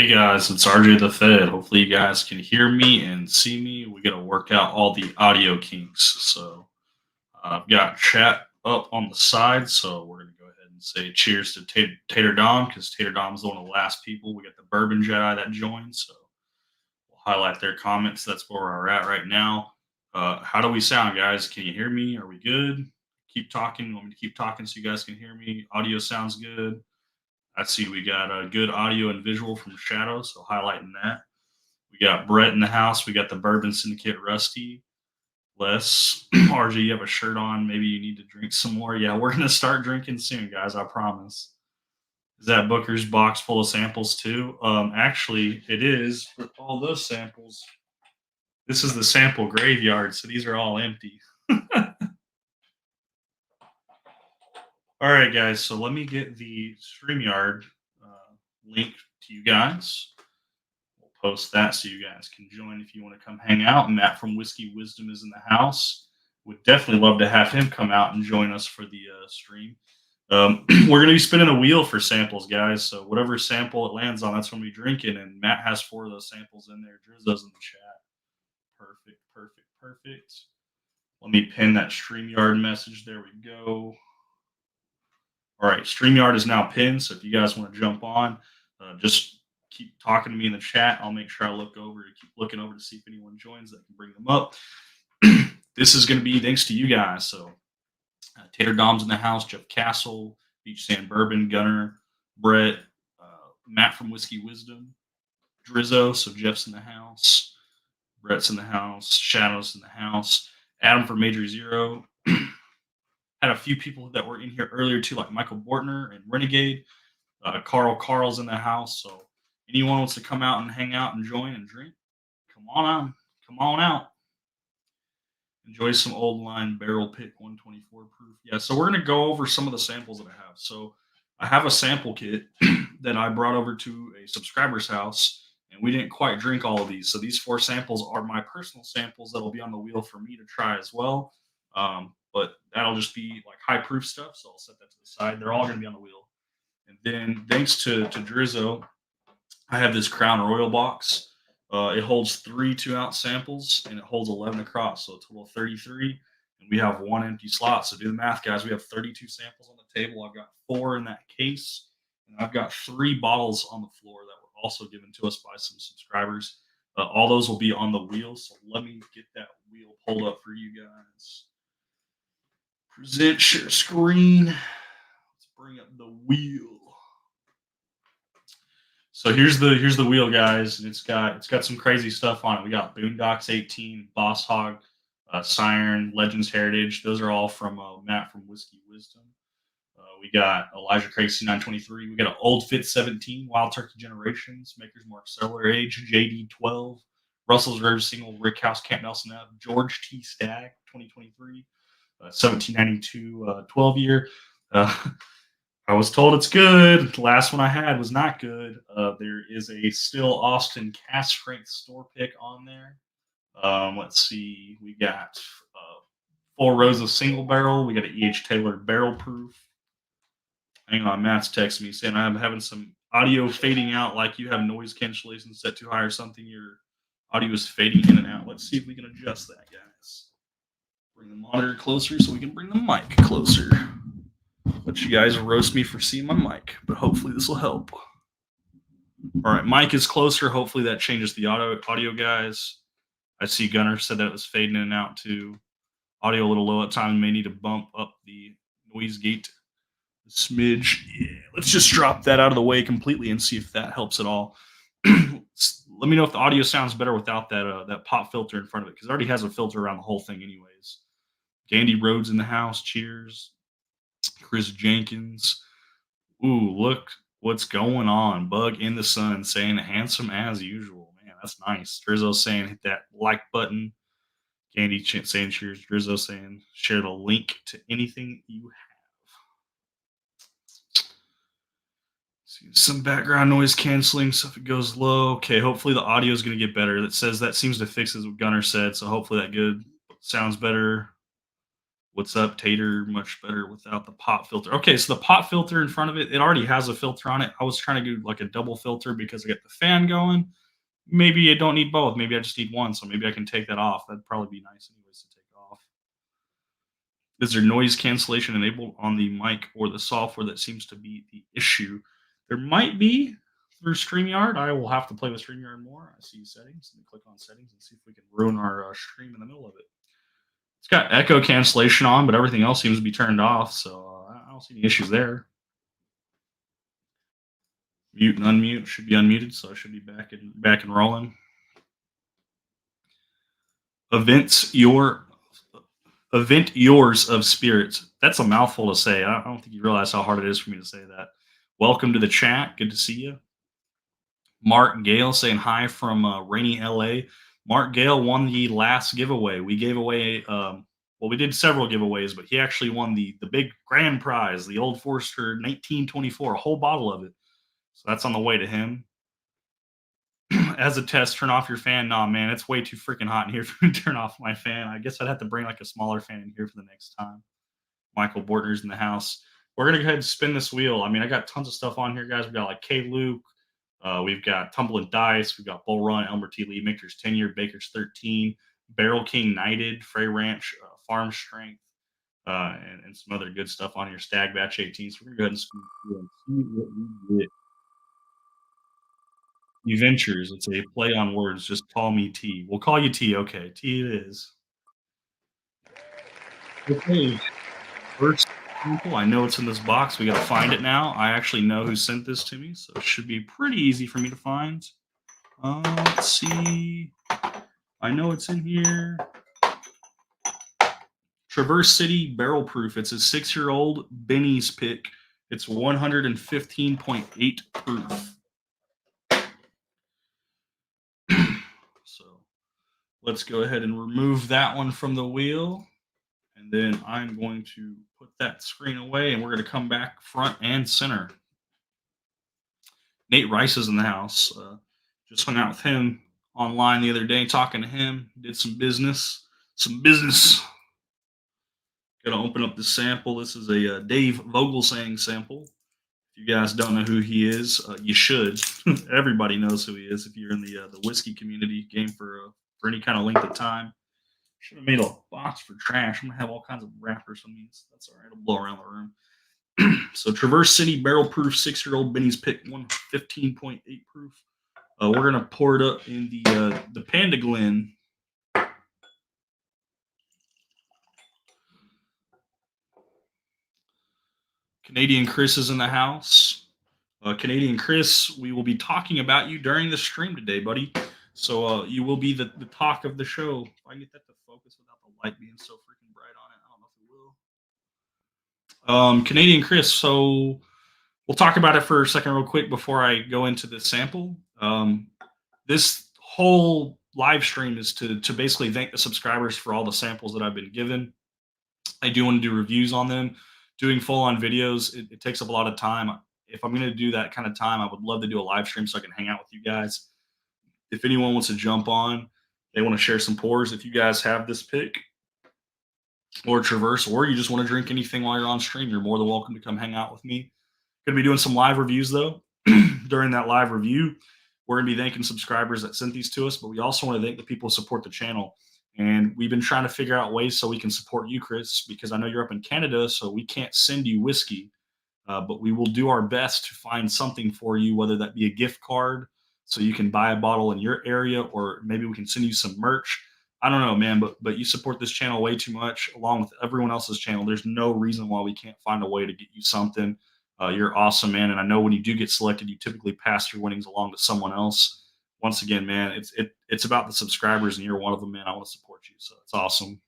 Hey guys, it's RJ the Fed. Hopefully, you guys can hear me and see me. We got to work out all the audio kinks. So, I've got chat up on the side. So, we're going to go ahead and say cheers to Tater Dom because Tater Dom's one of the last people. We got the Bourbon Jedi that joined. So, we'll highlight their comments. That's where we're at right now. How do we sound, guys? Can you hear me? Are we good? Keep talking. You want me to keep talking so you guys can hear me? Audio sounds good. I see we got a good audio and visual from Shadow, so highlighting that. We got Brett in the house. We got the Bourbon Syndicate Rusty. Les, RJ, you have a shirt on. Maybe you need to drink some more. Yeah, we're going to start drinking soon, guys. I promise. Is that Booker's box full of samples too? Actually, it is. With all those samples, this is the sample graveyard, so these are all empty. All right, guys. So let me get the StreamYard link to you guys. We'll post that so you guys can join if you want to come hang out. Matt from Whiskey Wisdom is in the house. Would definitely love to have him come out and join us for the stream. We're going to be spinning a wheel for samples, guys. So whatever sample it lands on, that's when we drink it. And Matt has 4 of those samples in there. Drizzo's in the chat. Perfect, perfect, perfect. Let me pin that StreamYard message. There we go. All right, StreamYard is now pinned. So if you guys want to jump on, just keep talking to me in the chat. I'll make sure I keep looking over to see if anyone joins that can bring them up. This is going to be thanks to you guys. So Tater Dom's in the house, Jeff Castle, Beach Sand Bourbon, Gunner, Brett, Matt from Whiskey Wisdom, Drizzo. So Jeff's in the house, Brett's in the house, Shadow's in the house, Adam from Major Zero. Had a few people that were in here earlier too, like Michael Bortner and Renegade. Carl's in the house. So anyone wants to come out and hang out and join and drink, come on out. Enjoy some old line barrel pick 124 proof. Yeah, so we're gonna go over some of the samples that I have. So I have a sample kit that I brought over to a subscriber's house, and we didn't quite drink all of these. So these 4 samples are my personal samples that'll be on the wheel for me to try as well. But that'll just be like high proof stuff. So I'll set that to the side. They're all going to be on the wheel. And then thanks to Drizzo, I have this Crown Royal box. It holds 3 2-ounce samples and it holds 11 across. So a total of 33. And we have 1 empty slot. So do the math, guys. We have 32 samples on the table. I've got 4 in that case. And I've got 3 bottles on the floor that were also given to us by some subscribers. All those will be on the wheel. So let me get that wheel pulled up for you guys. Present share screen. Let's bring up the wheel. So here's the wheel, guys, and it's got some crazy stuff on it. We got Boondocks 18, Boss Hog, Siren, Legends Heritage. Those are all from Matt from Whiskey Wisdom. We got Elijah Craig C923. We got an Old Fit 17, Wild Turkey Generations, Maker's Mark Cellar Age, JD 12, Russell's Rare Single, Rick House, Camp Nelson F, George T Stagg 2023. 1792 12 year. I was told it's good. The last one I had was not good. There is a still Austin cast strength store pick on there. Let's see. We got 4 rows of single barrel. We got an E.H. Taylor barrel proof. Hang on, Matt's texting me saying I'm having some audio fading out, like you have noise cancellation set too high or something. Your audio is fading in and out. Let's see if we can adjust that, guys. Bring the monitor closer so we can bring the mic closer. Let you guys roast me for seeing my mic, but hopefully this will help. All right, mic is closer. Hopefully that changes the audio, guys. I see Gunner said that it was fading in and out too. Audio a little low at times. May need to bump up the noise gate a smidge. Yeah, let's just drop that out of the way completely and see if that helps at all. Let me know if the audio sounds better without that pop filter in front of it, because it already has a filter around the whole thing anyways. Gandy Rhodes in the house. Cheers. Chris Jenkins. Ooh, look what's going on. Bug in the Sun saying handsome as usual. Man, that's nice. Drizzo saying hit that like button. Gandy saying cheers. Drizzo saying share the link to anything you have. See some background noise canceling, so if it goes low. Okay, hopefully the audio is going to get better. That seems to fix it, what Gunner said, so hopefully that good sounds better. What's up, Tater? Much better without the pop filter. Okay, so the pop filter in front of it, it already has a filter on it. I was trying to do like a double filter because I got the fan going. Maybe I don't need both. Maybe I just need one. So maybe I can take that off. That'd probably be nice anyways to take off. Is there noise cancellation enabled on the mic or the software that seems to be the issue? There might be through StreamYard. I will have to play with StreamYard more. I see settings. Let me click on settings and see if we can ruin our stream in the middle of it. It's got echo cancellation on, but everything else seems to be turned off, so I don't see any issues there. Mute and unmute should be unmuted, so I should be back and rolling. Events your Event yours of spirits. That's a mouthful to say. I don't think you realize how hard it is for me to say that. Welcome to the chat. Good to see you. Mark Gale saying hi from rainy LA. Mark Gale won the last giveaway. We gave away, we did several giveaways, but he actually won the big grand prize, the Old Forester 1924, a whole bottle of it. So that's on the way to him. As a test, turn off your fan. Nah, man, it's way too freaking hot in here for me to turn off my fan. I guess I'd have to bring like a smaller fan in here for the next time. Michael Bortner's in the house. We're gonna go ahead and spin this wheel. I mean, I got tons of stuff on here, guys. We got like K Luke, we've got Tumbling Dice, we've got Bull Run, Elmer T. Lee, Michter's 10-year, Baker's 13, Barrel King Knighted, Frey Ranch, Farm Strength, and some other good stuff on here. Stag Batch 18. So we're gonna go ahead and spin this wheel and see what we get. Ventures. It's a play on words. Just call me T. We'll call you T. Okay, T it is. Okay. First sample. I know it's in this box. We got to find it now. I actually know who sent this to me, so it should be pretty easy for me to find. Let's see. I know it's in here. Traverse City Barrel Proof. It's a 6-year-old Benny's pick. It's 115.8 proof. So let's go ahead and remove that one from the wheel. And then I'm going to put that screen away and we're going to come back front and center. Nate Rice is in the house. Just hung out with him online the other day, talking to him. Did some business. Going to open up the sample. This is a Dave Vogelsang sample. If you guys don't know who he is, you should. Everybody knows who he is if you're in the whiskey community game for any kind of length of time. Should have made a box for trash. I'm gonna have all kinds of wrappers on these. That's all right. It'll blow around the room. So Traverse City Barrel Proof 6-year-old Benny's pick 115.8 proof. We're gonna pour it up in the Panda Glen. Canadian Chris is in the house. Canadian Chris, we will be talking about you during the stream today, buddy. So you will be the talk of the show. If I can get that to focus without the light being so freaking bright on it, I don't know if it will. Canadian Chris, so we'll talk about it for a second real quick before I go into the sample. This whole live stream is to basically thank the subscribers for all the samples that I've been given. I do want to do reviews on them. Doing full-on videos, it takes up a lot of time. If I'm going to do that kind of time, I would love to do a live stream so I can hang out with you guys. If anyone wants to jump on, they want to share some pours. If you guys have this pick or Traverse, or you just want to drink anything while you're on stream, you're more than welcome to come hang out with me. Going to be doing some live reviews, though. During that live review, we're going to be thanking subscribers that sent these to us, but we also want to thank the people who support the channel. And we've been trying to figure out ways so we can support you, Chris, because I know you're up in Canada, so we can't send you whiskey. But we will do our best to find something for you, whether that be a gift card so you can buy a bottle in your area, or maybe we can send you some merch. I don't know, man, but you support this channel way too much, along with everyone else's channel. There's no reason why we can't find a way to get you something. You're awesome, man. And I know when you do get selected, you typically pass your winnings along to someone else. Once again, man, it's about the subscribers, and you're one of them, man. I want to support you, so it's awesome.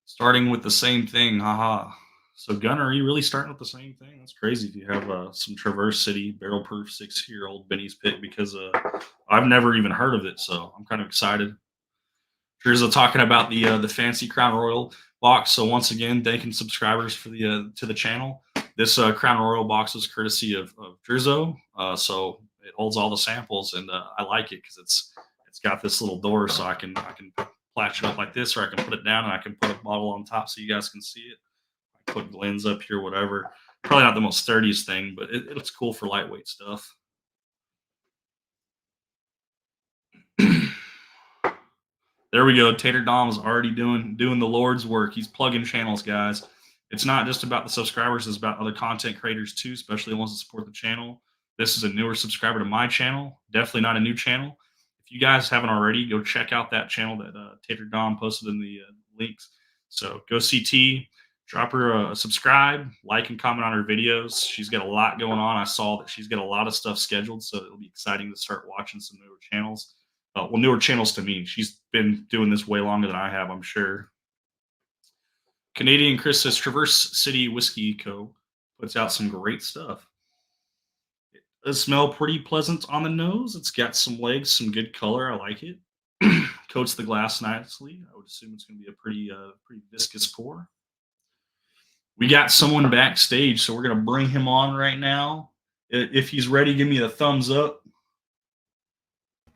Starting with the same thing, haha. So Gunner, are you really starting with the same thing? That's crazy if you have some Traverse City Barrel Proof 6-year-old Benny's pick, because I've never even heard of it, so I'm kind of excited. Here's talking about the fancy Crown Royal box. So once again, thanking subscribers for to the channel. This Crown Royal box is courtesy of Drizzo, so it holds all the samples, and I like it because it's got this little door, so I can platch it up like this, or I can put it down and I can put a bottle on top so you guys can see it. I put Glens up here, whatever. Probably not the most sturdiest thing, but it's cool for lightweight stuff. There we go. Tater Dom's already doing the Lord's work. He's plugging channels, guys. It's not just about the subscribers; it's about other content creators too, especially the ones that support the channel. This is a newer subscriber to my channel. Definitely not a new channel. If you guys haven't already, go check out that channel that Tater Dom posted in the links. So go CT, drop her a subscribe, like and comment on her videos. She's got a lot going on. I saw that she's got a lot of stuff scheduled, so it'll be exciting to start watching some newer channels. Well, newer channels to me. She's been doing this way longer than I have, I'm sure. Canadian Chris says Traverse City Whiskey Co. puts out some great stuff. It does smell pretty pleasant on the nose. It's got some legs, some good color. I like it. Coats the glass nicely. I would assume it's going to be a pretty viscous pour. We got someone backstage, so we're going to bring him on right now. If he's ready, give me a thumbs up.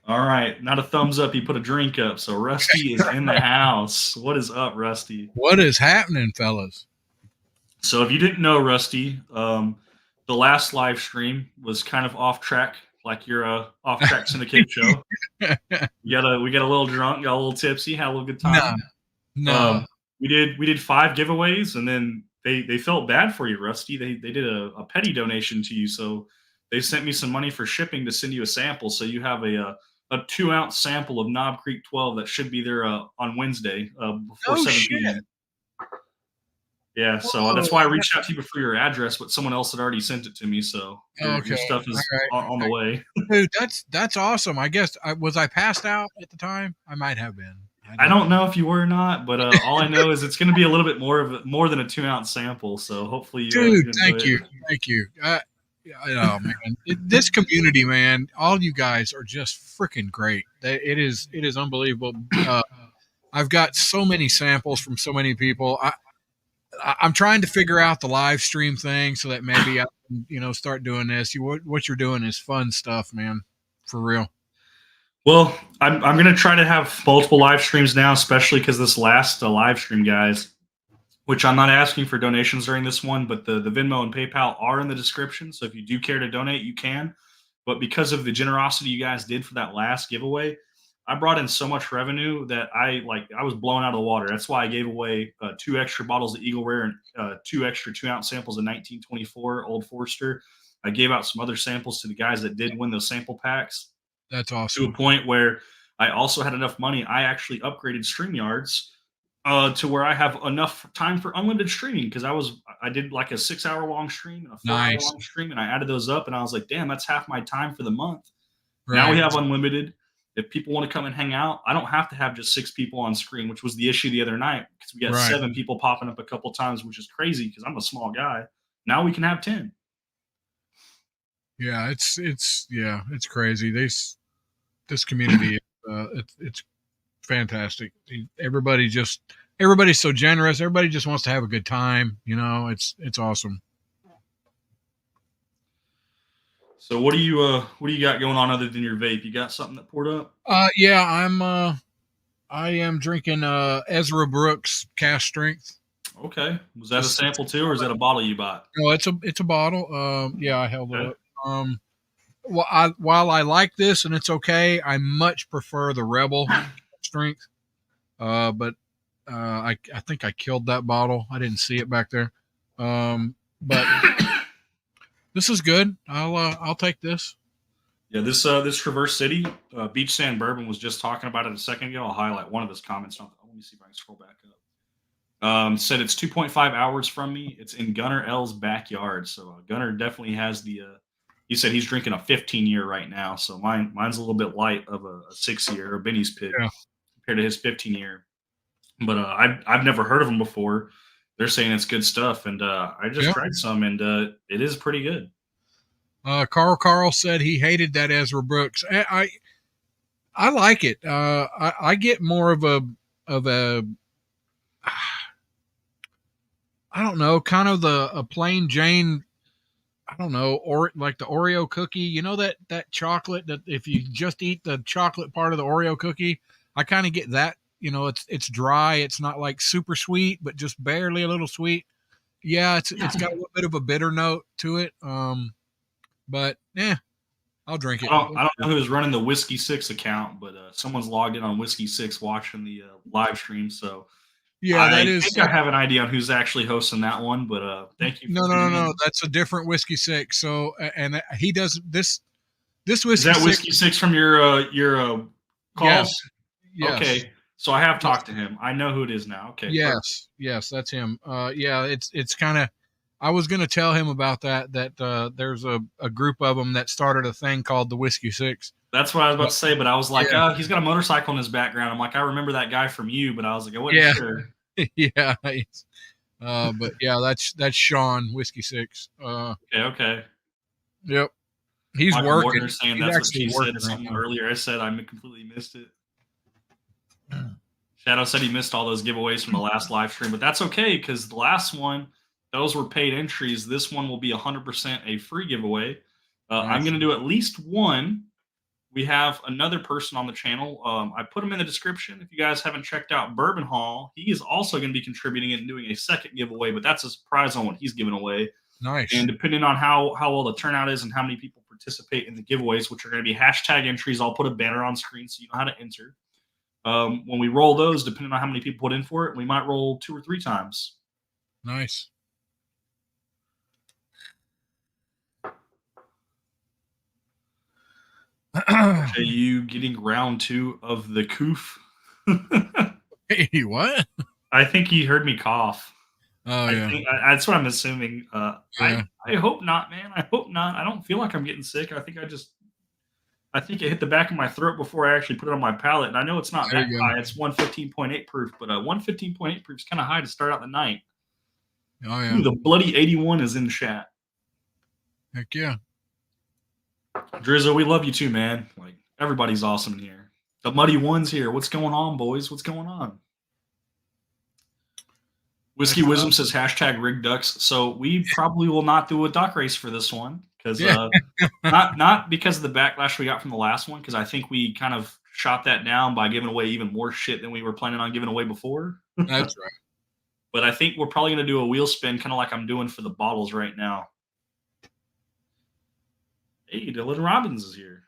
All right, not a thumbs up. He put a drink up. So Rusty is in the house. What is up, Rusty? What is happening, fellas? So if you didn't know, Rusty, the last live stream was kind of off track, like your off track syndicate show. We got a little drunk, got a little tipsy, had a little good time. No. We did 5 giveaways, and then they felt bad for you, Rusty. They did a petty donation to you, so they sent me some money for shipping to send you a sample. So you have a 2-ounce sample of Knob Creek 12 that should be there on Wednesday before 7 p.m. Yeah, so that's why I reached out to you before your address, but someone else had already sent it to me, so your stuff is on the way. Dude, that's awesome. I guess was I passed out at the time? I might have been. I don't know if you were or not, but all I know is it's going to be a little bit more than a 2-ounce sample. So hopefully, you thank you. Oh man, this community, man, all you guys are just freaking great. It is unbelievable. I've got so many samples from so many people. I'm trying to figure out the live stream thing so that maybe I can, start doing this. What you're doing is fun stuff, man, for real. Well, I'm going to try to have multiple live streams now, especially because this last live stream, guys, which I'm not asking for donations during this one, but the Venmo and PayPal are in the description. So if you do care to donate, you can. But because of the generosity you guys did for that last giveaway, I brought in so much revenue that I was blown out of the water. That's why I gave away 2 extra bottles of Eagle Rare and 2 extra 2-ounce samples of 1924 Old Forester. I gave out some other samples to the guys that did win those sample packs. That's awesome. To a point where I also had enough money. I actually upgraded StreamYards to where I have enough time for unlimited streaming because I did like a 6-hour long stream and a 4-hour long stream, and I added those up, and I was like, damn, that's half my time for the month. Right. Now we have unlimited. If people want to come and hang out, I don't have to have just 6 people on screen, which was the issue the other night because we got 7 people popping up a couple times, which is crazy because I'm a small guy. Now we can have 10. Yeah, it's crazy. This community, it's fantastic. Everybody's so generous. Everybody just wants to have a good time. It's awesome. So what do you got going on other than your vape? You got something that poured up? Yeah, I am drinking Ezra Brooks Cash Strength. Okay. Was that a sample too, or is that a bottle you bought? No, it's a bottle. Yeah, I held it up. While I like this and it's okay, I much prefer the Rebel Strength. But I think I killed that bottle. I didn't see it back there. But this is good. I'll take this. Yeah, this Traverse City Beach Sand Bourbon was just talking about it a second ago. I'll highlight one of his comments. Let me see if I can scroll back up. Said it's 2.5 hours from me. It's in Gunnar L's backyard. So Gunnar definitely has the. He said he's drinking a 15-year right now. So mine's a little bit light of a 6-year, a Benny's pick compared to his 15-year. But I've never heard of them before. They're saying it's good stuff, and I just tried some, and it is pretty good. Carl said he hated that Ezra Brooks. I like it. I get more of a I don't know, kind of a plain Jane. I don't know, or like the Oreo cookie. That chocolate that if you just eat the chocolate part of the Oreo cookie, I kind of get that it's dry. It's not like super sweet, but just barely a little sweet. Yeah, it's got a little bit of a bitter note to it. But yeah, I'll drink it. I don't know who's running the Whiskey Six account, but someone's logged in on Whiskey Six watching the live stream. So Yeah, that I is think I have an idea on who's actually hosting that one. But thank you for tuning no. in. That's a different whiskey six. So and he does this Is whiskey that six. Whiskey Six from your Yes, calls? yes, Okay, so I have yes, talked to him. I know who it is now. Okay, perfect. yes. That's him. Yeah, it's kind of. I was going to tell him about that there's a group of them that started a thing called the Whiskey Six. That's what I was about But, to say, but I was like, yeah, he's got a motorcycle in his background. I'm like, I remember that guy from you, but I was like, I wasn't yeah, sure. yeah. But yeah, that's Sean Whiskey Six. Okay. Yep, he's Michael working. Mortner saying He's that's what actually she said. working right Something now. earlier I said I completely missed it. Shadow said he missed all those giveaways from the last live stream, but that's okay because the last one, those were paid entries. This one will be 100% a free giveaway. I'm Nice, going to do at least one. We have another person on the channel. I put him in the description. If you guys haven't checked out Bourbon Hall, he is also going to be contributing and doing a second giveaway, but that's a surprise on what he's giving away. nice. And depending on how well the turnout is and how many people participate in the giveaways, which are going to be hashtag entries, I'll put a banner on screen so you know how to enter. When we roll those, depending on how many people put in for it, we might roll 2 or 3 times. Nice. Are you getting round 2 of the coof? Hey, what? I think he heard me cough. Oh I yeah, think that's what I'm assuming. yeah. I hope not, man. I hope not. I don't feel like I'm getting sick. I think it hit the back of my throat before I actually put it on my palate. And I know it's not There that you high. It's 115.8 proof, but 115.8 proof is kind of high to start out the night. go. Oh yeah. Ooh, the bloody 81 is in the chat. Heck yeah. Drizzo, we love you too, man. Like everybody's awesome in here. The muddy one's here. What's going on, boys? What's going on? Whiskey That's Wisdom says hashtag rig ducks. So we probably will not do a duck race for this one because yeah. not because of the backlash we got from the last one, because I think we kind of shot that down by giving away even more shit than we were planning on giving away before. That's right. But I think we're probably going to do a wheel spin, kind of like I'm doing for the bottles right now. Hey, Dylan Robbins is here.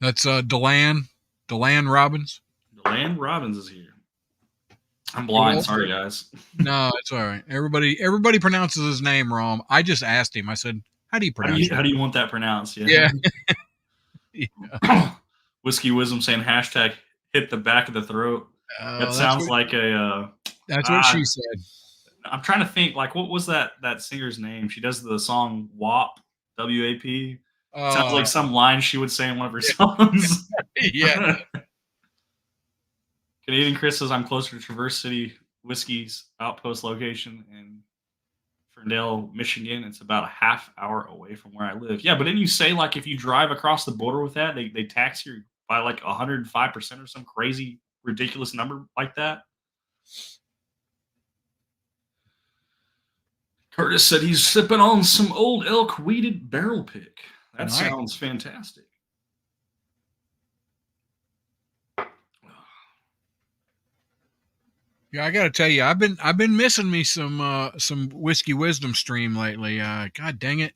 That's Delan Robbins. Dylan Robbins is here. I'm blind. Well, Sorry, guys. No, it's all right. Everybody pronounces his name wrong. I just asked him. I said, "How do you pronounce How do you want that pronounced? Yeah. Yeah. Whiskey Wisdom saying hashtag hit the back of the throat. That sounds like a. That's what she said. I'm trying to think. Like, what was that singer's name? She does the song WAP, WAP. Sounds like some line she would say in one of her songs. Yeah. Canadian Chris says I'm closer to Traverse City Whiskey's outpost location in Ferndale, Michigan. It's about a half hour away from where I live. Yeah, but didn't you say like if you drive across the border with that, they tax you by like 105% or some crazy ridiculous number like that? Curtis said he's sipping on some Old Elk Weeded Barrel Pick. That Nice. sounds fantastic. Yeah, I got to tell you, I've been missing me some Whiskey Wisdom stream lately. God dang it,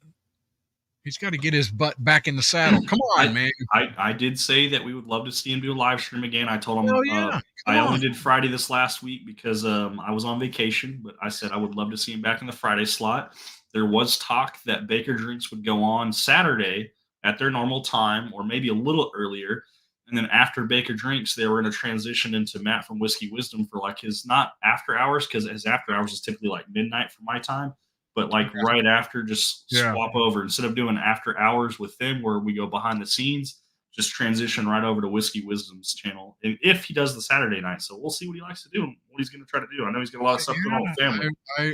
he's got to get his butt back in the saddle. Come on, man. I did say that we would love to see him do a live stream again. I told him I only did Friday this last week because I was on vacation, but I said I would love to see him back in the Friday slot. There was talk that Baker Drinks would go on Saturday at their normal time or maybe a little earlier. And then after Baker Drinks, they were going to transition into Matt from Whiskey Wisdom for like his not after hours, because his after hours is typically like midnight for my time, but like right after, just swap over. Instead of doing after hours with them where we go behind the scenes, just transition right over to Whiskey Wisdom's channel. And if he does the Saturday night, so we'll see what he likes to do and what he's going to try to do. I know he's got a lot of stuff going on with family.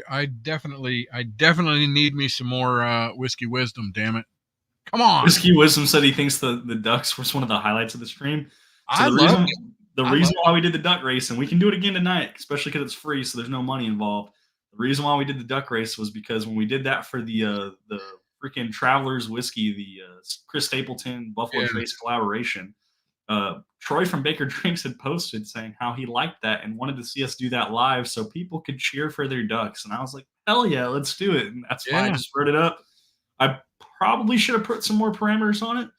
I definitely need me some more Whiskey Wisdom. Damn it. Come on. Whiskey Wisdom said he thinks the ducks was one of the highlights of the stream. So the reason why we did the duck race, and we can do it again tonight, especially because it's free, so there's no money involved. The reason why we did the duck race was because when we did that for the freaking Travelers Whiskey, the Chris Stapleton Buffalo Trace collaboration, Troy from Baker Drinks had posted saying how he liked that and wanted to see us do that live so people could cheer for their ducks. And I was like, hell yeah, let's do it. And that's why I Yeah. just wrote it up. I probably should have put some more parameters on it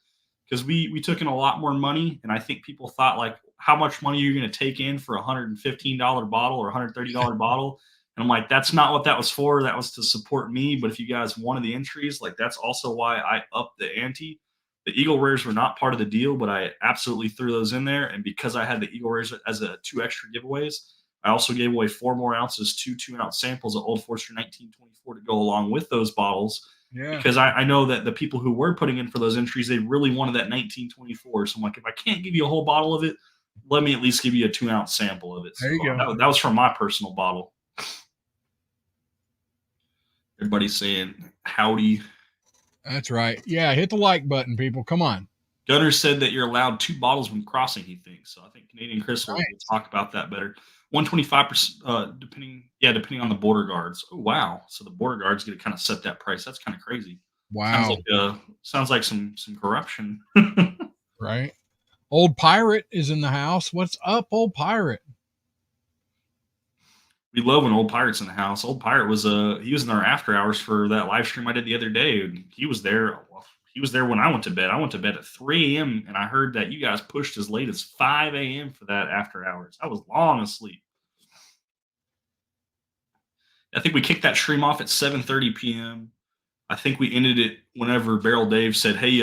because we took in a lot more money. And I think people thought, like, how much money are you going to take in for a $115 bottle or $130 bottle? And I'm like, that's not what that was for. That was to support me. But if you guys wanted the entries, like, that's also why I upped the ante. The Eagle Rares were not part of the deal, but I absolutely threw those in there. And because I had the Eagle Rares as a 2 extra giveaways, I also gave away 4 more ounces, 2 2-ounce samples of Old Forester 1924 to go along with those bottles. Yeah. Because I know that the people who were putting in for those entries, they really wanted that 1924. So I'm like, if I can't give you a whole bottle of it, let me at least give you a 2-ounce sample of it. So There you go. that was from my personal bottle. Everybody's saying howdy. That's right. Yeah, hit the like button, people. Come on. Gunner said that you're allowed 2 bottles when crossing, he thinks. So I think Canadian Chris will Right. talk about that better. 125%, depending on the border guards. Oh, wow. So the border guards get to kind of set that price. That's kind of crazy. Wow. Sounds like some corruption. Right. Old Pirate is in the house. What's up, Old Pirate? We love when Old Pirate's in the house. Old Pirate was he was in our after hours for that live stream I did the other day. And he was there. Well, he was there when I went to bed. I went to bed at 3 a.m. and I heard that you guys pushed as late as 5 a.m. for that after hours. I was long asleep. I think we kicked that stream off at 7:30 p.m. I think we ended it whenever Barrel Dave said, "Hey,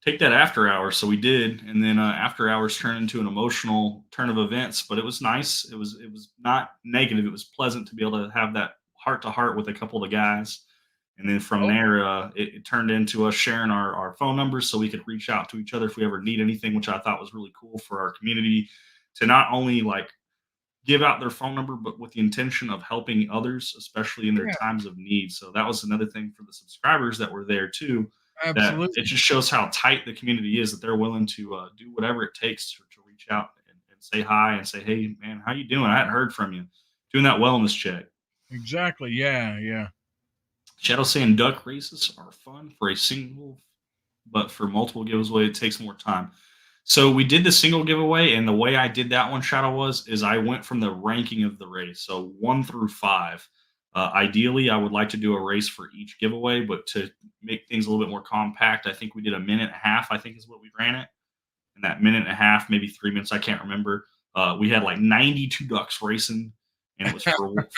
take that after hours." So we did, and then after hours turned into an emotional turn of events. But it was nice. It was not negative. It was pleasant to be able to have that heart to heart with a couple of the guys. And then from Oh. there, it turned into us sharing our phone numbers so we could reach out to each other if we ever need anything, which I thought was really cool for our community to not only like give out their phone number, but with the intention of helping others, especially in their Yeah, times of need. So that was another thing for the subscribers that were there too. That it absolutely. just shows how tight the community is that they're willing to do whatever it takes to reach out and say hi and say, "Hey, man, how you doing? I hadn't heard from you." Doing that wellness check. Exactly. Yeah, yeah. Shadow saying duck races are fun for a single, but for multiple giveaway, it takes more time. So we did the single giveaway, and the way I did that one, Shadow, is I went from the ranking of the race, so 1 through 5. Ideally, I would like to do a race for each giveaway, but to make things a little bit more compact, I think we did a minute and a half. I think is what we ran it, and that minute and a half, maybe 3 minutes, I can't remember. We had like 92 ducks racing, and it was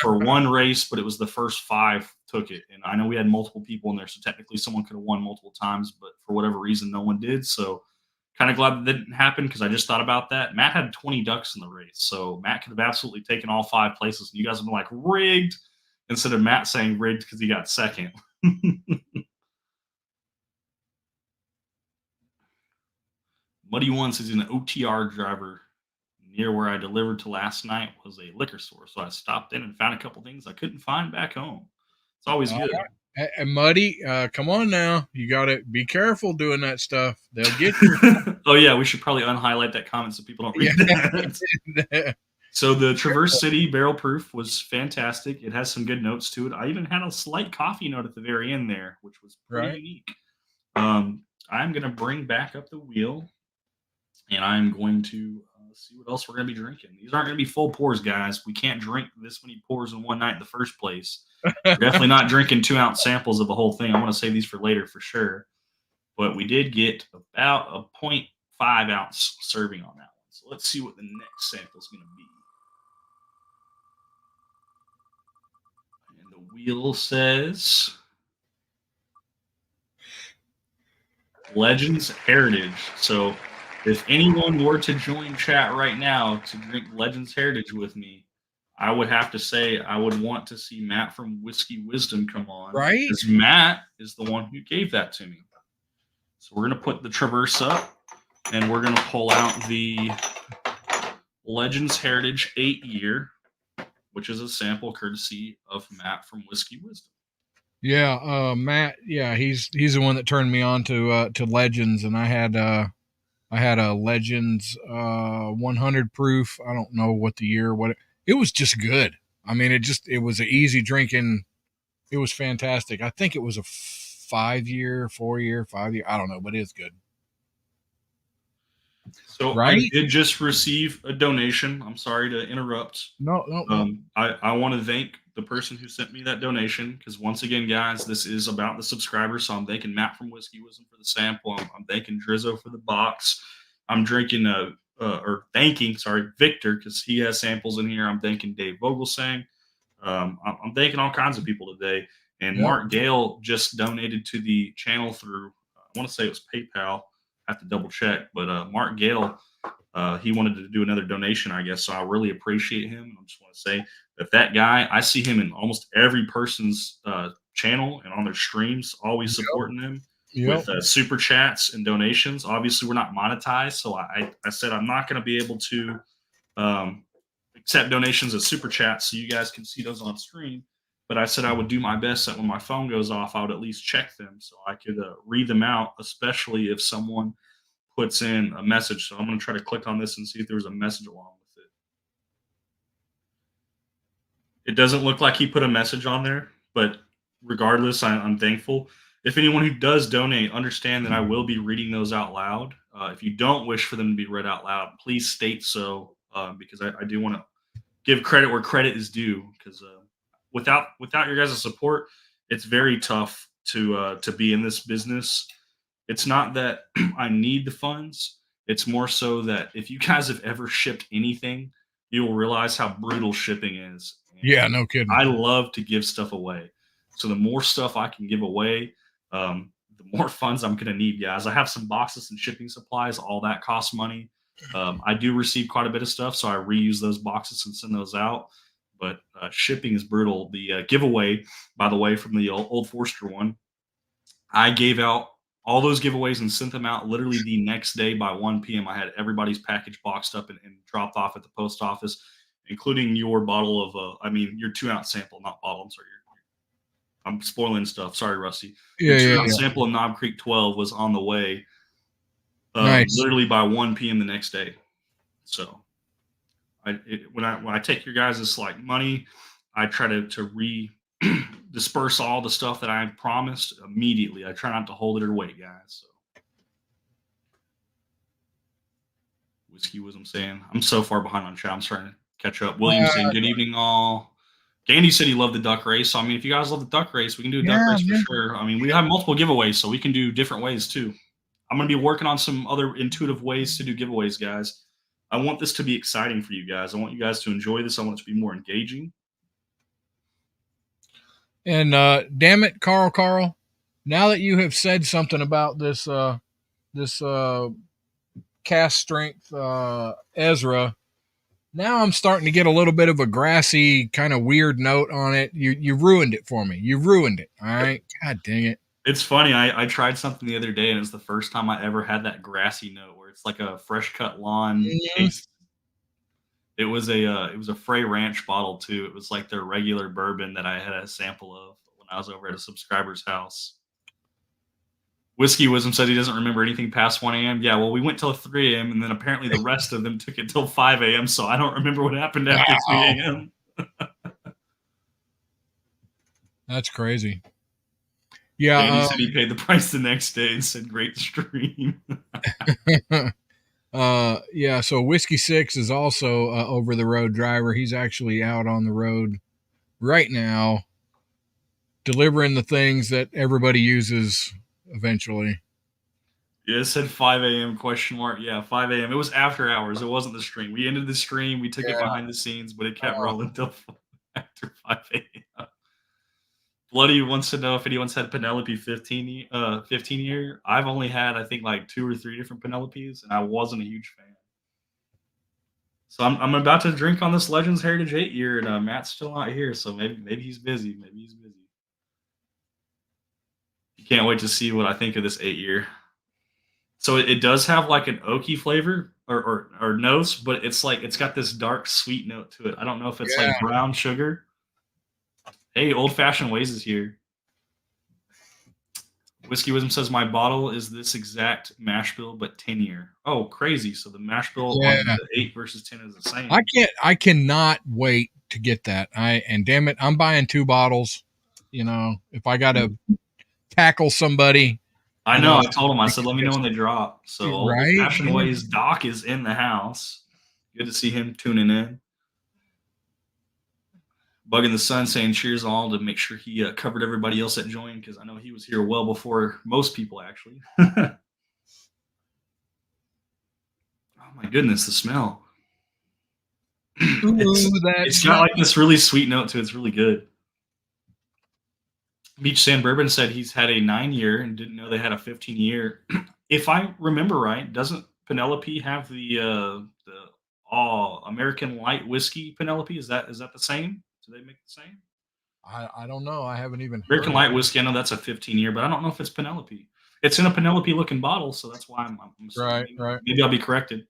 for one race, but it was the first 5 took it. And I know we had multiple people in there, so technically someone could have won multiple times, but for whatever reason, no one did. So kind of glad that didn't happen because I just thought about that. Matt had 20 ducks in the race, so Matt could have absolutely taken all 5 places, and you guys have been like rigged instead of Matt saying rigged because he got second. Muddy One says he's an OTR driver. Near where I delivered to last night was a liquor store, so I stopped in and found a couple things I couldn't find back home. It's always All good. right. And Muddy, come on now. You got to be careful doing that stuff. They'll get you. Oh yeah, we should probably unhighlight that comment so people don't read that. So the Traverse City Barrel Proof was fantastic. It has some good notes to it. I even had a slight coffee note at the very end there, which was pretty Right. unique. I'm going to bring back up the wheel, and I'm going to see what else we're going to be drinking. These aren't going to be full pours, guys. We can't drink this many pours in one night in the first place. We're definitely not drinking 2-ounce samples of the whole thing. I want to save these for later for sure. But we did get about a 0.5-ounce serving on that one. So let's see what the next sample is going to be. And the wheel says Legends Heritage. So if anyone were to join chat right now to drink Legends Heritage with me, I would have to say I would want to see Matt from Whiskey Wisdom come on. Right. Because Matt is the one who gave that to me. So we're going to put the Traverse up, and we're going to pull out the Legends Heritage 8-year, which is a sample courtesy of Matt from Whiskey Wisdom. Yeah, Matt. Yeah, he's the one that turned me on to Legends, and I had a Legends 100 proof. I don't know what the year, it was just good. I mean, it was an easy drinking. It was fantastic. I think it was a 5-year, 4-year, 5-year. I don't know, but it's good. So I right? did just receive a donation. I'm sorry to interrupt. No, no, no. I want to thank the person who sent me that donation because once again, guys, this is about the subscribers. So I'm thanking Matt from Whiskey Wisdom for the sample. I'm thanking Drizzo for the box. I'm drinking or thanking, sorry, Victor because he has samples in here. I'm thanking Dave Vogelsang. I'm thanking all kinds of people today. And Yep. Mark Gale just donated to the channel through, I want to say it was PayPal. I have to double check, but Mark Gale, he wanted to do another donation, I guess. So I really appreciate him. And I just want to say that guy, I see him in almost every person's channel and on their streams, always Yep. supporting them Yep. with super chats and donations. Obviously, we're not monetized, so I said I'm not going to be able to um, accept donations as super chats, so you guys can see those on screen. But I said I would do my best that when my phone goes off, I would at least check them so I could read them out, especially if someone puts in a message. So I'm going to try to click on this and see if there's a message along with it. It doesn't look like he put a message on there, but regardless, I'm thankful. If anyone who does donate, understand that I will be reading those out loud. If you don't wish for them to be read out loud, please state so because I do want to give credit where credit is due. Because without your guys' support, it's very tough to be in this business. It's not that I need the funds. It's more so that if you guys have ever shipped anything, you will realize how brutal shipping is. And Yeah, no kidding. I love to give stuff away. So the more stuff I can give away, the more funds I'm going to need, guys. I have some boxes and shipping supplies. All that costs money. I do receive quite a bit of stuff, so I reuse those boxes and send those out. But shipping is brutal. The giveaway, by the way, from the old Forster one, I gave out all those giveaways and sent them out literally the next day by 1 p.m. I had everybody's package boxed up and dropped off at the post office, including your bottle of, I mean, your 2 ounce sample, not bottle. I'm sorry. I'm spoiling stuff. Sorry, Rusty. Your Yeah, two yeah, ounce yeah. sample of Knob Creek 12 was on the way Nice. literally by 1 p.m. the next day. So when I take your guys' like money, I try to disperse all the stuff that I promised immediately. I try not to hold it or wait, guys. So Whiskey was I'm saying. I'm so far behind on chat. I'm starting to catch up. William saying good evening all. Gandy said he loved the duck race. So I mean, if you guys love the duck race, we can do a duck Yeah, race for man. sure. I mean, we have multiple giveaways, so we can do different ways too. I'm gonna be working on some other intuitive ways to do giveaways, guys. I want this to be exciting for you guys. I want you guys to enjoy this. I want it to be more engaging. And damn it, Carl, now that you have said something about this cast strength Ezra, now I'm starting to get a little bit of a grassy kind of weird note on it. You ruined it for me. You ruined it. All right. God dang it. It's funny. I tried something the other day, and it's the first time I ever had that grassy note where it's like a fresh cut lawn Mhm. taste. It was a Frey Ranch bottle too. It was like their regular bourbon that I had a sample of when I was over at a subscriber's house. Whiskey Wisdom said he doesn't remember anything past 1 a.m. Yeah, well, we went till 3 a.m. and then apparently the rest of them took it till 5 a.m. So I don't remember what happened after Wow. 3 a.m. That's crazy. Andy Yeah. said he paid the price the next day and said, "Great stream." Yeah. So Whiskey Six is also over the road driver. He's actually out on the road right now, delivering the things that everybody uses eventually. Yeah, it said 5 a.m. question mark. Yeah, 5 a.m. It was after hours. It wasn't the stream. We ended the stream. We took it Yeah. behind the scenes, but it kept rolling till after 5 a.m. Bloody wants to know if anyone's had Penelope 15 year. I've only had, I think, like 2 or 3 different Penelopes, and I wasn't a huge fan. So I'm about to drink on this Legends Heritage 8 year, and Matt's still not here, so maybe he's busy. Maybe he's busy. You can't wait to see what I think of this 8 year. So it does have like an oaky flavor or nose, but it's like it's got this dark sweet note to it. I don't know if it's Yeah. like brown sugar. Hey, old fashioned ways is here. Whiskey Wisdom says my bottle is this exact mash bill, but 10 year. Oh, crazy! So the mash bill on Yeah. the 8 versus 10 is the same. I cannot wait to get that. And damn it, I'm buying 2 bottles. You know, if I got to tackle somebody, I You know. know, I told him. I said, "Let me know when they drop." So old right? fashioned Yeah. ways. Doc is in the house. Good to see him tuning in. Bugging the Sun saying cheers all to make sure he covered everybody else that joined because I know he was here well before most people actually. Oh my goodness, the smell. Ooh, that It's got smell. like this really sweet note to it. It's really good. Beach Sand Bourbon said he's had a 9-year and didn't know they had a 15-year. If I remember right, doesn't Penelope have the American Light Whiskey Penelope? Is that the same? Do they make the same? I don't know. I haven't even American heard of Light it. Whiskey, I know that's a 15-year, but I don't know if it's Penelope. It's in a Penelope looking bottle, so that's why I'm assuming Right, right. maybe I'll be corrected.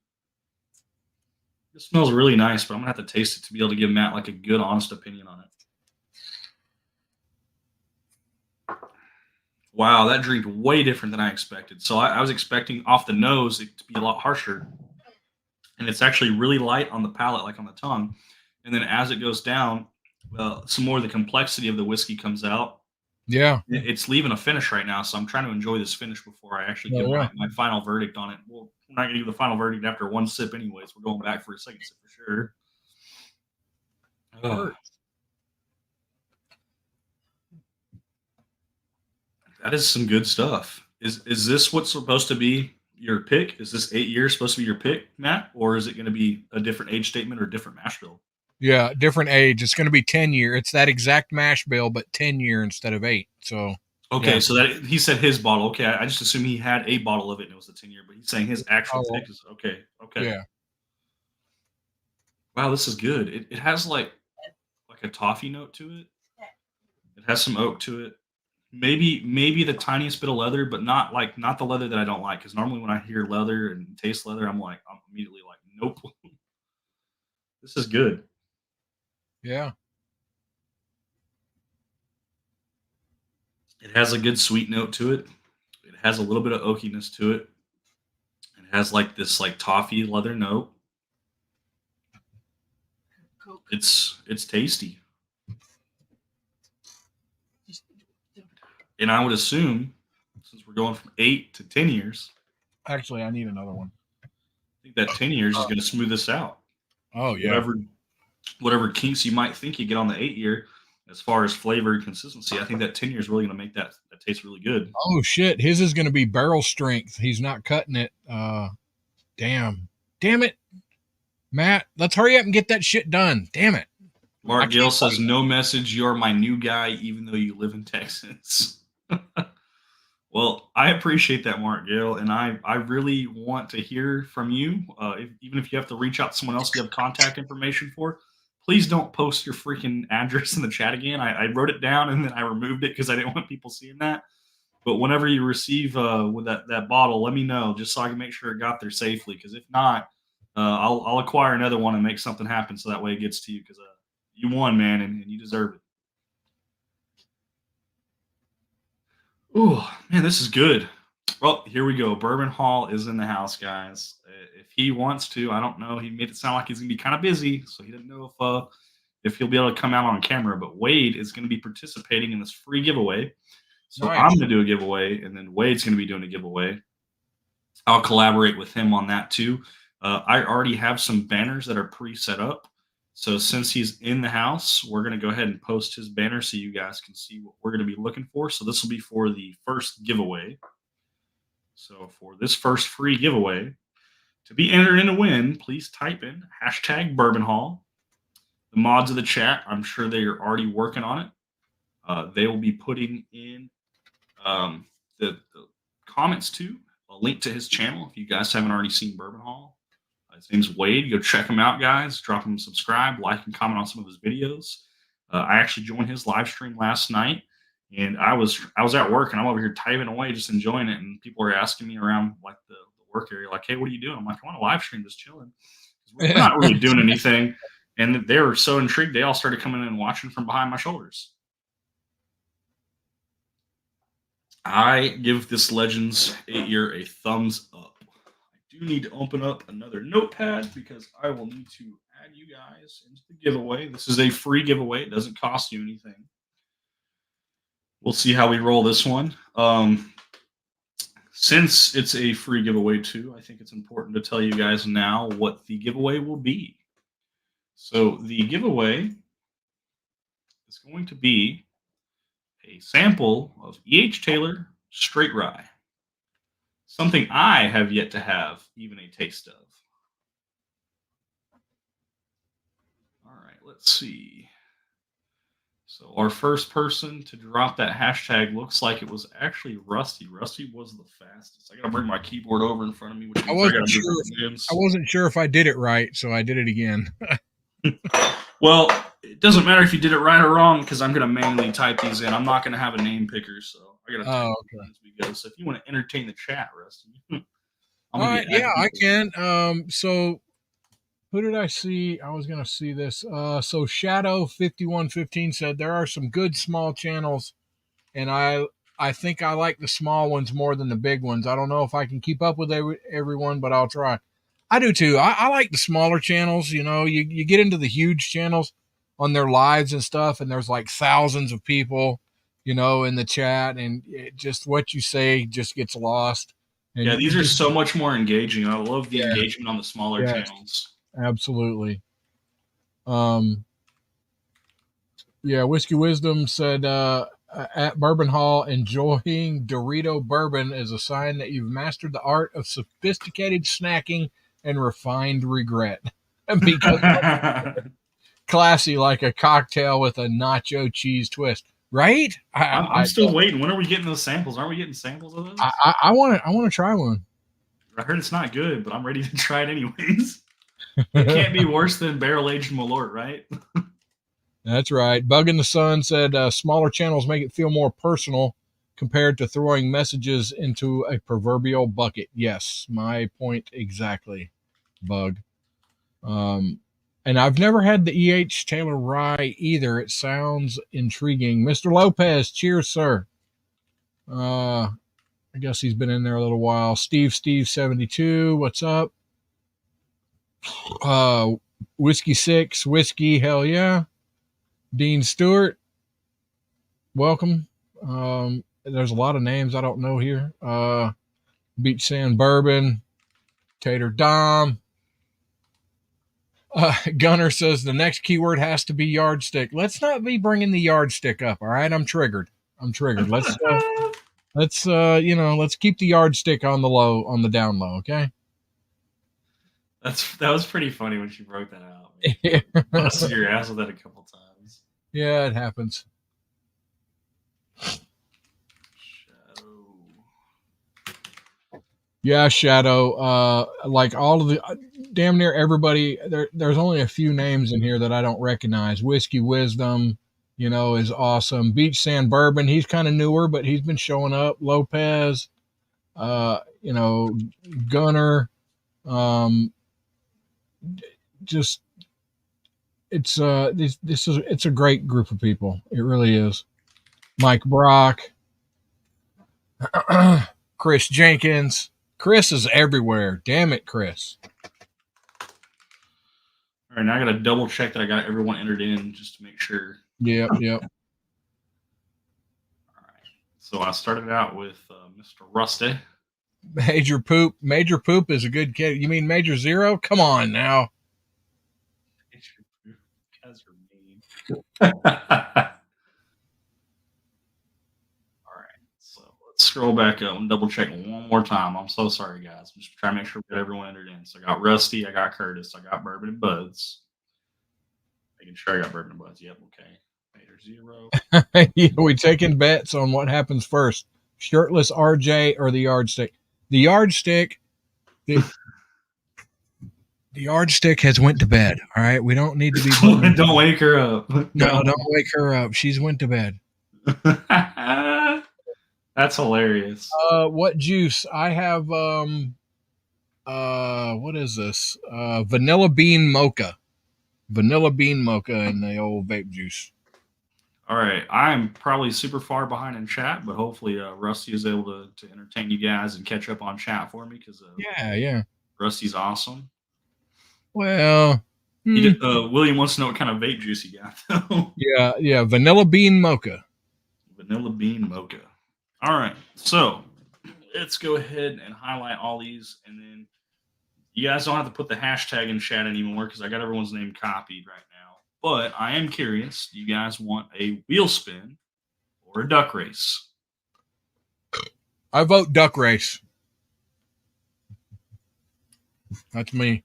It smells really nice, but I'm gonna have to taste it to be able to give Matt like a good, honest opinion on it. Wow, that drinked way different than I expected. So I was expecting off the nose it to be a lot harsher, and it's actually really light on the palate, like on the tongue. And then as it goes down, some more of the complexity of the whiskey comes out. Yeah. It's leaving a finish right now, so I'm trying to enjoy this finish before I actually give Oh, yeah. my final verdict on it. Well, we're not going to give the final verdict after one sip, anyways. We're going back for a second sip for sure. Ugh. That is some good stuff. Is this what's supposed to be your pick? Is this 8 years supposed to be your pick, Matt, or is it going to be a different age statement or a different mash bill? Yeah, different age. It's going to be 10-year. It's that exact mash bill, but 10-year instead of 8. So, Okay, yeah. so that he said his bottle. Okay, I just assumed he had a bottle of it and it was a 10-year, but he's saying his actual Oh, pick is okay. Okay. yeah. Wow, this is good. It has like a toffee note to it. It has some oak to it. Maybe the tiniest bit of leather, but not the leather that I don't like. Because normally when I hear leather and taste leather, I'm immediately like, nope. This is good. Yeah. It has a good sweet note to it. It has a little bit of oakiness to it. It has like this like toffee leather note. It's tasty. And I would assume, since we're going from 8 to 10 years, Actually, I need another one. I think that 10 years is going to smooth this out. Oh, So yeah. whatever kinks you might think you get on the 8-year, as far as flavor and consistency, I think that 10 years is really going to make that taste really good. Oh, shit. His is going to be barrel strength. He's not cutting it. Damn. Damn it. Matt, let's hurry up and get that shit done. Damn it. Mark Gale says, "No message. You're my new guy, even though you live in Texas." Well, I appreciate that, Mark Gale, and I really want to hear from you. Even if you have to reach out to someone else you have contact information for, please don't post your freaking address in the chat again. I wrote it down and then I removed it because I didn't want people seeing that. But whenever you receive with that bottle, let me know just so I can make sure it got there safely. Because if not, I'll acquire another one and make something happen so that way it gets to you. Because you won, man, and you deserve it. Oh man, this is good. Well, here we go. Bourbon Hall is in the house, guys. If he wants to, I don't know. He made it sound like he's gonna be kind of busy, so he didn't know if he'll be able to come out on camera. But Wade is going to be participating in this free giveaway. So Nice. I'm going to do a giveaway, and then Wade's going to be doing a giveaway. I'll collaborate with him on that too. I already have some banners that are pre-set up. So since he's in the house, we're going to go ahead and post his banner so you guys can see what we're going to be looking for. So this will be for the first giveaway. So for this first free giveaway, to be entered in a win, please type in hashtag Bourbon Hall. The mods of the chat, I'm sure they are already working on it. They will be putting in the comments too a link to his channel if you guys haven't already seen Bourbon Hall. His name's Wade. Go check him out, guys. Drop him a subscribe, like, and comment on some of his videos. I actually joined his live stream last night, and I was at work and I'm over here typing away, just enjoying it. And people are asking me around like the work area, like, "Hey, what are you doing?" I'm like, "I'm on a live stream, just chilling." We're not really doing anything, and they were so intrigued. They all started coming in and watching from behind my shoulders. I give this Legends 8-year a thumbs up. I do need to open up another notepad because I will need to add you guys into the giveaway. This is a free giveaway. It doesn't cost you anything. We'll see how we roll this one. Since it's a free giveaway too, I think it's important to tell you guys now what the giveaway will be. So the giveaway is going to be a sample of E.H. Taylor Straight Rye, something I have yet to have even a taste of. All right, let's see. So our first person to drop that hashtag looks like it was actually Rusty. Rusty was the fastest. I gotta bring my keyboard over in front of me, which means I gotta move my hands. I wasn't sure if I did it right, so I did it again. Well, it doesn't matter if you did it right or wrong because I'm gonna manually type these in. I'm not gonna have a name picker, so I gotta type Okay. as we go. So if you want to entertain the chat, Rusty, All right, yeah, I can. So who did I see? I was gonna see this. So Shadow 5115 said there are some good small channels, and I think I like the small ones more than the big ones. I don't know if I can keep up with everyone, but I'll try. I do too. I like the smaller channels. You know, you get into the huge channels on their lives and stuff, and there's like thousands of people, you know, in the chat, and just what you say just gets lost. And yeah, these you are just, so much more engaging. I love the yeah, engagement on the smaller yes, channels. absolutely. Yeah, Whiskey Wisdom said at Bourbon Hall, enjoying Dorito bourbon is a sign that you've mastered the art of sophisticated snacking and refined regret. Because classy like a cocktail with a nacho cheese twist, right? I'm still waiting. When are we getting those samples? Aren't we getting samples of those? I want to try one. I heard it's not good, but I'm ready to try it anyways. It can't be worse than barrel aged Malort, right? That's right. Bug in the Sun said smaller channels make it feel more personal compared to throwing messages into a proverbial bucket. Yes, my point exactly, Bug. And I've never had the E.H. Taylor Rye either. It sounds intriguing. Mr. Lopez, cheers, sir. I guess he's been in there a little while. Steve 72, what's up? Whiskey 6, whiskey, hell yeah. Dean Stewart, welcome. There's a lot of names I don't know here. Beach Sand Bourbon, Tater Dom. Gunner says the next keyword has to be yardstick. Let's not be bringing the yardstick up. All right, I'm triggered. Let's let's keep the yardstick on the low, on the down low. Okay. That was pretty funny when she broke that out. Yeah. Busted your ass with that a couple times. Yeah, it happens. Yeah, Shadow. Like all of the damn near everybody. There's only a few names in here that I don't recognize. Whiskey Wisdom, you know, is awesome. Beach Sand Bourbon. He's kind of newer, but he's been showing up. Lopez. You know, Gunner. Just it's it's a great group of people. It really is. Mike Brock. Chris Jenkins. Chris is everywhere. Damn it, Chris. All right, now I got to double check that I got everyone entered in just to make sure. Yep. All right. So I started out with Mr. Rusty. Major Poop. Major Poop is a good kid. You mean Major Zero? Come on now. Major Poop. You guys are mean. Let's scroll back up and double check one more time. I'm so sorry, guys. I'm just trying to make sure we got everyone entered in. So I got Rusty, I got Curtis, I got Bourbon and Buds. Making sure I got Bourbon and Buds. Yep, okay. Major Zero. We taking bets on what happens first. Shirtless RJ or the yardstick. The yardstick. The yardstick has went to bed. All right. We don't need to be. Don't wake her up. No, don't wake her up. She's went to bed. That's hilarious. What juice? I have what is this? Vanilla bean mocha. Vanilla bean mocha in the old vape juice. All right. I'm probably super far behind in chat, but hopefully Rusty is able to entertain you guys and catch up on chat for me because yeah. Rusty's awesome. Well, William wants to know what kind of vape juice you got, though. Yeah. Vanilla bean mocha. Vanilla bean mocha. All right. So let's go ahead and highlight all these, and then you guys don't have to put the hashtag in chat anymore because I got everyone's name copied right now. But I am curious, do you guys want a wheel spin or a duck race? I vote duck race. That's me.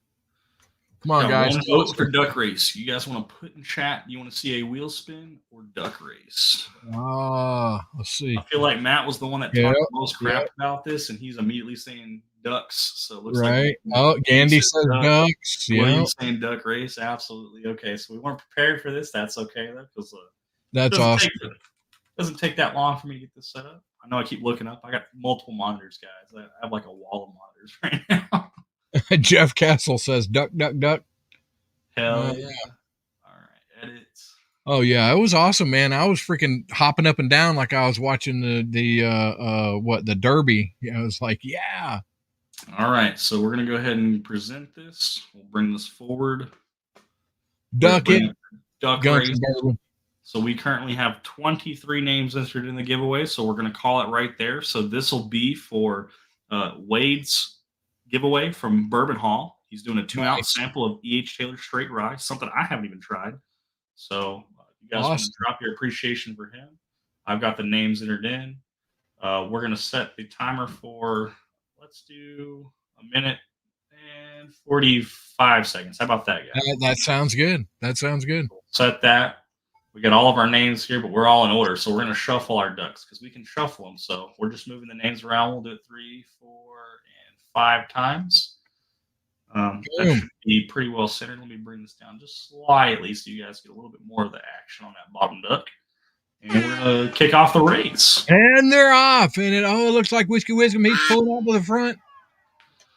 Come on, Got guys. one vote for duck race. You guys want to put in chat, you want to see a wheel spin or duck race? Let's see. I feel like Matt was the one that Yep, talked the most crap yep. about this, and he's immediately saying ducks. So it looks Right. like Oh, Gandy said says duck. ducks. Yeah. William's saying duck race. Absolutely. Okay, so we weren't prepared for this. That's okay though, because That's awesome. doesn't take that long for me to get this set up. I know I keep looking up. I got multiple monitors, guys. I have like a wall of monitors right now. Jeff Castle says duck, duck, duck. Hell yeah. All right, edits. Oh yeah, it was awesome, man. I was freaking hopping up and down like I was watching the Derby. I was like, yeah. All right, so we're gonna go ahead and present this. We'll bring this forward. Duck it. Duck race. So we currently have 23 names entered in the giveaway. So we're gonna call it right there. So this will be for Wade's giveaway from Bourbon Hall. He's doing a 2-ounce sample of E.H. Taylor Straight Rye, something I haven't even tried. So you guys want to drop your appreciation for him. I've got the names entered in. We're going to set the timer for, let's do a minute and 45 seconds. How about that, guys? That sounds good. That sounds good. We'll set that. We got all of our names here, but we're all in order. So we're going to shuffle our ducks because we can shuffle them. So we're just moving the names around. We'll do it 3, 4, and 5 times. That should be pretty well centered. Let me bring this down just slightly so you guys get a little bit more of the action on that bottom duck. And we're going to kick off the race. And they're off. And it looks like Whiskey Wisdom. He's pulling up to the front.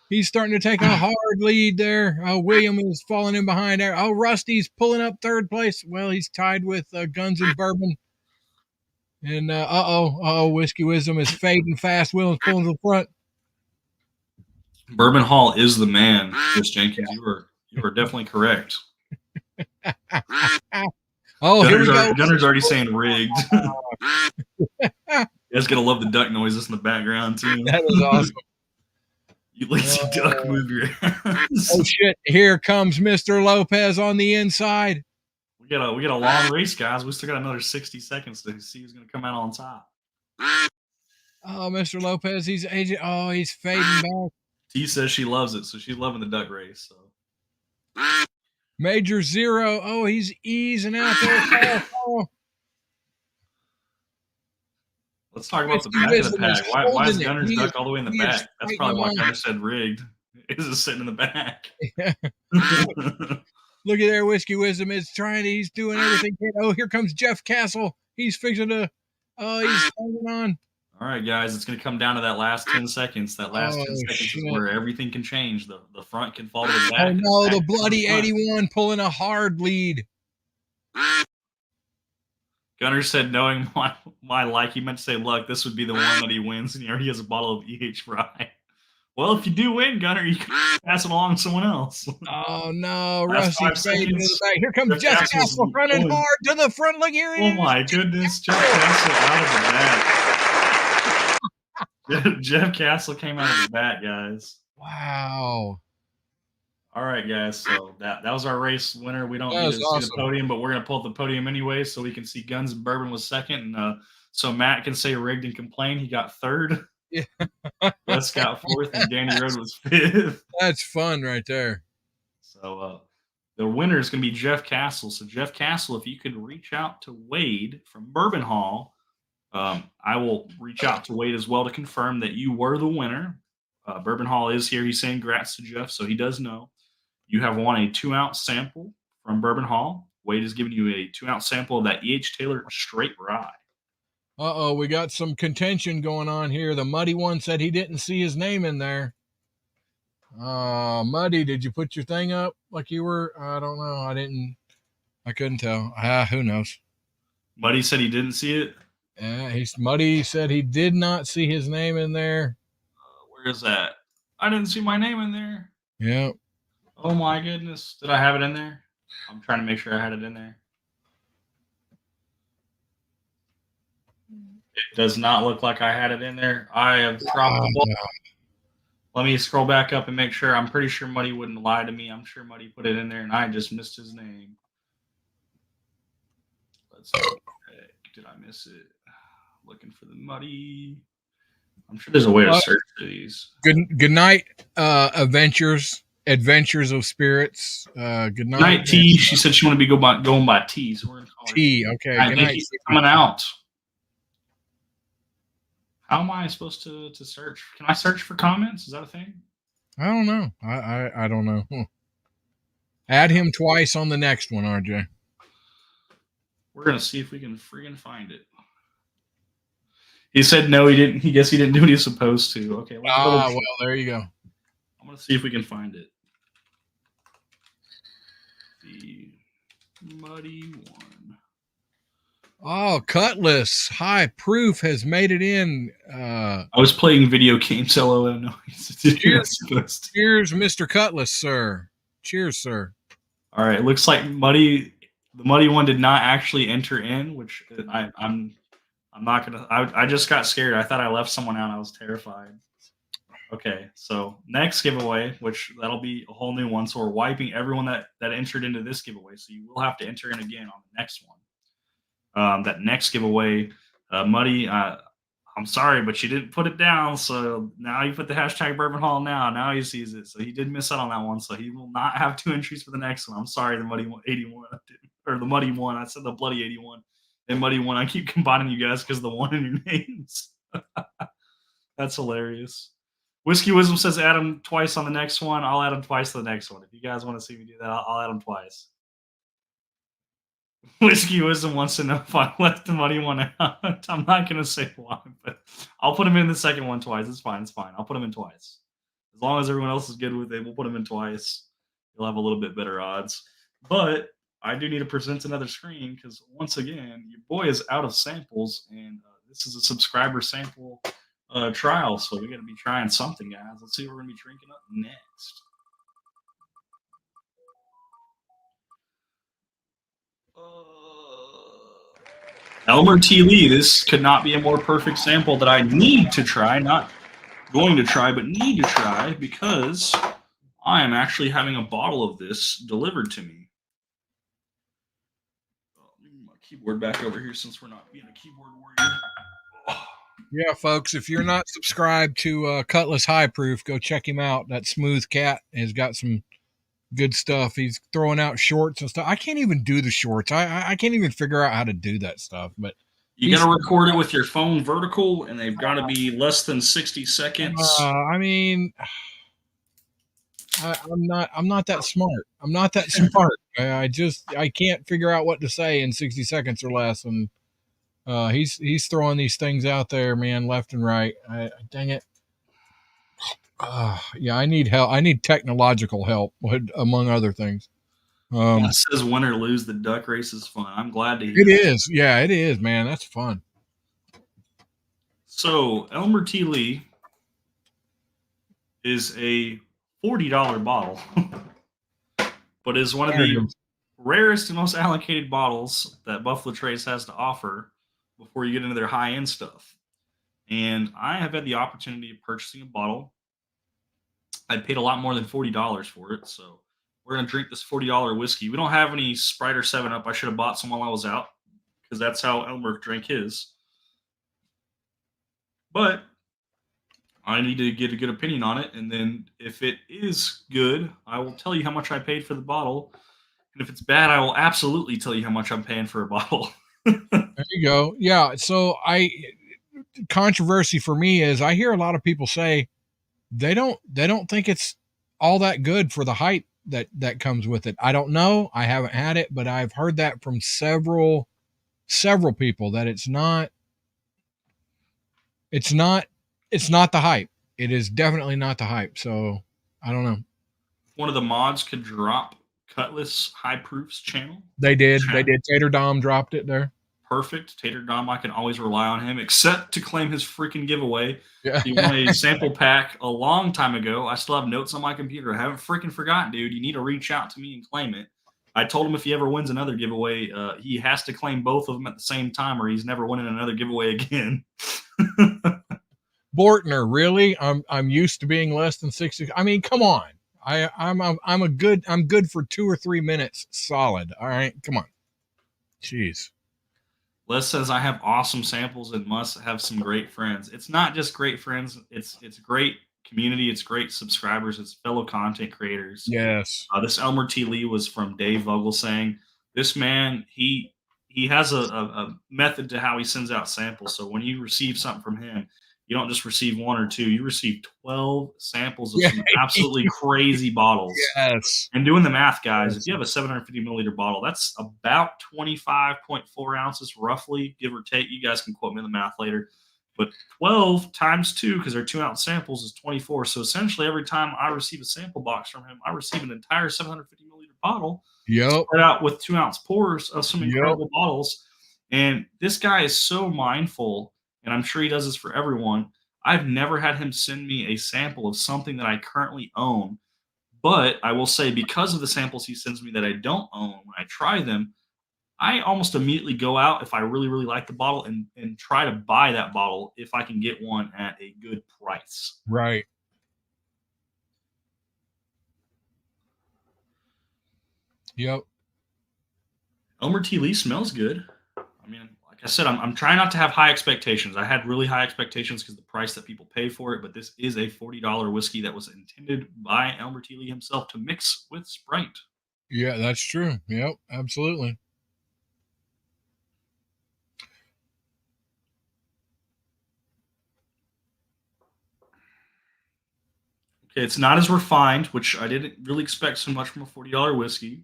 He's starting to take a hard lead there. William is falling in behind there. Rusty's pulling up third place. Well, he's tied with Guns and Bourbon. And Whiskey Wisdom is fading fast. William's pulling to the front. Bourbon Hall is the man, Chris Jenkins. You are definitely correct. Here we go. Gunner's already saying rigged. You guys gotta love the duck noises in the background too. That is awesome. You lazy duck, move your ass. Oh shit! Here comes Mr. Lopez on the inside. We got a long race, guys. We still got another 60 seconds to see who's gonna come out on top. Oh, Mr. Lopez, he's fading back. T says she loves it, so she's loving the duck race. So. Major Zero. Oh, he's easing out there. Let's talk about the back of the pack. Why is Gunner's duck all the way in the back? That's probably why Gunner said rigged. Is it sitting in the back? Look at there, Whiskey Wisdom is trying. He's doing everything. Oh, here comes Jeff Castle. He's fixing to. Oh, he's holding on. All right, guys, it's going to come down to that last 10 seconds. That last 10 seconds is where everything can change. The front can fall to the back. Oh, no, the bloody 81 pulling a hard lead. Gunner said, knowing my like, he meant to say luck, this would be the one that he wins, and he already has a bottle of E.H. Rye. Well, if you do win, Gunner, you can pass it along to someone else. Oh, no. Rusty's fading to the back. Here comes Jeff Castle running hard to the front. Look here. Oh, my goodness. Jeff Castle out of the bat. Jeff Castle came out of the bat, guys. Wow. All right, guys. So that was our race winner. We don't need to see the podium, but we're going to pull up the podium anyway so we can see Guns and Bourbon was second. And so Matt can say rigged and complain. He got third. Yeah. Les got fourth, and Danny Road was fifth. That's fun right there. So the winner is going to be Jeff Castle. So Jeff Castle, if you could reach out to Wade from Bourbon Hall, I will reach out to Wade as well to confirm that you were the winner. Bourbon Hall is here. He's saying congrats to Jeff, so he does know. You have won a 2-ounce sample from Bourbon Hall. Wade is giving you a 2-ounce sample of that E.H. Taylor Straight Rye. We got some contention going on here. The Muddy one said he didn't see his name in there. Muddy, did you put your thing up like you were? I don't know. I couldn't tell. Who knows? Muddy said he didn't see it? Yeah, Muddy said he did not see his name in there. Where is that? I didn't see my name in there. Yeah. Oh, my goodness. Did I have it in there? I'm trying to make sure I had it in there. It does not look like I had it in there. I have dropped the ball. Let me scroll back up and make sure. I'm pretty sure Muddy wouldn't lie to me. I'm sure Muddy put it in there, and I just missed his name. Let's see. Did I miss it? Looking for the Muddy. I'm sure there's a way to search for these. Good night, Adventures of Spirits. Good Night T. She said she wanted to be going by T. So we're gonna call her T. Okay. I think he's coming out. How am I supposed to search? Can I search for comments? Is that a thing? I don't know. I don't know. Add him twice on the next one, RJ. We're gonna see if we can freaking find it. He said no, he didn't. He guess he didn't do what he was supposed to. Okay. Well, there you go. I'm gonna see if we can find it. The Muddy one. Oh, Cutlass High Proof has made it in. I was playing video games. LOL. No, cheers, Mr. Cutlass, sir. Cheers, sir. All right. It looks like the Muddy one did not actually enter in, which I'm not gonna. I just got scared. I thought I left someone out. I was terrified. Okay, so next giveaway, which that'll be a whole new one. So we're wiping everyone that entered into this giveaway. So you will have to enter in again on the next one. That next giveaway, Muddy. I'm sorry, but you didn't put it down. So now you put the hashtag Bourbon Hall now. Now he sees it. So he did miss out on that one. So he will not have 2 entries for the next one. I'm sorry, the Muddy 81 or the Muddy one. I said the Bloody 81 and Muddy one. I keep combining you guys because the one in your names. That's hilarious. Whiskey Wisdom says add him twice on the next one. I'll add him twice to the next one. If you guys want to see me do that, I'll add him twice. Whiskey Wisdom wants to know if I left the Muddy one out. I'm not going to say why, but I'll put him in the second one twice. It's fine. It's fine. I'll put him in twice. As long as everyone else is good with it, we'll put him in twice. You'll have a little bit better odds. But I do need to present another screen because, once again, your boy is out of samples, and this is a subscriber sample trial, so we're going to be trying something, guys. Let's see what we're going to be drinking up next. Elmer T. Lee, this could not be a more perfect sample that I need to try, not going to try, but need to try, because I am actually having a bottle of this delivered to me. My keyboard back over here since we're not being a keyboard warrior. Yeah, folks, if you're not subscribed to Cutlass High Proof, go check him out. That smooth cat has got some good stuff. He's throwing out shorts and stuff. I can't even do the shorts. I can't even figure out how to do that stuff. But you got to record it with your phone vertical, and they've got to be less than 60 seconds. I mean, I'm not that smart. I'm not that smart. I can't figure out what to say in 60 seconds or less. And he's throwing these things out there, man, left and right. Dang it. Yeah, I need help. I need technological help, among other things. It says win or lose, the duck race is fun. I'm glad to hear it is. Yeah, it is, man. That's fun. So Elmer T. Lee is a $40 bottle, but is one of the rarest and most allocated bottles that Buffalo Trace has to offer before you get into their high-end stuff. And I have had the opportunity of purchasing a bottle. I paid a lot more than $40 for it, so we're going to drink this $40 whiskey. We don't have any Sprite or 7-Up. I should have bought some while I was out because that's how Elmer drank his. But I need to get a good opinion on it, and then if it is good, I will tell you how much I paid for the bottle. And if it's bad, I will absolutely tell you how much I'm paying for a bottle. There you go. Yeah, so controversy for me is I hear a lot of people say they don't think it's all that good for the hype that comes with it. I don't know. I haven't had it, but I've heard that from several people that it's not the hype. It is definitely not the hype. So I don't know. One of the mods could drop Cutlass High Proof's channel. They did. Tater Dom dropped it there. Perfect. Tater Dom, I can always rely on him, except to claim his freaking giveaway. Yeah. He won a sample pack a long time ago. I still have notes on my computer. I haven't freaking forgotten, dude. You need to reach out to me and claim it. I told him if he ever wins another giveaway, he has to claim both of them at the same time, or he's never winning another giveaway again. Bortner, really? I'm used to being less than 60. I mean, come on. I'm good for 2 or 3 minutes solid. All right, come on. Jeez. Les says I have awesome samples and must have some great friends. It's not just great friends; it's great community. It's great subscribers. It's fellow content creators. Yes. This Elmer T. Lee was from Dave Vogel saying this man he has a method to how he sends out samples. So when you receive something from him, you don't just receive one or two. You receive 12 samples of Yeah. some absolutely crazy bottles. Yes. And doing the math, guys, if Yes. you have a 750 milliliter bottle, that's about 25.4 ounces, roughly, give or take. You guys can quote me on the math later. But 12 times 2, because they're 2-ounce samples, is 24. So essentially, every time I receive a sample box from him, I receive an entire 750 milliliter bottle Yep. spread out with 2-ounce pours of some Yep. incredible bottles. And this guy is so mindful, and I'm sure he does this for everyone. I've never had him send me a sample of something that I currently own. But I will say, because of the samples he sends me that I don't own, when I try them, I almost immediately go out if I really, really like the bottle and try to buy that bottle if I can get one at a good price. Right. Yep. Elmer T. Lee smells good. I mean, like I said, I'm trying not to have high expectations. I had really high expectations because the price that people pay for it, but this is a $40 whiskey that was intended by Elmer T. Lee himself to mix with Sprite. Yeah, that's true. Yep, absolutely. Okay, it's not as refined, which I didn't really expect so much from a $40 whiskey.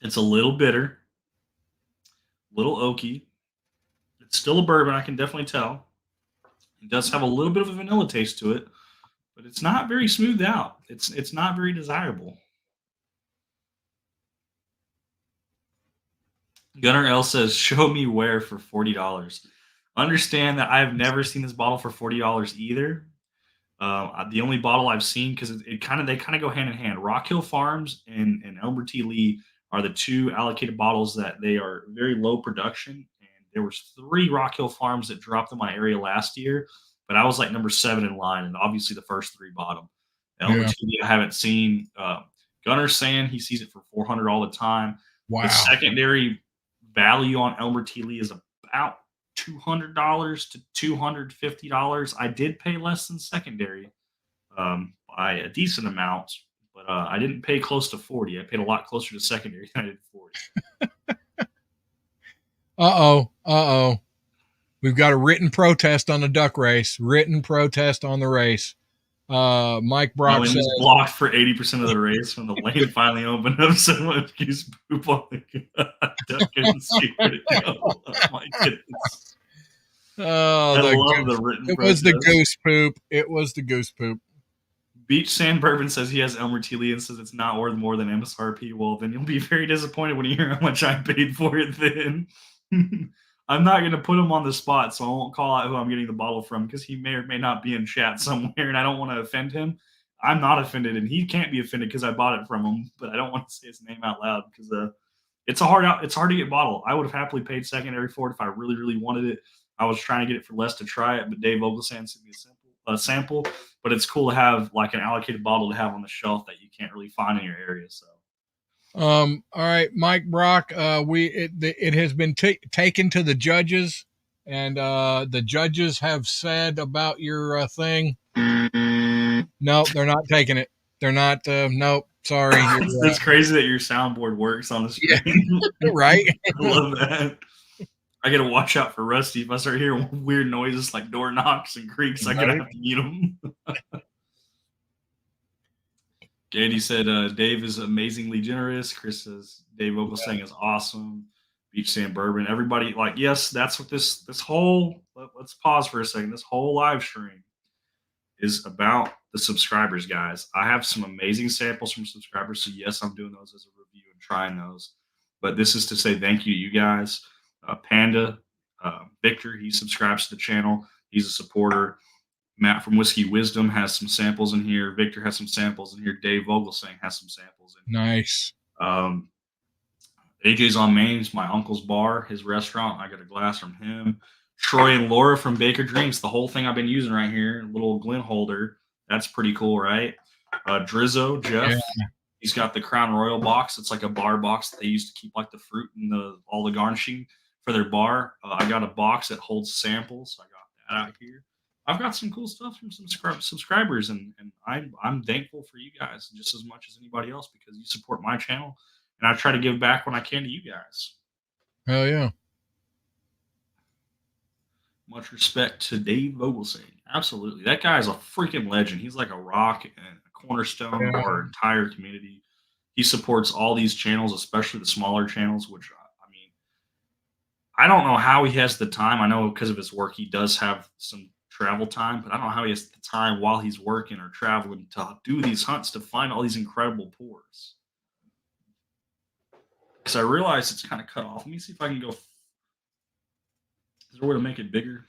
It's a little bitter, a little oaky. It's still a bourbon, I can definitely tell. It does have a little bit of a vanilla taste to it, but it's not very smoothed out. It's not very desirable. Gunnar L says, "Show me where for $40." Understand that I've never seen this bottle for $40 either. The only bottle I've seen, because it kind of they kind of go hand in hand. Rock Hill Farms and Elmer T. Lee are the two allocated bottles that they are very low production. And there was 3 Rock Hill Farms that dropped in my area last year, but I was like number 7 in line, and obviously the first 3 bottom. Elmer Yeah. T. Lee I haven't seen. Gunner's saying he sees it for 400 all the time. The Wow. secondary value on Elmer T. Lee is about $200 to $250. I did pay less than secondary by a decent amount, but I didn't pay close to 40. I paid a lot closer to secondary than I did 40. Uh-oh. Uh-oh. We've got a written protest on the duck race. Written protest on the race. Mike Brock It says, was blocked for 80% of the race when the lane finally opened up. Someone used poop on the duck couldn't see where to go. Oh my goodness. "Oh, I the love goose. the written It was protest. the goose poop. It was the goose poop." Beach Sand Bourbon says he has Elmer T. Lee and says it's not worth more than MSRP. Well, then you'll be very disappointed when you hear how much I paid for it then. I'm not going to put him on the spot, so I won't call out who I'm getting the bottle from because he may or may not be in chat somewhere, and I don't want to offend him. I'm not offended, and he can't be offended because I bought it from him, but I don't want to say his name out loud because it's hard to get bottle. I would have happily paid secondary for it if I really, really wanted it. I was trying to get it for less to try it, but Dave Oglesan sent me a sample. But it's cool to have like an allocated bottle to have on the shelf that you can't really find in your area. So, All right, Mike Brock. It has been taken to the judges, and the judges have said about your thing. No, they're not taking it. They're not. Nope. Sorry. it's crazy that your soundboard works on the screen. Yeah, right. I love that. I got to watch out for Rusty. If I start hearing weird noises like door knocks and creaks, I'm gonna have to mute him. Andy said Dave is amazingly generous. Chris says Dave Oglesan is awesome. Beach Sand Bourbon. Everybody, like, yes, that's what this whole. Let's pause for a second. This whole live stream is about the subscribers, guys. I have some amazing samples from subscribers, so yes, I'm doing those as a review and trying those. But this is to say thank you to you guys. Panda, Victor, he subscribes to the channel. He's a supporter. Matt from Whiskey Wisdom has some samples in here. Victor has some samples in here. Dave Vogelsang has some samples in here. Nice. AJ's on Main's my uncle's bar, his restaurant. I got a glass from him. Troy and Laura from Baker Drinks, the whole thing I've been using right here, little Glen holder. That's pretty cool, right? Drizzo, Yeah. Jeff, he's got the Crown Royal box. It's like a bar box that they used to keep like the fruit and all the garnishing for their bar. I got a box that holds samples. I got that out here. I've got some cool stuff from some subscribers, and I'm thankful for you guys just as much as anybody else because you support my channel, and I try to give back when I can to you guys. Hell yeah. Much respect to Dave Vogelsang. Absolutely. That guy is a freaking legend. He's like a rock and a cornerstone of our entire community. He supports all these channels, especially the smaller channels, which, I mean, I don't know how he has the time. I know because of his work, he does have some travel time, but I don't know how he has the time while he's working or traveling to do these hunts to find all these incredible pours. Because I realize it's kind of cut off. Let me see if I can go. Is there a way to make it bigger?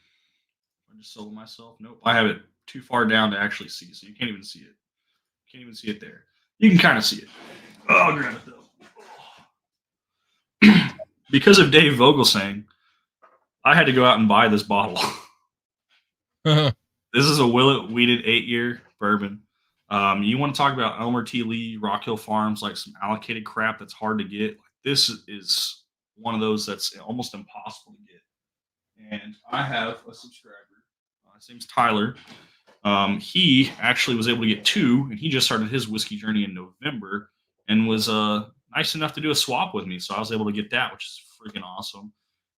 I just sold myself. Nope. I have it too far down to actually see, so you can't even see it. Can't even see it there. You can kind of see it. Oh, I'll grab it though. Because of Dave Vogelsang, I had to go out and buy this bottle. This is a Willet Weeded 8-year bourbon. You want to talk about Elmer T. Lee, Rock Hill Farms, like some allocated crap that's hard to get. This is one of those that's almost impossible to get. And I have a subscriber. His name's Tyler. He actually was able to get 2, and he just started his whiskey journey in November and was nice enough to do a swap with me. So I was able to get that, which is freaking awesome.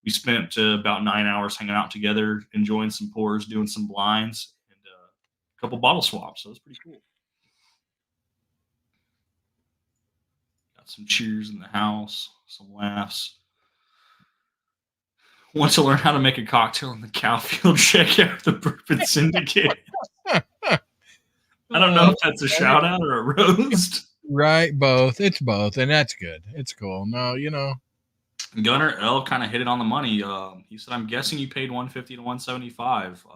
We spent about 9 hours hanging out together, enjoying some pours, doing some blinds, and a couple bottle swaps. So it was pretty cool. Got some cheers in the house, some laughs. Want to learn how to make a cocktail in the Cowfield? Check out the Bourbon Syndicate. I don't know if that's a shout out or a roast. Right, both. It's both, and that's good. It's cool. No, Gunner L kind of hit it on the money. He said, "I'm guessing you paid 150 to 175."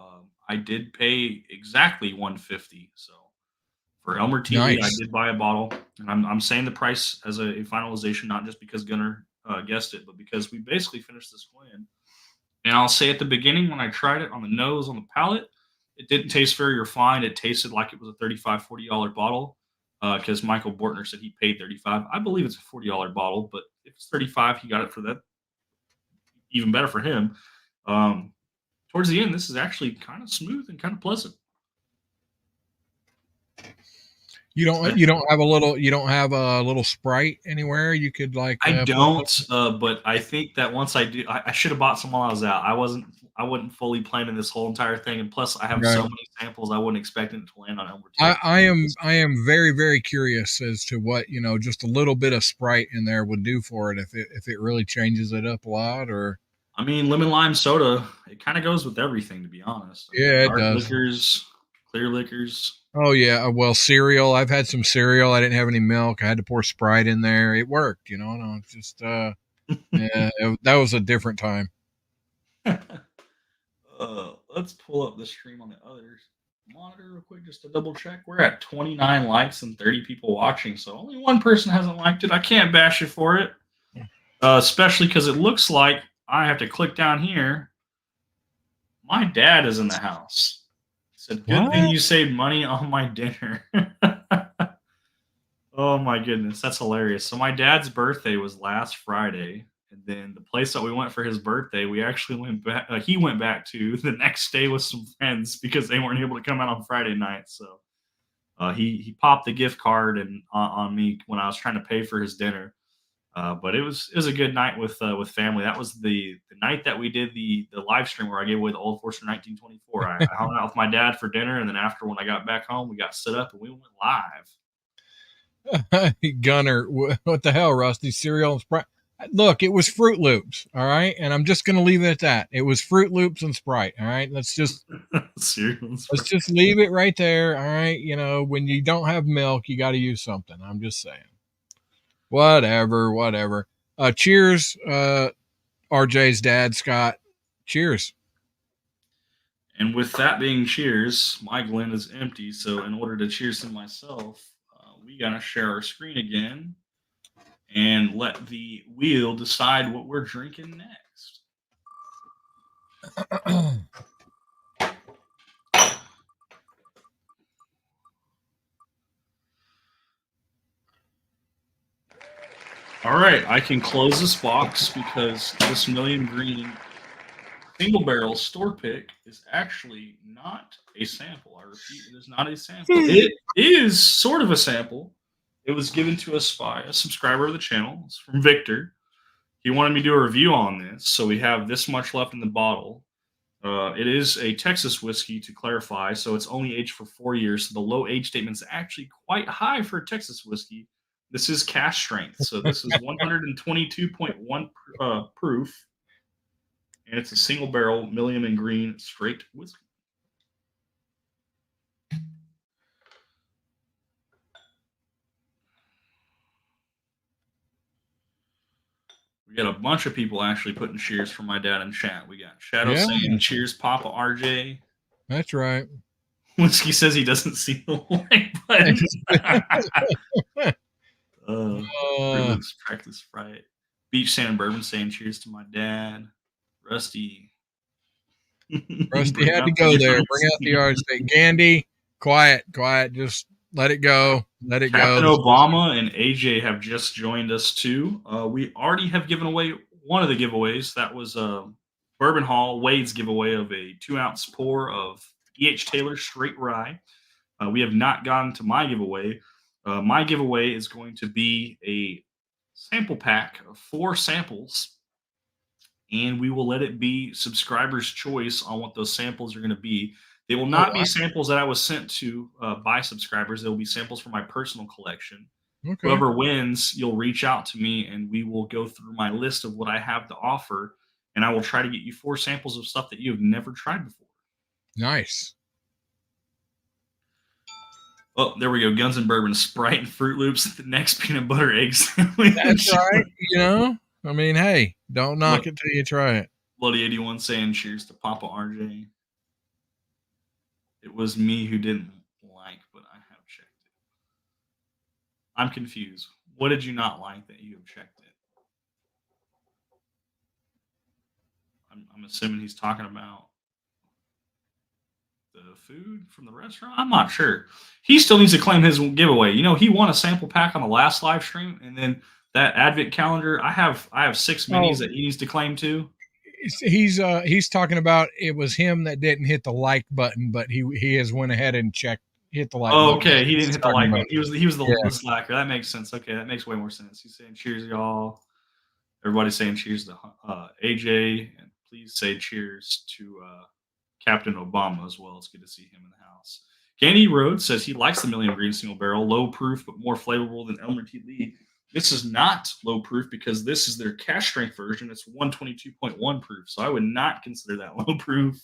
I did pay exactly 150. So for Elmer T. Lee, I did buy a bottle, and I'm saying the price as a finalization, not just because Gunner guessed it, but because we basically finished this blend. And I'll say at the beginning when I tried it on the nose, on the palate, it didn't taste very refined. It tasted like it was a $35, $40 bottle because Michael Bortner said he paid $35. I believe it's a $40 bottle, but if it's $35, he got it for that. Even better for him. Towards the end, this is actually kind of smooth and kind of pleasant. You don't have a little Sprite anywhere you could like. I don't, but I think that once I do, I should have bought some while I was out. I wasn't fully planning this whole entire thing, and plus I have so many samples I wasn't expecting it to land on Elmer. I am very, very curious as to what just a little bit of Sprite in there would do for it if it really changes it up a lot. Or I mean, lemon lime soda, it kind of goes with everything, to be honest. Yeah, it does. Liquors, clear liquors. Oh yeah, well, cereal. I've had some cereal. I didn't have any milk. I had to pour Sprite in there. It worked, No, it's just yeah, that was a different time. Let's pull up the stream on the other monitor real quick just to double check. We're at 29 likes and 30 people watching, so only one person hasn't liked it. I can't bash you for it, especially because it looks like I have to click down here. My dad is in the house. Said, good thing you saved money on my dinner. Oh my goodness, that's hilarious. So my dad's birthday was last Friday, and then the place that we went for his birthday, we actually went back. He went back to the next day with some friends because they weren't able to come out on Friday night. So he popped the gift card and on me when I was trying to pay for his dinner. But it was a good night with family. That was the night that we did the live stream where I gave away the Old Forester 1924. I hung out with my dad for dinner, and then after when I got back home, we got set up and we went live. Gunner, what the hell, Rusty? Cereal and Sprite. Look, it was Fruit Loops, all right, and I'm just gonna leave it at that. It was Fruit Loops and Sprite, all right. Let's just leave it right there, all right. When you don't have milk, you got to use something. I'm just saying. Whatever. Cheers, RJ's dad, Scott. Cheers. And with that being cheers, my Glen is empty. So in order to cheers to myself, we gotta share our screen again. and let the wheel decide what we're drinking next. All right, I can close this box because this Million Green single barrel store pick is actually not a sample. I repeat, it is not a sample. It is sort of a sample. It was given to us by a subscriber of the channel. It's from Victor. He wanted me to do a review on this, so we have this much left in the bottle. It is a Texas whiskey, to clarify, so it's only aged for 4 years. So the low age statement is actually quite high for a Texas whiskey. This is cash strength, so this is 122.1 proof, and it's a single barrel Million and Green straight whiskey. We got a bunch of people actually putting cheers for my dad in chat. We got Shadow saying cheers, Papa RJ. That's right. Whiskey says he doesn't see the like button. Privilege practice right. Beach Sand Bourbon saying cheers to my dad. Rusty. Rusty had to go there. Bring out the yard steak. Gandhi, quiet. Just let it go. Let it Captain go. Obama and AJ have just joined us too. We already have given away one of the giveaways. That was Bourbon Hall, Wade's giveaway of a 2-ounce pour of E.H. Taylor Straight Rye. We have not gotten to my giveaway. My giveaway is going to be a sample pack of 4 samples, and we will let it be subscribers' choice on what those samples are going to be. They will not be samples that I was sent to by subscribers. They will be samples from my personal collection. Okay. Whoever wins, you'll reach out to me, and we will go through my list of what I have to offer, and I will try to get you 4 samples of stuff that you have never tried before. Nice. Oh, there we go. Guns and Bourbon, Sprite and Fruit Loops, the next peanut butter egg sandwich. That's right. I mean, hey, don't knock it till you try it. Bloody 81 saying cheers to Papa RJ. It was me who didn't like, but I have checked it. I'm confused. What did you not like that you have checked it? I'm assuming he's talking about the food from the restaurant. I'm not sure. He still needs to claim his giveaway. He won a sample pack on the last live stream, and then that Advent calendar. I have 6 minis that he needs to claim too. He's talking about it was him that didn't hit the like button, but he has went ahead and hit the like. Oh, okay. He didn't hit the like button. He was the slacker. That makes sense. Okay, that makes way more sense. He's saying cheers, y'all. Everybody's saying cheers to AJ, and please say cheers to Captain Obama as well. It's good to see him in the house. Candy Rhodes says he likes the Million Green single barrel, low proof but more flavorful than Elmer T. Lee. This is not low proof because this is their cash strength version. It's 122.1 proof, so I would not consider that low proof.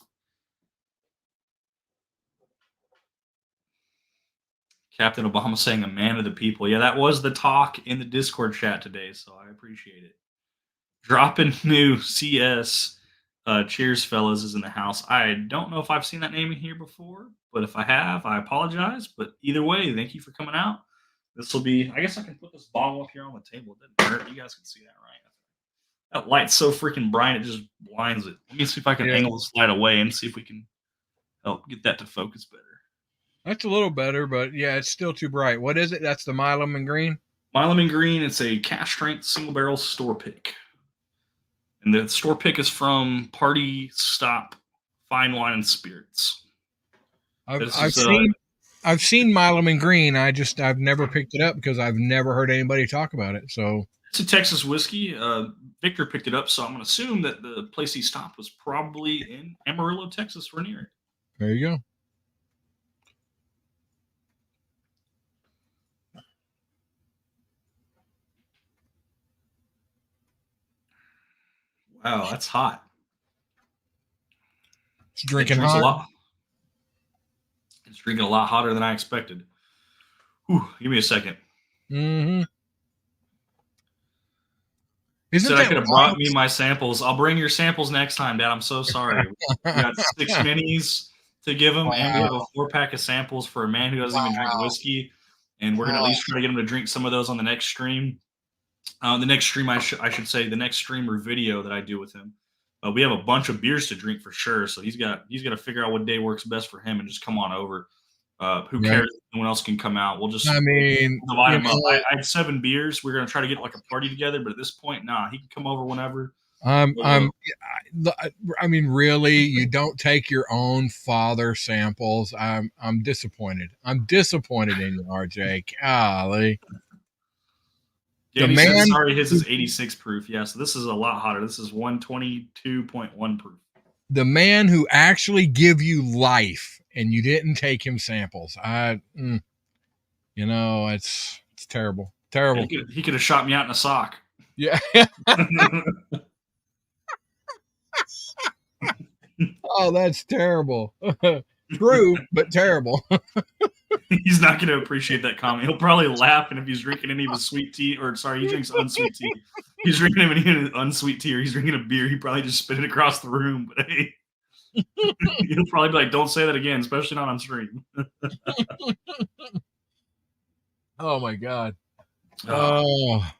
Captain Obama saying a man of the people. Yeah, that was the talk in the Discord chat today, so I appreciate it. Dropping new CS. Cheers, fellas, is in the house. I don't know if I've seen that name in here before, but if I have, I apologize. But either way, thank you for coming out. This will be, I guess I can put this bottle up here on the table. It doesn't hurt. You guys can see that, right? That light's so freaking bright, it just blinds it. Let me see if I can angle this light away and see if we can help get that to focus better. That's a little better, but yeah, it's still too bright. What is it? That's the Milam and Green? Milam and Green, it's a cash strength single barrel store pick. And the store pick is from Party Stop Fine Wine and Spirits. I've seen Milam and Green. I've never picked it up because I've never heard anybody talk about it. So it's a Texas whiskey. Victor picked it up, so I'm going to assume that the place he stopped was probably in Amarillo, Texas, or near it. There you go. Wow, that's hot. It's drinking hot. It's drinking a lot hotter than I expected. Whew, give me a second. Mm-hmm. Said I could have brought me my samples. I'll bring your samples next time, Dad. I'm so sorry. We got 6 minis to give him, and we have a 4-pack of samples for a man who doesn't even drink whiskey. And we're going to at least try to get him to drink some of those on the next stream. The next stream, I should say, the next stream or video that I do with him, we have a bunch of beers to drink for sure. So he's got to figure out what day works best for him and just come on over. Who Right. cares? If no one else can come out. We'll I just mean, divide them up. I have 7 beers. We're gonna try to get like a party together, but at this point, nah, he can come over whenever. I'm I mean, really, you don't take your own father samples. I'm disappointed. I'm disappointed in you, RJ. Golly. The Danny says, man sorry, his is 86 proof. Yeah, so this is a lot hotter. This is 122.1 proof. the man who actually give you life and you didn't take him samples. It's terrible. Terrible. He could have shot me out in a sock. Yeah. Oh, that's terrible. True, but terrible. He's not going to appreciate that comment. He'll probably laugh, and if he's drinking any of his sweet tea, or sorry, he drinks unsweet tea. He's drinking any of his unsweet tea, or he's drinking a beer. He probably just spit it across the room. But hey, he'll probably be like, "Don't say that again, especially not on stream." Oh my god. Bourbon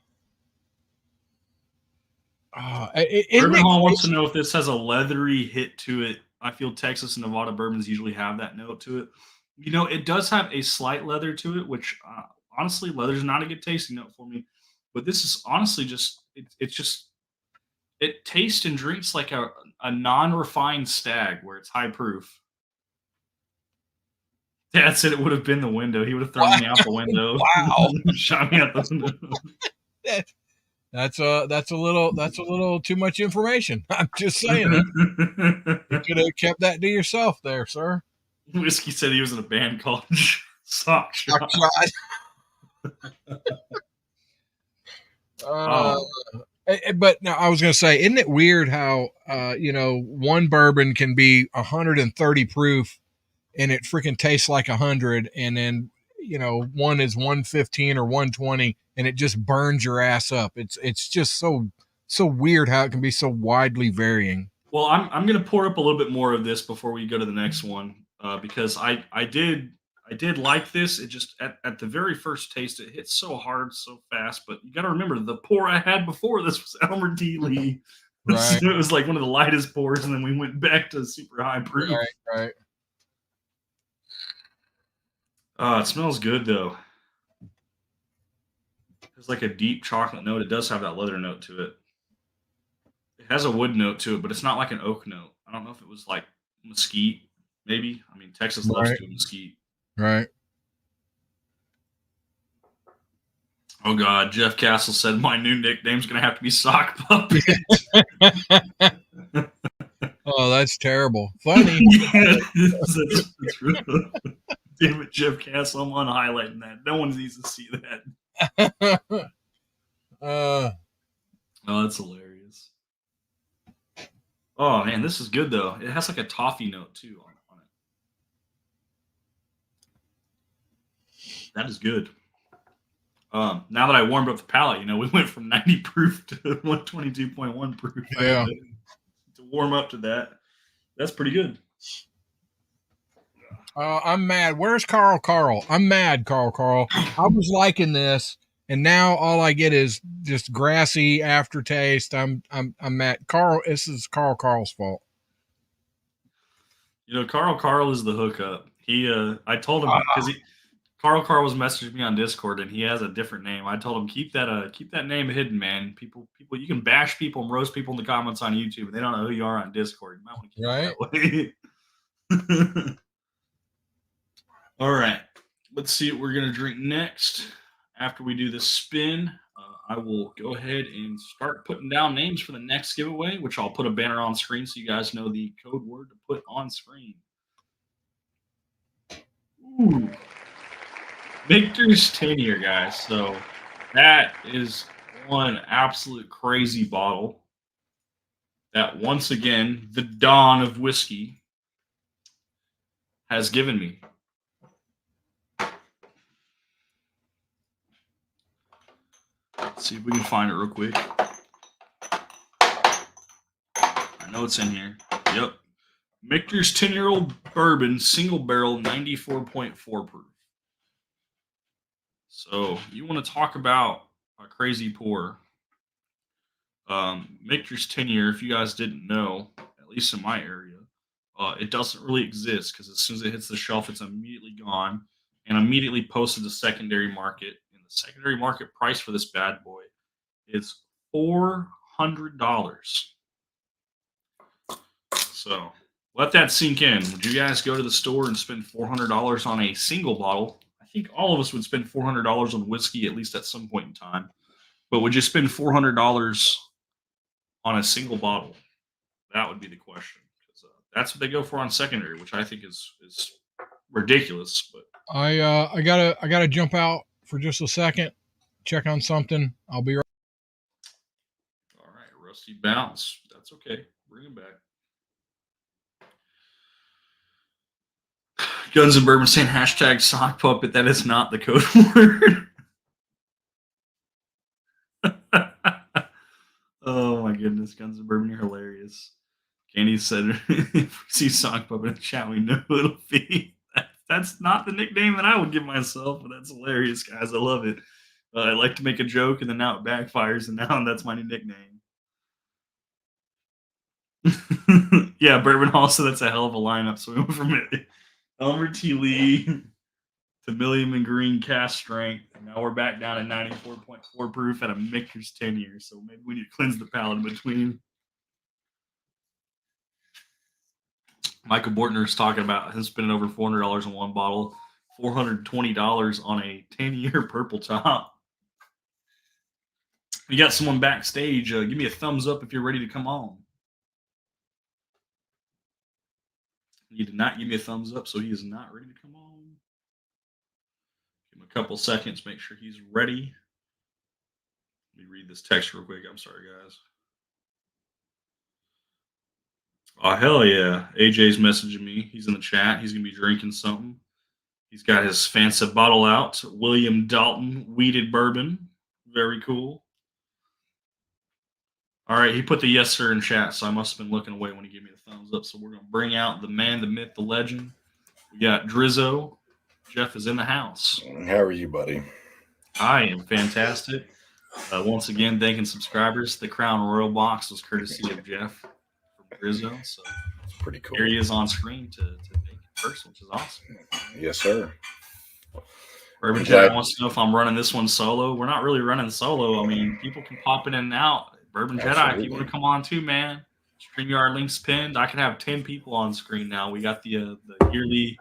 Hall wants to know if this has a leathery hit to it. I feel Texas and Nevada bourbons usually have that note to it. It does have a slight leather to it, which honestly, leather's not a good tasting note for me. But this is honestly just it tastes and drinks like a non-refined stag where it's high proof. Dad said it would have been the window. He would have thrown me out the window. Wow. Shot me out the window. That's a little too much information. I'm just saying it. You could have kept that to yourself there, sir. Whiskey said he was in a band called Sock Shot. But now I was going to say, isn't it weird how one bourbon can be 130 proof and it freaking tastes like 100, and then one is 115 or 120 and it just burns your ass up. It's just so weird how it can be so widely varying. Well, I'm going to pour up a little bit more of this before we go to the next one, because I did like this. It just at the very first taste, it hit so hard, so fast. But you got to remember, the pour I had before this was Elmer D. Lee. Right. So it was like one of the lightest pours, and then we went back to super high proof. Right. It smells good though. It's like a deep chocolate note. It does have that leather note to it. It has a wood note to it, but it's not like an oak note. I don't know if it was like mesquite, maybe. I mean, Texas loves to do mesquite. Right. Oh God, Jeff Castle said my new nickname's gonna have to be Sock Puppet. Oh, that's terrible. Funny. Yeah, it's real. Damn it, Jeff Castle, I'm highlighting that. No one needs to see that. Oh, that's hilarious. Oh man, this is good though. It has like a toffee note too on it. That is good. Now that I warmed up the palate, we went from 90 proof to 122.1 proof. Yeah. To warm up to that. That's pretty good. I'm mad. Where's Carl? I'm mad, Carl. I was liking this, and now all I get is just grassy aftertaste. I'm mad. Carl, this is Carl's fault. Carl is the hookup. I told him because Carl was messaging me on Discord, and he has a different name. I told him keep that name hidden, man. People, you can bash people and roast people in the comments on YouTube, and they don't know who you are on Discord. You might want to keep it that way. All right, let's see what we're gonna drink next. After we do this spin, I will go ahead and start putting down names for the next giveaway, which I'll put a banner on screen so you guys know the code word to put on screen. Ooh. Victor's 10-year, guys. So that is one absolute crazy bottle that, once again, the dawn of whiskey has given me. Let's see if we can find it real quick. I know it's in here. Yep. Michter's 10-year-old bourbon, single barrel, 94.4 proof. So you want to talk about crazy pour. Michter's 10-year, if you guys didn't know, at least in my area, it doesn't really exist because as soon as it hits the shelf, it's immediately gone and immediately posted to secondary market. And the secondary market price for this bad boy is $400. So let that sink in. Would you guys go to the store and spend $400 on a single bottle? I think all of us would spend $400 on whiskey at least at some point in time. But would you spend $400 on a single bottle? That would be the question. 'Cause, that's what they go for on secondary, which I think is ridiculous. But I gotta jump out for just a second, check on something. I'll be right. all right, Rusty bounce. That's okay. Bring him back. Guns and Bourbon saying hashtag sock puppet. That is not the code word. Oh my goodness, Guns and Bourbon, you're hilarious. Candy said, if we see sock puppet in the chat, we know who it'll be. That's not the nickname that I would give myself, but that's hilarious, guys. I love it. I like to make a joke, and then now it backfires, and now that's my new nickname. Yeah, Bourbon also, that's a hell of a lineup. So we went from Elmer T. Lee to Milliam and Green cast strength, and now we're back down at 94.4 proof at a Michter's 10-year. So maybe we need to cleanse the palate in between. Michael Bortner is talking about him spending over $400 on one bottle, $420 on a 10-year purple top. You got someone backstage. Give me a thumbs up if you're ready to come on. He did not give me a thumbs up, so he is not ready to come on. Give him a couple seconds, make sure he's ready. Let me read this text real quick. I'm sorry, guys. Oh, hell yeah. AJ's messaging me. He's in the chat. He's going to be drinking something. He's got his fancy bottle out. William Dalton Weeded Bourbon. Very cool. All right, he put the yes, sir in chat, so I must have been looking away when he gave me the thumbs up. So we're going to bring out the man, the myth, the legend. We got Drizzo. Jeff is in the house. How are you, buddy? I am fantastic. Once again, thanking subscribers. The Crown Royal box was courtesy of Jeff from Drizzo. So It's pretty cool. here he is on screen to thank in person, which is awesome. Yes, sir. Urban Jedi wants to know if I'm running this one solo. We're not really running solo. I mean, people can pop in and out. Bourbon Jedi, if you want to come on too, man. StreamYard links pinned. I can have 10 people on screen now. We got the yearly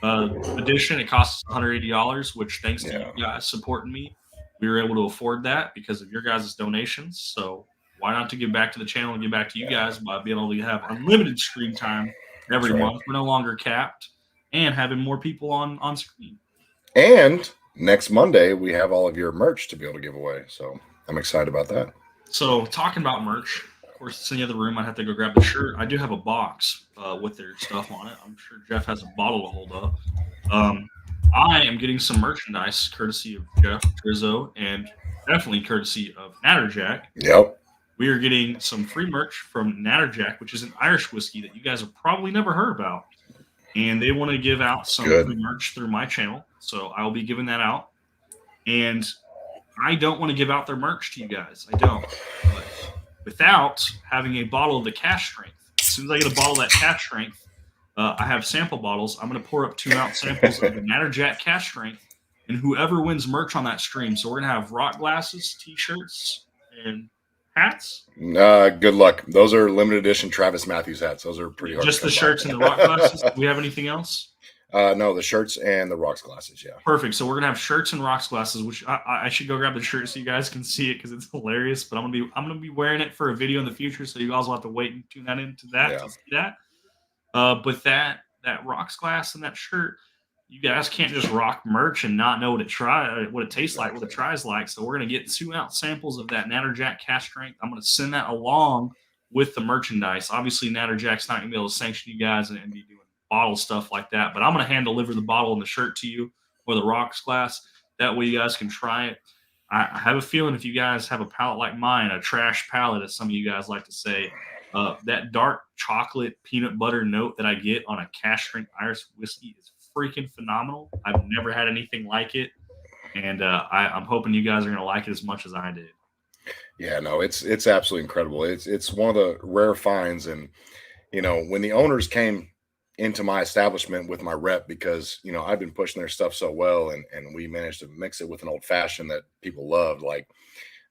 edition. It costs $180, which thanks to you guys supporting me, we were able to afford that because of your guys' donations. So why not to give back to the channel and give back to you guys by being able to have unlimited screen time every month. We're no longer capped and having more people on screen. And next Monday, we have all of your merch to be able to give away. So I'm excited about that. So talking about merch, of course, it's in the other room. I'd have to go grab the shirt. I do have a box with their stuff on it. I'm sure Jeff has a bottle to hold up. I am getting some merchandise courtesy of Jeff, Drizzo, and definitely courtesy of Natterjack. Yep. We are getting some free merch from Natterjack, which is an Irish whiskey that you guys have probably never heard about. And they want to give out some free merch through my channel. So I will be giving that out. And I don't want to give out their merch to you guys. I don't. But without having a bottle of the cash strength. As soon as I get a bottle of that cash strength, I have sample bottles. I'm going to pour up 2-ounce samples of the Natterjack cash strength. And whoever wins merch on that stream. So we're going to have rock glasses, T-shirts, and hats. Good luck. Those are limited edition Travis Matthews hats. Those are pretty hard. Just the shirts and the rock glasses. Do we have anything else? No, the shirts and the rocks glasses. Yeah. Perfect. So we're gonna have shirts and rocks glasses, which I should go grab the shirt so you guys can see it because it's hilarious. But I'm gonna be wearing it for a video in the future, so you guys will have to wait and tune that into that to see that. But that rocks glass and that shirt, you guys can't just rock merch and not know what it tastes like, what it tries like. So we're gonna get 2-ounce samples of that Natterjack cash strength. I'm gonna send that along with the merchandise. Obviously, Natterjack's not gonna be able to sanction you guys and be doing bottle stuff like that, but I'm going to hand deliver the bottle and the shirt to you or the rocks glass. That way you guys can try it. I have a feeling if you guys have a palate like mine, a trash palate, as some of you guys like to say, that dark chocolate peanut butter note that I get on a cash strength Irish whiskey is freaking phenomenal. I've never had anything like it. And I'm hoping you guys are going to like it as much as I did. Yeah, no, it's absolutely incredible. It's one of the rare finds, and when the owners came into my establishment with my rep, because I've been pushing their stuff so well, and we managed to mix it with an old fashioned that people loved. Like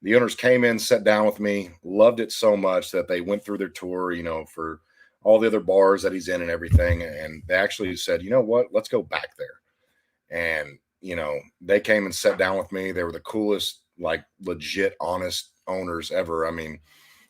the owners came in, sat down with me, loved it so much that they went through their tour, for all the other bars that he's in and everything, and they actually said, you know what, let's go back there. And they came and sat down with me. They were the coolest, like legit, honest owners ever. I mean,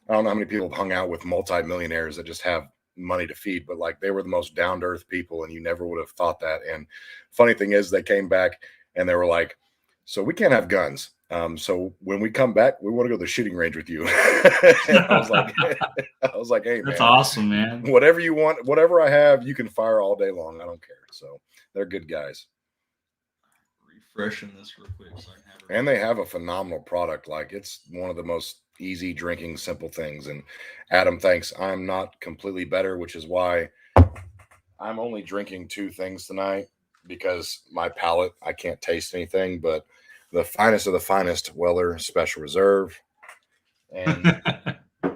I don't know how many people have hung out with multimillionaires that just have money to feed, but like they were the most down to earth people, and you never would have thought that. And funny thing is, they came back and they were like, "So we can't have guns. So when we come back, we want to go to the shooting range with you." And I was like, "Hey That's man, awesome, man. whatever you want, whatever I have, you can fire all day long. I don't care." So they're good guys. Refreshing this real quick so I can have it. And they have a phenomenal product. Like it's one of the most easy drinking, simple things. And Adam, thanks. I'm not completely better, which is why I'm only drinking 2 things tonight, because my palate, I can't taste anything. But the finest of the finest, Weller Special Reserve. And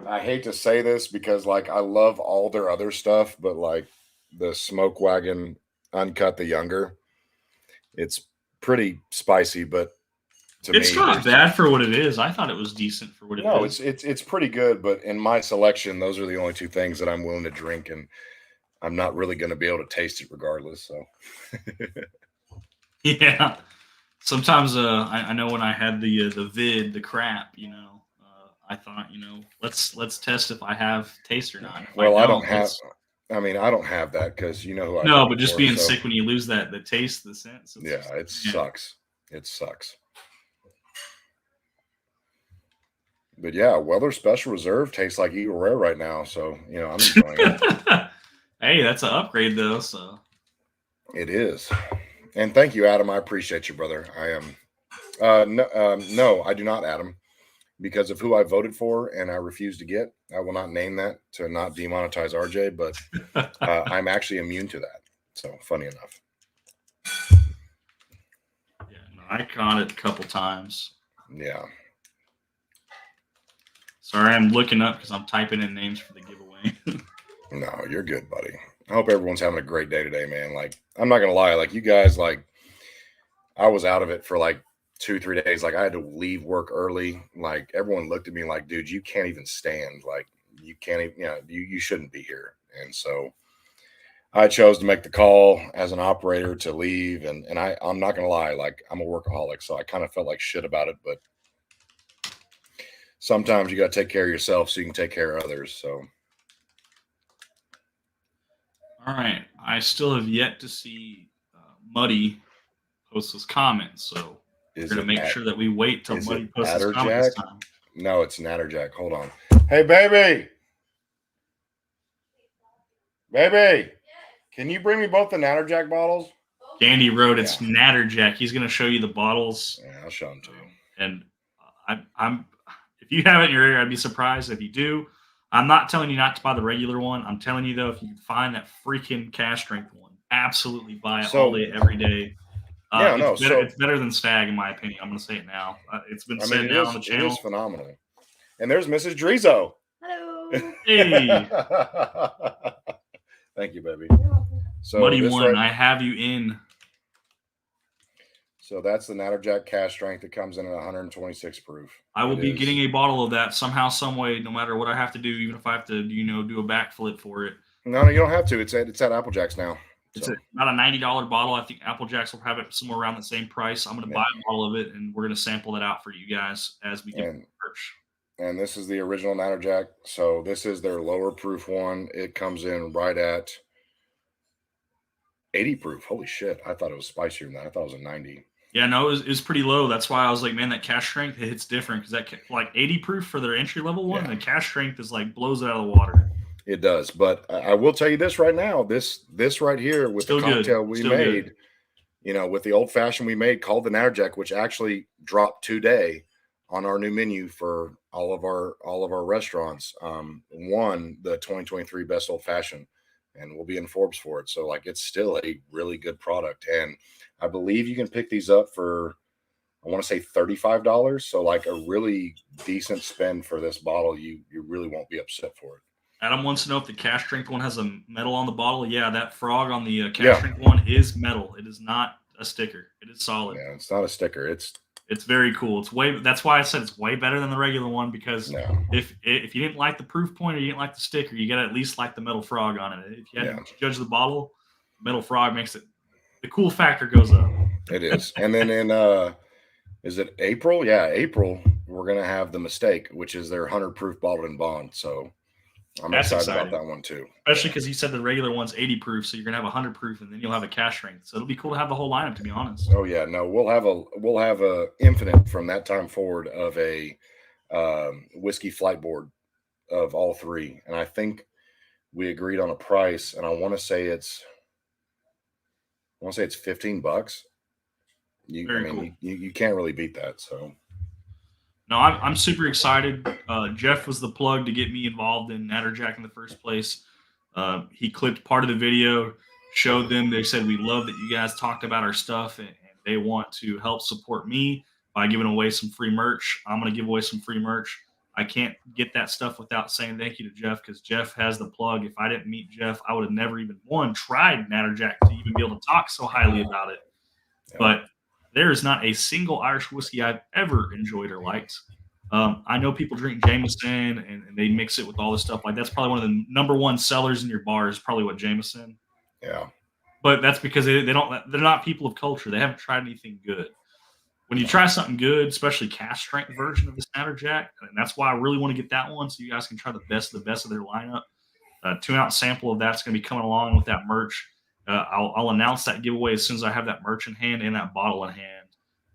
I hate to say this because like I love all their other stuff, but like the Smoke Wagon Uncut, the younger, it's pretty spicy, but to It's me, not bad for what it is. I thought it was decent for what it no, is. it's pretty good. But in my selection, those are the only 2 things that I'm willing to drink, and I'm not really going to be able to taste it regardless. So Yeah. Sometimes I know when I had the crap, I thought, let's test if I have taste or not. If well, I don't don't, have. I mean, I don't have that because you know who I no, voted but just for. being So sick when you lose the taste, the sense. yeah, it sucks. It sucks. But yeah, Weller Special Reserve tastes like Eagle Rare right now. So I'm enjoying it. Hey, that's an upgrade though. So It is. And thank you, Adam. I appreciate you, brother. I am. No, I do not, Adam, because of who I voted for, and I refuse to get. I will not name that to not demonetize RJ, but I'm actually immune to that. So funny enough. yeah, no, I caught it a couple times. Yeah. Sorry, I'm looking up because I'm typing in names for the giveaway. No, you're good, buddy. I hope everyone's having a great day today, man. Like, I'm not gonna lie, like you guys, like I was out of it for like 2, 3 days. Like I had to leave work early. Like everyone looked at me like, dude, you can't even stand. Like you can't even, you shouldn't be here. And so I chose to make the call as an operator to leave. And I'm not gonna lie, like I'm a workaholic, so I kind of felt like shit about it, but sometimes you got to take care of yourself so you can take care of others. So, All right, I still have yet to see Muddy post his comments, so we're gonna make sure that we wait till Muddy posts his comment this time. No, it's Natterjack. Hold on. Hey, baby. Baby, can you bring me both the Natterjack bottles? Andy wrote it's Natterjack. He's gonna show you the bottles. Yeah, I'll show them to you. And I'm if you have it in your area, I'd be surprised if you do. I'm not telling you not to buy the regular one. I'm telling you though, if you can find that freaking cash strength one, absolutely buy it all day, every day. It's better than Stag in my opinion. I'm going to say it now. It's been said now on the channel. It is phenomenal. And there's Mrs. Drizo. Hello. Hey. Thank you, baby. So Muddy one, I have you in. So that's the Natterjack cash strength that comes in at 126 proof. I will be getting a bottle of that somehow, some way, no matter what I have to do, even if I have to, do a backflip for it. No, you don't have to. It's at Applejack's now. It's not a $90 bottle. I think Applejack's will have it somewhere around the same price. I'm going to buy a bottle of it, and we're going to sample it out for you guys as we get merch. And this is the original Natterjack. So this is their lower proof one. It comes in right at 80 proof. Holy shit. I thought it was spicier than that. I thought it was a 90. Yeah, no, it was pretty low. That's why I was like, man, that cash strength hits different because that like 80 proof for their entry level one, the cash strength is like blows it out of the water. It does, but I will tell you this right now. This right here with the cocktail we made, with the old fashioned we made called the Natterjack, which actually dropped today on our new menu for all of our restaurants. Won the 2023 best old fashioned, and we'll be in Forbes for it. So like it's still a really good product, and I believe you can pick these up for I want to say $35. So like a really decent spend for this bottle. You really won't be upset for it. Adam wants to know if the cash strength one has a metal on the bottle. Yeah, that frog on the cash Yeah. strength one is metal. It is not a sticker. It is solid. Yeah, it's not a sticker. It's very cool. It's way. That's why I said it's way better than the regular one, because no. if you didn't like the proof point or you didn't like the sticker, you got to at least like the metal frog on it. If you had to judge the bottle, the metal frog makes it. The cool factor goes up. It is. And then in is it April? Yeah, April, we're gonna have the Mistake, which is their 100 proof bottled in bond. So I'm excited about that one too. Especially because you said the regular one's 80 proof, so you're gonna have 100 proof, and then you'll have a cash strength. So it'll be cool to have the whole lineup, to be honest. Oh yeah, no, we'll have a infinite from that time forward of a whiskey flight board of all three, and I think we agreed on a price, and I want to say it's $15. You can't really beat that. So no, I'm super excited. Jeff was the plug to get me involved in Natterjack in the first place. He clipped part of the video, showed them. They said, we love that you guys talked about our stuff, and they want to help support me by giving away some free merch. I'm going to give away some free merch. I can't get that stuff without saying thank you to Jeff, because Jeff has the plug. If I didn't meet Jeff, I would have never even tried Natterjack to even be able to talk so highly about it. Yeah. But there is not a single Irish whiskey I've ever enjoyed or liked. I know people drink Jameson and they mix it with all this stuff. Like, that's probably one of the number one sellers in your bar is probably what Jameson. Yeah. But that's because they're not people of culture. They haven't tried anything good. When you try something good, especially cask strength version of this Natterjack, and that's why I really want to get that one, so you guys can try the best of their lineup. 2-ounce sample of that's going to be coming along with that merch. I'll announce that giveaway as soon as I have that merch in hand and that bottle in hand.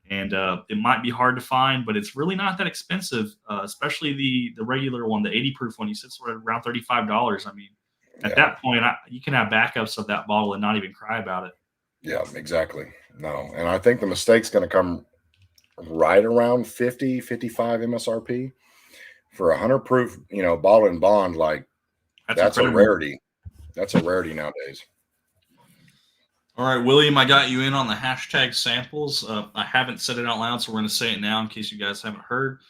And it might be hard to find, but it's really not that expensive, especially the regular one, the 80 proof one. You said sort of around $35. I mean, at that point, you can have backups of that bottle and not even cry about it. Yeah, exactly. No, and I think the Mistake's going to come right around 50, 55 MSRP for 100 proof, bottle and bond. Like, that's a rarity. That's a rarity nowadays. All right, William, I got you in on the hashtag samples. I haven't said it out loud, so we're going to say it now in case you guys haven't heard.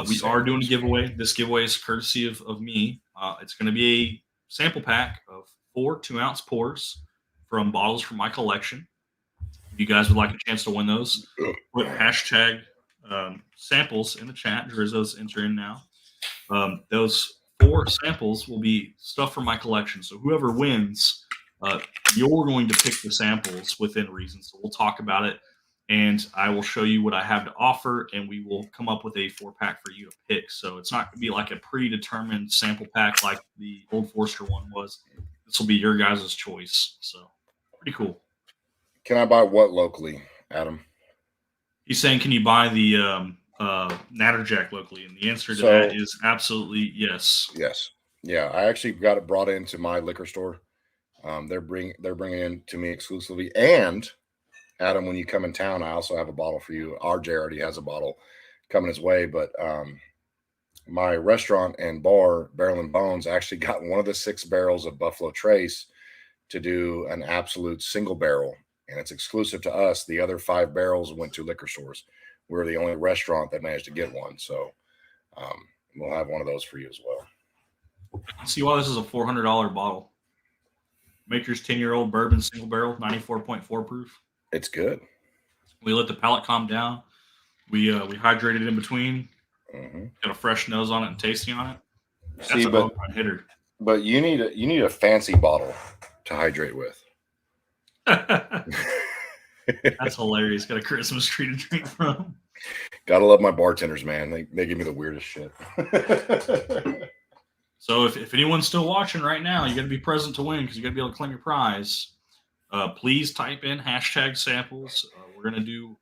We are doing a giveaway. This giveaway is courtesy of me. It's going to be a sample pack of 4 2-ounce pours from bottles from my collection. If you guys would like a chance to win those, put hashtag samples in the chat. Drizzo's entering now. Those 4 samples will be stuff from my collection. So whoever wins, you're going to pick the samples within reason. So we'll talk about it, and I will show you what I have to offer, and we will come up with a 4-pack for you to pick. So it's not going to be like a predetermined sample pack like the Old Forester one was. This will be your guys' choice. So pretty cool. Can I buy what locally, Adam? He's saying, can you buy the Natterjack locally? And the answer to that is absolutely yes. Yes. Yeah, I actually got it brought into my liquor store. They're bringing in to me exclusively. And Adam, when you come in town, I also have a bottle for you. RJ already has a bottle coming his way, but my restaurant and bar, Barrel and Bones, actually got one of the 6 barrels of Buffalo Trace to do an absolute single barrel, and it's exclusive to us. The other 5 barrels went to liquor stores. We're the only restaurant that managed to get one, so we'll have one of those for you as well. See why this is a $400 bottle. Maker's 10-year-old bourbon single barrel, 94.4 proof. It's good. We let the palate calm down. We hydrated in between. Mm-hmm. Got a fresh nose on it and tasting on it. That's a home run hitter. But you need a fancy bottle to hydrate with. That's hilarious. Got a Christmas tree to drink from. Gotta love my bartenders, man. They give me the weirdest shit. So if anyone's still watching right now, you got to be present to win, because you got to be able to claim your prize. Please type in hashtag samples. We're going to do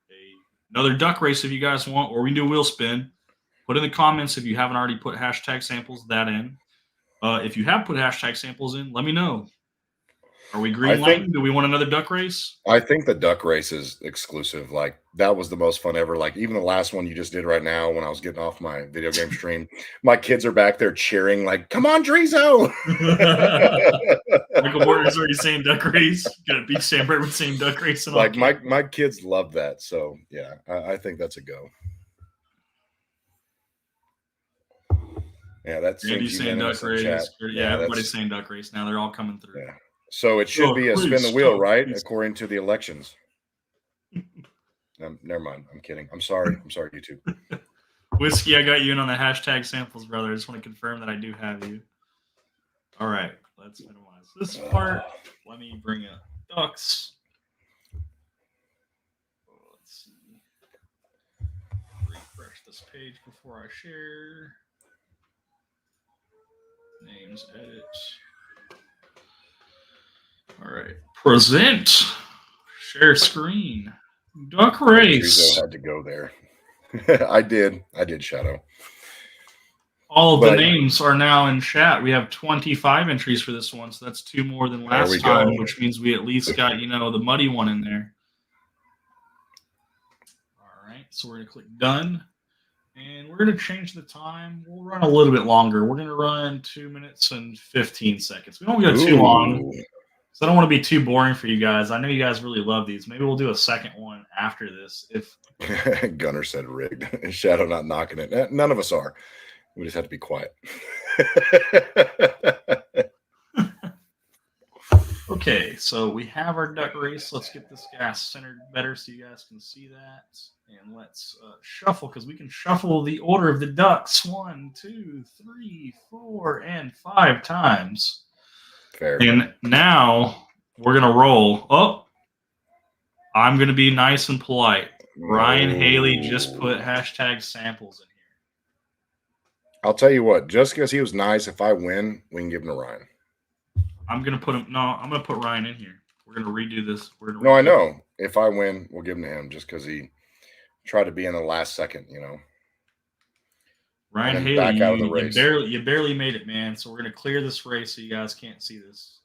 another duck race if you guys want, or we can do a wheel spin. Put in the comments if you haven't already put hashtag samples that in. If you have put hashtag samples in, let me know. Are we green lighting? Do we want another duck race? I think the duck race is exclusive. Like that was the most fun ever. Like even the last one you just did right now when I was getting off my video game stream, my kids are back there cheering like, "Come on, Drizo!" Michael Morton's already saying duck race. Gonna beat Sam Bird with saying duck race. And like my kids love that. So yeah, I think that's a go. Yeah, that's Andy's saying duck race. Yeah, everybody's saying duck race now. They're all coming through. Yeah. So it should be a spin the wheel, right? According to the elections. Never mind. I'm kidding. I'm sorry. I'm sorry, YouTube. Whiskey, I got you in on the hashtag samples, brother. I just want to confirm that I do have you. All right. Let's minimize this part. Let me bring up ducks. Let's see. Refresh this page before I share. Names, edit. All right. Present. Share screen. Duck race. Drizo had to go there. I did, Shadow. All of the names are now in chat. We have 25 entries for this one, so that's 2 more than last time, which means we at least got, the muddy one in there. All right, so we're going to click done, and we're going to change the time. We'll run a little bit longer. We're going to run 2 minutes and 15 seconds. We don't go too long, so I don't want to be too boring for you guys. I know you guys really love these. Maybe we'll do a second one after this. Gunner said rigged. Shadow not knocking it. None of us are. We just have to be quiet. Okay, so we have our duck race. Let's get this guy centered better so you guys can see that. And let's shuffle, because we can shuffle the order of the ducks 1, 2, 3, 4, and 5 times. Fair. And now we're going to roll. Oh, I'm going to be nice and polite. Ryan Haley just put hashtag samples in here. I'll tell you what, just because he was nice, if I win, we can give him to Ryan. I'm going to put him. No, I'm going to put Ryan in here. We're going to redo this. No, I know. If I win, we'll give him to him just because he tried to be in the last second, Ryan Haley, back out of the race. You barely made it, man. So we're going to clear this race so you guys can't see this.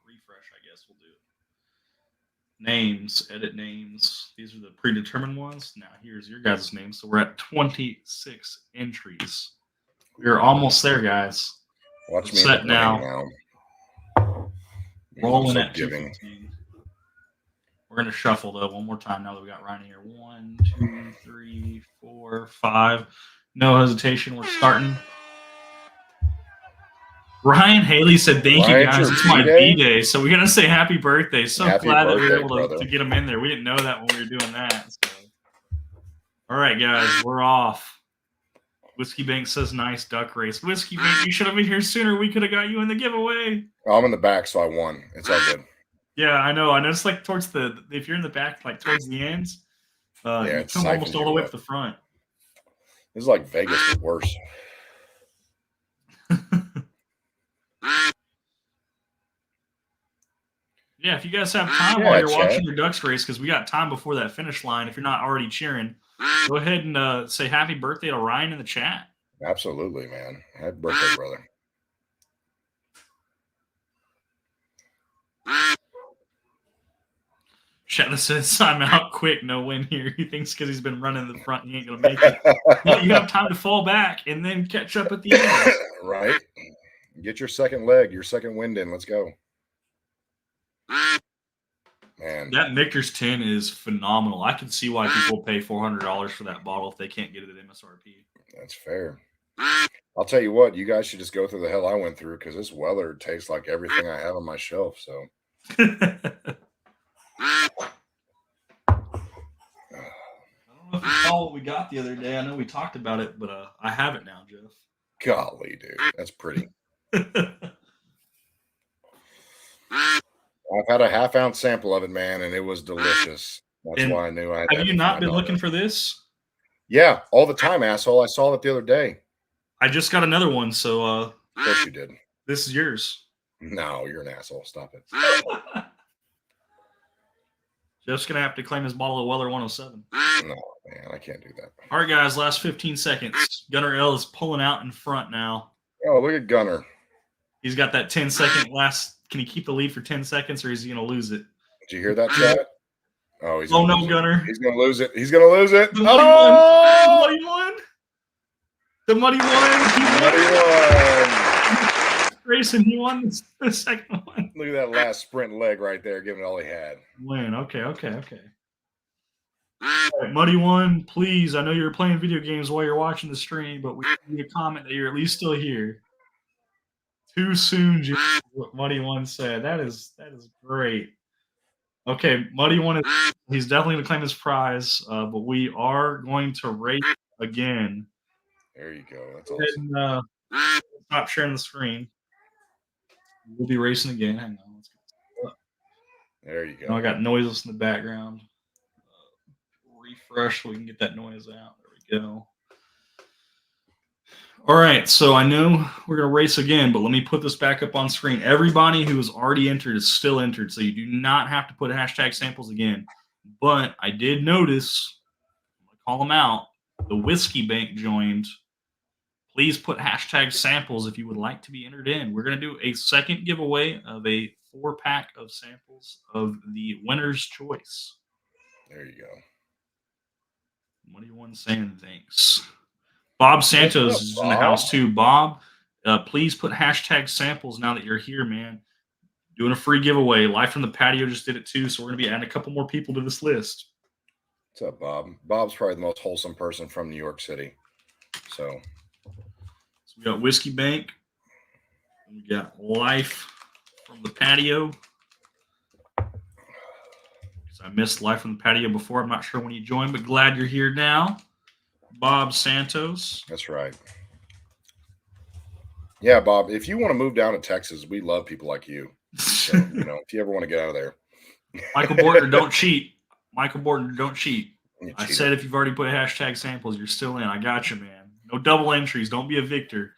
Refresh, I guess we'll do it. Names, edit names. These are the predetermined ones. Now here's your guys' names. So we're at 26 entries. We're almost there, guys. Watch me set now. Rolling at giving. 215. We're going to shuffle, though, one more time now that we got Ryan here. 1, 2, 3, 4, 5. No hesitation. We're starting. Ryan Haley said, thank you, guys. It's my B-Day. So we're going to say happy birthday. So glad that we were able to get him in there. We didn't know that when we were doing that. So. All right, guys. We're off. Whiskey Bank says nice duck race. Whiskey Bank, you should have been here sooner. We could have got you in the giveaway. I'm in the back, so I won. It's all good. Yeah, I know. I know. It's like towards if you're in the back, like towards the ends, you come almost all the way up the front. This is like Vegas, but worse. Yeah, if you guys have time while you're watching your ducks race, because we got time before that finish line. If you're not already cheering, go ahead and say happy birthday to Ryan in the chat. Absolutely, man. Happy birthday, brother. Shatner says, I'm out quick, no win here. He thinks because he's been running in the front, he ain't going to make it. Well, you have time to fall back and then catch up at the end. Right. Get your second leg, your second wind in. Let's go. Man. That Michter's 10 is phenomenal. I can see why people pay $400 for that bottle if they can't get it at MSRP. That's fair. I'll tell you what, you guys should just go through the hell I went through, because this Weller tastes like everything I have on my shelf. So I don't know if you saw what we got the other day. I know we talked about it, but I have it now, Jeff. Golly, dude, that's pretty. I've had a half-ounce sample of it, man, and it was delicious. That's why I knew I had. Have you not been looking for this? Yeah, all the time, asshole. I saw it the other day. I just got another one, so of course you did. This is yours. No, you're an asshole. Stop it. Jeff's gonna have to claim his bottle of Weller 107. No, man, I can't do that. All right, guys, last 15 seconds. Gunner L is pulling out in front now. Oh, look at Gunner. He's got that 10-second last. Can he keep the lead for 10 seconds, or is he going to lose it? Did you hear that, chat? Oh, he's Oh gonna no, lose Gunner! It. He's gonna lose it. He's gonna lose it. The Muddy Oh! won. The Muddy won. The Muddy won. He Muddy won. Grayson, he won the second one. Look at that last sprint leg right there, giving it all he had. Win. Okay. All right, Muddy won. Please, I know you're playing video games while you're watching the stream, but we need a comment that you're at least still here. Too soon, Jim, what Muddy One said. That is great. Okay, Muddy One he's definitely gonna claim his prize, but we are going to race again. There you go. That's awesome. And, stop sharing the screen. We'll be racing again. Hang on. Let's get this up. There you go. Now I got noises in the background. Refresh so we can get that noise out. There we go. All right, so I know we're going to race again, but let me put this back up on screen. Everybody who has already entered is still entered, so you do not have to put hashtag samples again. But I did notice, I'm going to call them out, the Whiskey Bank joined. Please put hashtag samples if you would like to be entered in. We're going to do a second giveaway of a 4-pack of samples of the winner's choice. There you go. What do you want saying? Thanks. Bob Santos is in the house too. Bob, please put hashtag samples now that you're here, man. Doing a free giveaway. Live from the Patio just did it too, so we're going to be adding a couple more people to this list. What's up, Bob? Bob's probably the most wholesome person from New York City. So we got Whiskey Bank. We got Life from the Patio. I missed Life from the Patio before. I'm not sure when you joined, but glad you're here now. Bob Santos. That's right. Yeah, Bob, if you want to move down to Texas, we love people like you. So, if you ever want to get out of there. Michael Bortner, don't cheat. Michael Bortner, don't cheat. I cheater. said if you've already put hashtag samples, you're still in. I got you, man. No double entries. Don't be a Victor.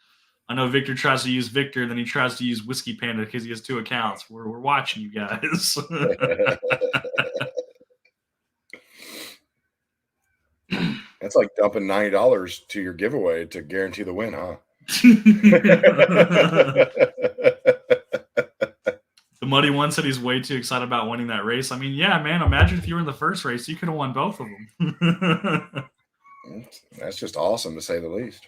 I know Victor tries to use Victor, and then he tries to use Whiskey Panda because he has 2 accounts. We're watching you guys. That's like dumping $90 to your giveaway to guarantee the win, huh? The Muddy One said he's way too excited about winning that race. I mean, yeah, man. Imagine if you were in the first race, you could have won both of them. That's just awesome, to say the least.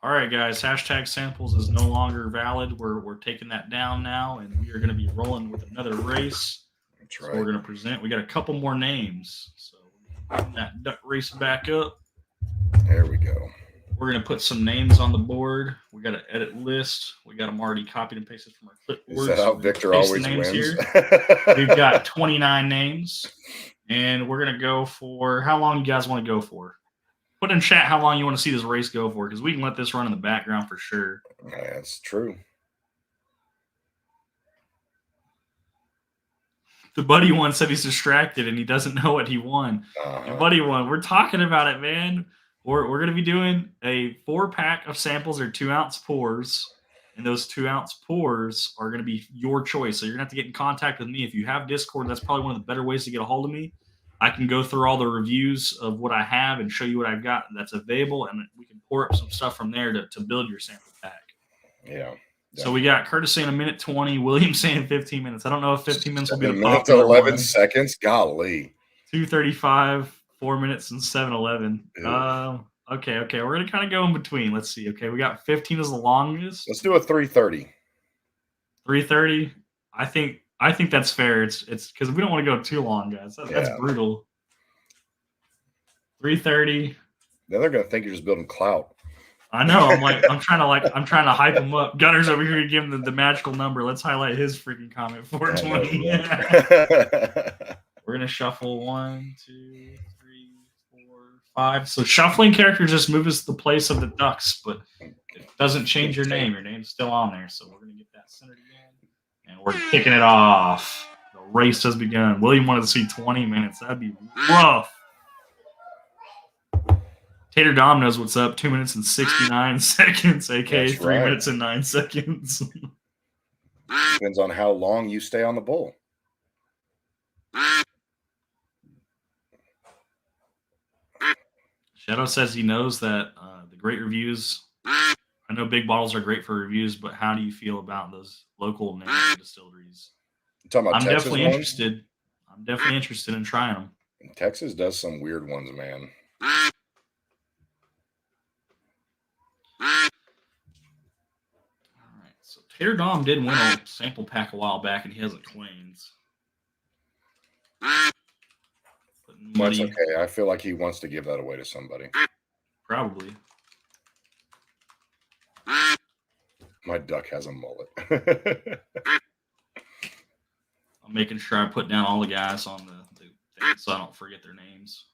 All right, guys. Hashtag samples is no longer valid. We're taking that down now, and we are going to be rolling with another race. That's right. So we're going to present. We got a couple more names. So bring that duck race back up. There we go. We're going to put some names on the board. We got an edit list. We got them already copied and pasted from our clipboard. Is that how Victor always wins? We've got 29 names, and we're going to go for how long you guys want to go for. Put in chat how long you want to see this race go for, because we can let this run in the background for sure. That's true. The Buddy One said he's distracted and he doesn't know what he won. The Buddy One, we're talking about it, man. We're going to be doing a 4-pack of samples or 2-ounce pours, and those 2-ounce pours are going to be your choice. So you're going to have to get in contact with me. If you have Discord, that's probably one of the better ways to get a hold of me. I can go through all the reviews of what I have and show you what I've got that's available, and we can pour up some stuff from there to build your sample pack. Yeah. Definitely. So we got Curtis saying 1:20, William saying 15 minutes. I don't know if 15 minutes will be the minute popular 11 one. seconds. Golly. 2:35, 4 minutes and 7:11. Okay. We're gonna kind of go in between. Let's see. Okay, we got 15 as the longest. Let's do a 3:30. 3:30. I think that's fair. It's because we don't want to go too long, guys. That's brutal. 3:30. Then they're gonna think you're just building clout. I know. I'm trying to hype him up. Gunner's over here to give him the magical number. Let's highlight his freaking comment. 420. We're gonna shuffle 1, 2, 3, 4, 5. So shuffling characters just move us to the place of the ducks, but it doesn't change your name. Your name's still on there. So we're gonna get that centered again, and we're kicking it off. The race has begun. William wanted to see 20 minutes. That'd be rough. Tater Dom knows what's up. 2 minutes and 69 seconds, aka That's 3 right. minutes and 9 seconds. Depends on how long you stay on the bull. Shadow says he knows that the great reviews I know big bottles are great for reviews, but how do you feel about those local name distilleries? You talking about I'm Texas definitely ones? interested. I'm definitely interested in trying them. Texas does some weird ones, man. All right. So Tater Dom did win a sample pack a while back, and he hasn't claimed. But it's okay. I feel like he wants to give that away to somebody. Probably. My duck has a mullet. I'm making sure I put down all the guys on the thing so I don't forget their names.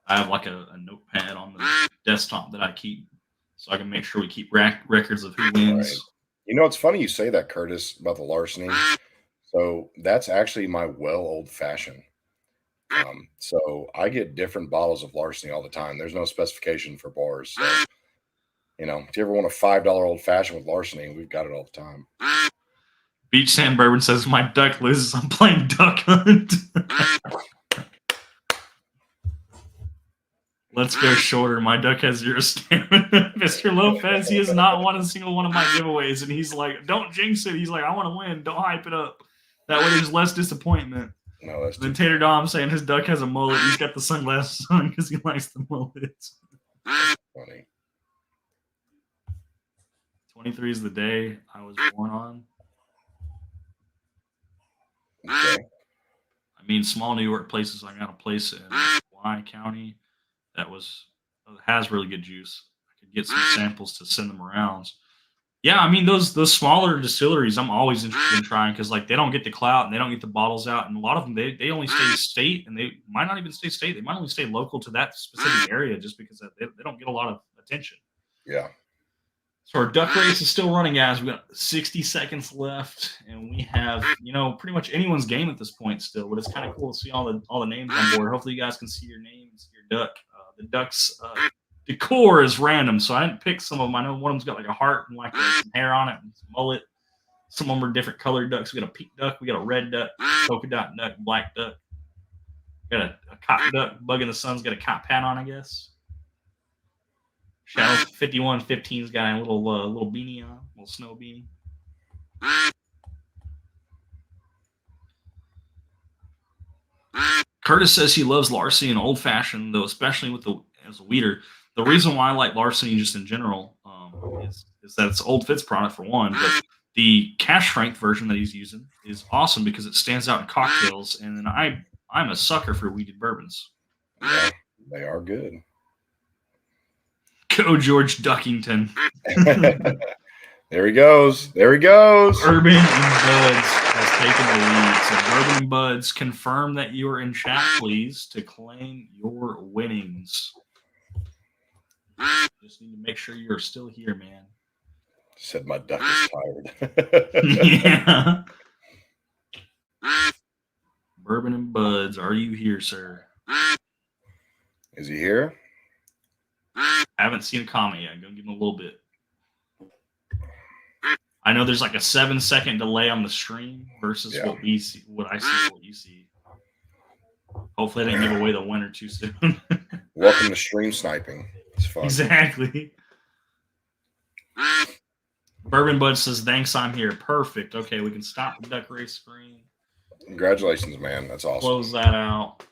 I have like a notepad on the desktop that I keep so I can make sure we keep records of who wins. Right. You know, it's funny you say that, Curtis, about the larceny. So that's actually my well old fashioned. So I get different bottles of larceny all the time. There's no specification for bars. So, you know, if you ever want a $5 old fashioned with larceny, we've got it all the time. Beach Sand Bourbon says, my duck loses. I'm playing Duck Hunt. Let's go shorter. My duck has 0 stamina. Mr. Lopez, he has not won a single one of my giveaways. And he's like, don't jinx it. He's like, I want to win. Don't hype it up. That way there's less disappointment. No, that's then Tater Dom saying his duck has a mullet. He's got the sunglasses on because he likes the mullets. funny. 23 is the day I was born on. Okay. I mean, small New York places. I got a place in Y County that has really good juice. I could get some samples to send them around. Yeah, I mean those smaller distilleries, I'm always interested in trying because like they don't get the clout and they don't get the bottles out, and a lot of them they only stay state, and they might not even stay state. They might only stay local to that specific area just because they don't get a lot of attention. Yeah. So our duck race is still running, guys. We've got 60 seconds left, and we have, pretty much anyone's game at this point still. But it's kind of cool to see all the names on board. Hopefully, you guys can see your name and see your duck. The duck's decor is random, so I didn't pick some of them. I know one of them's got like a heart and like some hair on it and some mullet. Some of them are different colored ducks. We got a pink duck, we got a red duck, polka dot duck, black duck. We got a cop duck. Bug in the sun's got a cop hat on, I guess. Shadow 5115's got a little beanie on, a little snow beanie. Curtis says he loves larceny and old fashioned, though, especially as a weeder. The reason why I like larceny just in general is that it's Old Fitz product for one, but the cash strength version that he's using is awesome because it stands out in cocktails, and then I'm a sucker for weeded bourbons. Yeah, they are good. Go George Duckington. There he goes. There he goes. Bourbon and Buds has taken the lead. So Bourbon and Buds, confirm that you are in chat, please, to claim your winnings. Just need to make sure you're still here, man. Said my duck is tired. Yeah. Bourbon and Buds, are you here, sir? Is he here? Haven't seen a comment yet. I'm gonna give him a little bit. I know there's like a 7-second delay on the stream versus what we see, what I see, what you see. Hopefully, I didn't give away the winner too soon. Welcome to stream sniping. It's fun. Exactly. Bourbon Bud says, "Thanks, I'm here." Perfect. Okay, we can stop the duck race screen. Congratulations, man. That's awesome. Close that out.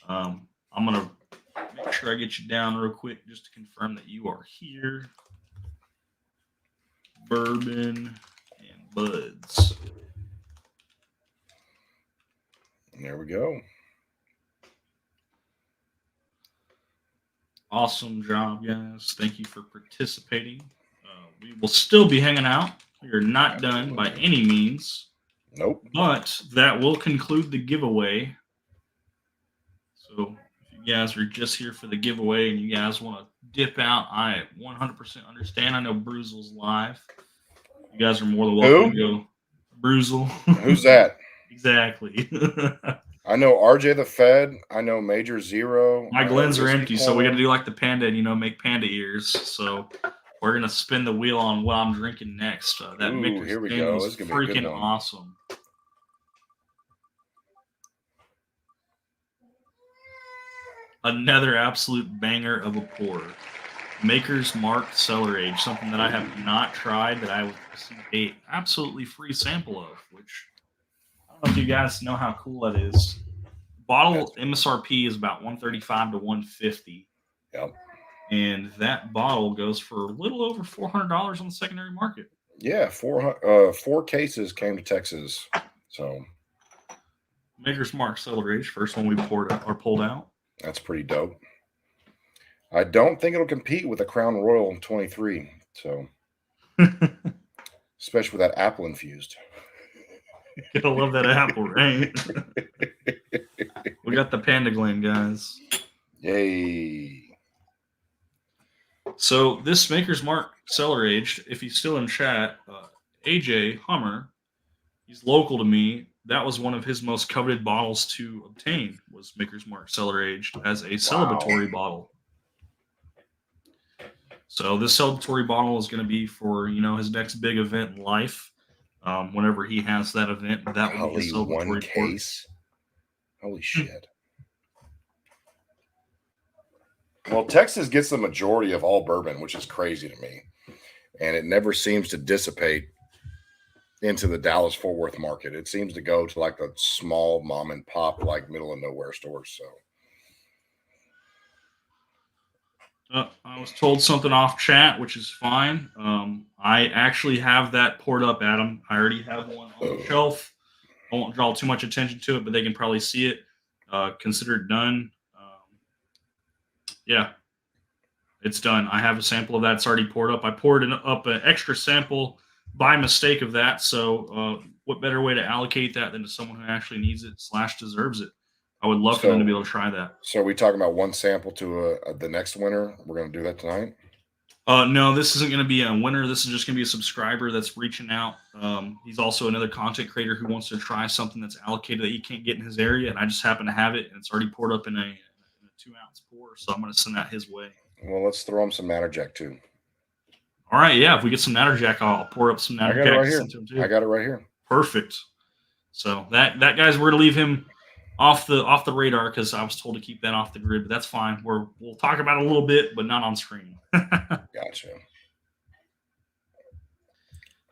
I'm gonna make sure I get you down real quick just to confirm that you are here. Bourbon and Buds. And there we go. Awesome job, guys. Thank you for participating. We will still be hanging out. We are not done by any means. Nope. But that will conclude the giveaway. So if you guys are just here for the giveaway and you guys want to dip out, I 100% understand. I know Bruzel's live. You guys are more than welcome to go. Bruzel. Who's that? Exactly. I know RJ the Fed. I know Major Zero. My Glens are empty, so we got to do like the panda and, make panda ears. So we're going to spin the wheel on what I'm drinking next. That Mickers here we thing go. was freaking awesome. Another absolute banger of a pour. Maker's Mark Cellar Age, something that I have not tried that I would receive a absolutely free sample of, which I don't know if you guys know how cool that is. Bottle MSRP is about 135 to 150. Yep. And that bottle goes for a little over $400 on the secondary market. Yeah, 4 cases came to Texas. So Maker's Mark Cellar Age, first one we poured out or pulled out. that's pretty dope. I don't think it'll compete with the Crown Royal 23. So especially with that apple infused. Gotta love that apple, right? We got the Panda Glen, guys. Yay. So this Maker's Mark Cellar Aged, if he's still in chat, AJ Hummer, he's local to me. That was one of his most coveted bottles to obtain, was Maker's Mark Cellar Aged as a celebratory bottle. So this celebratory bottle is going to be for, you know, his next big event in life. Whenever he has that event, that will be his celebratory one case. Holy shit. Well, Texas gets the majority of all bourbon, which is crazy to me. And it never seems to dissipate into the Dallas-Fort Worth market. It seems to go to like the small mom and pop, like middle of nowhere stores. So I was told something off chat, which is fine. I actually have that poured up, Adam. I already have one on the shelf. I won't draw too much attention to it, but they can probably see it. Consider it done. Yeah, it's done. I have a sample of that. It's already poured up. I poured up an extra sample by mistake of that. So what better way to allocate that than to someone who actually needs it / deserves it? I would love for them to be able to try that. So are we talking about one sample to the next winner? We're going to do that tonight? No, this isn't going to be a winner. This is just going to be a subscriber that's reaching out. He's also another content creator who wants to try something that's allocated that he can't get in his area, and I just happen to have it, and it's already poured up in a 2-ounce pour, so I'm going to send that his way. Well, let's throw him some Natterjack too. All right, yeah. If we get some Natterjack, I'll pour up some Natterjack. I got it right here. I got it right here. Perfect. So that guy's, we're to leave him off the radar because I was told to keep that off the grid, but that's fine. We'll talk about it a little bit, but not on screen. Gotcha.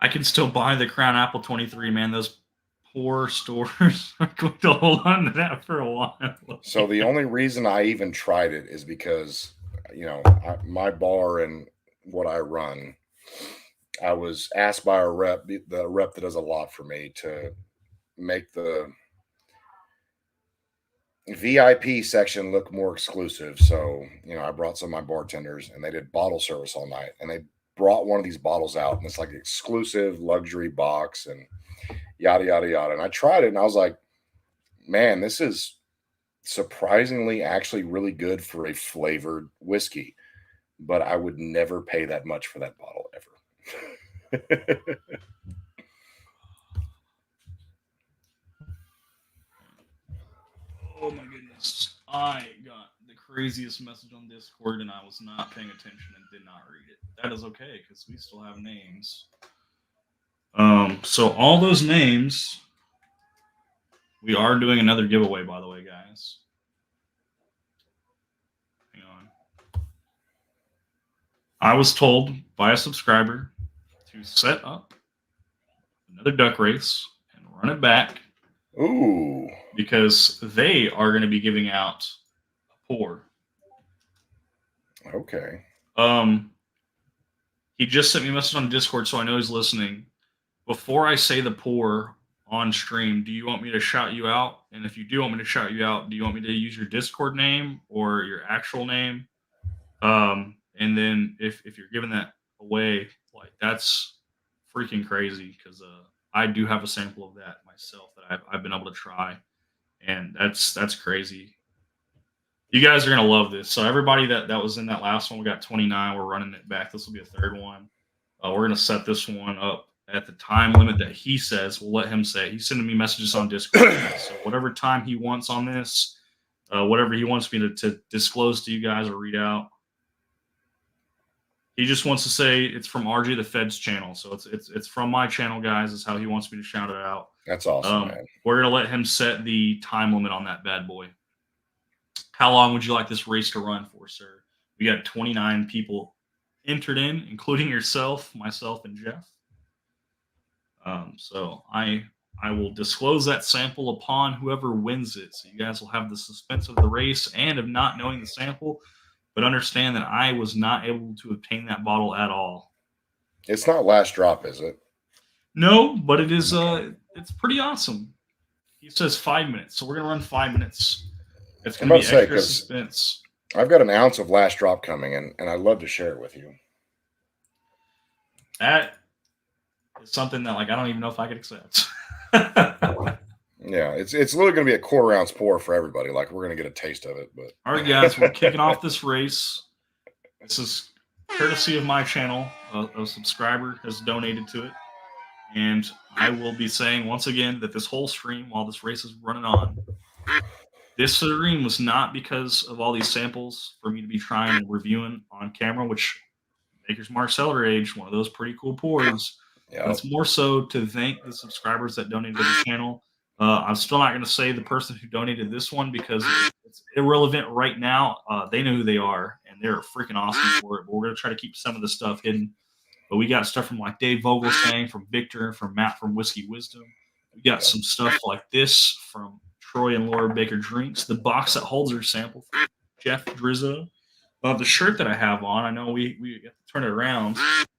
I can still buy the Crown Apple 23, man. Those poor stores are going to hold on to that for a while. So the only reason I even tried it is because, you know, my bar and what I run, I was asked by a rep, the rep that does a lot for me, to make the VIP section look more exclusive. So, you know, I brought some of my bartenders and they did bottle service all night, and they brought one of these bottles out, and it's like an exclusive luxury box and yada, yada, yada. And I tried it and I was like, man, this is surprisingly actually really good for a flavored whiskey, but I would never pay that much for that bottle ever. Oh my goodness. I got the craziest message on Discord and I was not paying attention and did not read it. That is okay because we still have names. So all those names, we are doing another giveaway, by the way, guys. Hang on. I was told by a subscriber to set up another duck race and run it back. Ooh. Because they are going to be giving out a pour. Okay. He just sent me a message on Discord, so I know he's listening. Before I say the pour on stream, do you want me to shout you out? And if you do want me to shout you out, do you want me to use your Discord name or your actual name? And then if you're giving that away, like, that's freaking crazy because I do have a sample of that myself that I've been able to try. And that's crazy. You guys are going to love this. So everybody that was in that last one, we got 29. We're running it back. This will be a third one. We're going to set this one up at the time limit that he says. We'll let him say. He's sending me messages on Discord. So whatever time he wants on this, whatever he wants me to disclose to you guys or read out. He just wants to say it's from RJ the Feds channel. So it's from my channel, guys, is how he wants me to shout it out. That's awesome, man. We're going to let him set the time limit on that bad boy. How long would you like this race to run for, sir? We got 29 people entered in, including yourself, myself, and Jeff. So I will disclose that sample upon whoever wins it. So you guys will have the suspense of the race and of not knowing the sample, but understand that I was not able to obtain that bottle at all. It's not last drop, is it? No, but it is. It's pretty awesome. He says 5 minutes, so we're gonna run 5 minutes. It's I'm gonna about be to say, extra 'cause suspense. I've got an ounce of last drop coming, and I'd love to share it with you. That is something that like I don't even know if I could accept. Yeah, it's literally going to be a quarter ounce pour for everybody. Like we're going to get a taste of it. But All right, guys, we're kicking off this race. This is courtesy of my channel. A subscriber has donated to it, and I will be saying once again that this whole stream, while this race is running on, this stream was not because of all these samples for me to be trying and reviewing on camera, which Maker's Mark Celebrate, one of those pretty cool pours. yeah, But it's more so to thank the subscribers that donated to the channel. I'm still not going to say the person who donated this one because it's irrelevant right now. They know who they are, and they're freaking awesome for it. But we're going to try to keep some of the stuff hidden. But we got stuff from like Dave Vogelsang, from Victor, from Matt from Whiskey Wisdom. We got some stuff like this from Troy and Laura Baker Drinks. The box that holds her sample from Jeff Drizzo. The shirt that I have on, I know we have to turn it around.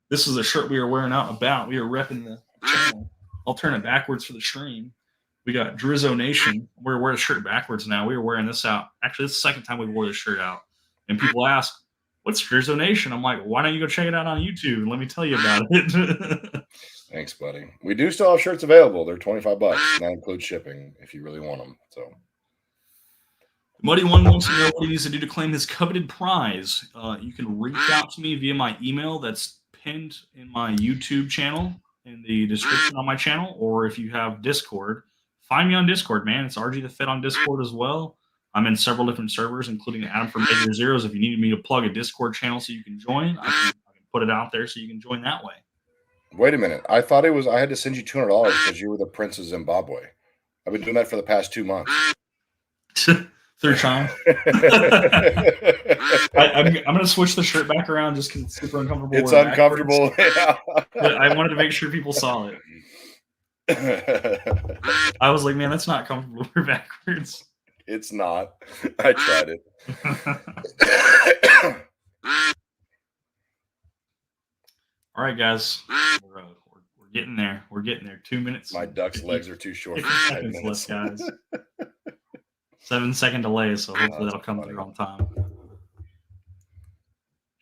This is a shirt we were wearing out and about. We were repping the channel. I'll turn it backwards for the stream. We got Drizzo Nation. We're wearing a shirt backwards now. We were wearing this out. Actually, it's the second time we wore this shirt out. And people ask, what's Drizzo Nation? I'm like, why don't you go check it out on YouTube and let me tell you about it. Thanks, buddy. We do still have shirts available. They're $25. That includes shipping if you really want them. So Muddy One wants to know what he needs to do to claim his coveted prize. You can reach out to me via my email that's pinned in my YouTube channel in the description on my channel, or if you have Discord, find me on Discord, man. It's RG the Fed on Discord as well. I'm in several different servers, including Adam from Major Zeros. If you needed me to plug a Discord channel so you can join, I can put it out there so you can join that way. wait a minute. I thought I had to send you $200 because you were the Prince of Zimbabwe. I've been doing that for the past 2 months. Third time. I'm going to switch the shirt back around just because it's super uncomfortable. It's uncomfortable. Yeah. But I wanted to make sure people saw it. I was like, man, that's not comfortable. We're backwards. It's not. I tried it. All right, guys. We're getting there. We're getting there. 2 minutes. My duck's legs are too short. 50 seconds left, guys. 7-second delay, so hopefully that'll come through on time.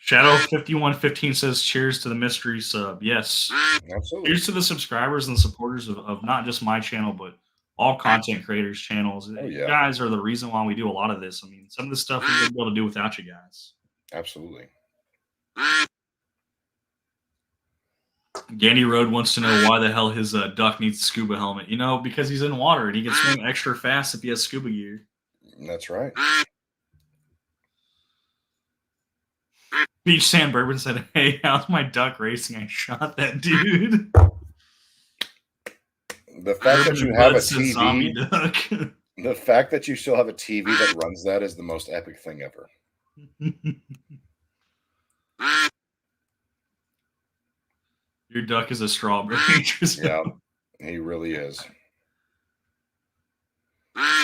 Shadow5115 says, cheers to the mystery sub. Yes. Absolutely. Cheers to the subscribers and supporters of not just my channel, but all content creators' channels. Oh, yeah. You guys are the reason why we do a lot of this. I mean, some of the stuff we wouldn't be able to do without you guys. Absolutely. Gandy Road wants to know why the hell his duck needs a scuba helmet. You know, because he's in water and he can swim extra fast if he has scuba gear. That's right. Beach Sand Bourbon said, hey, how's my duck racing? I shot that dude. The fact that you have a zombie TV, duck. the fact that you still have a TV that runs that is the most epic thing ever. Your duck is a strawberry. Yeah, he really is.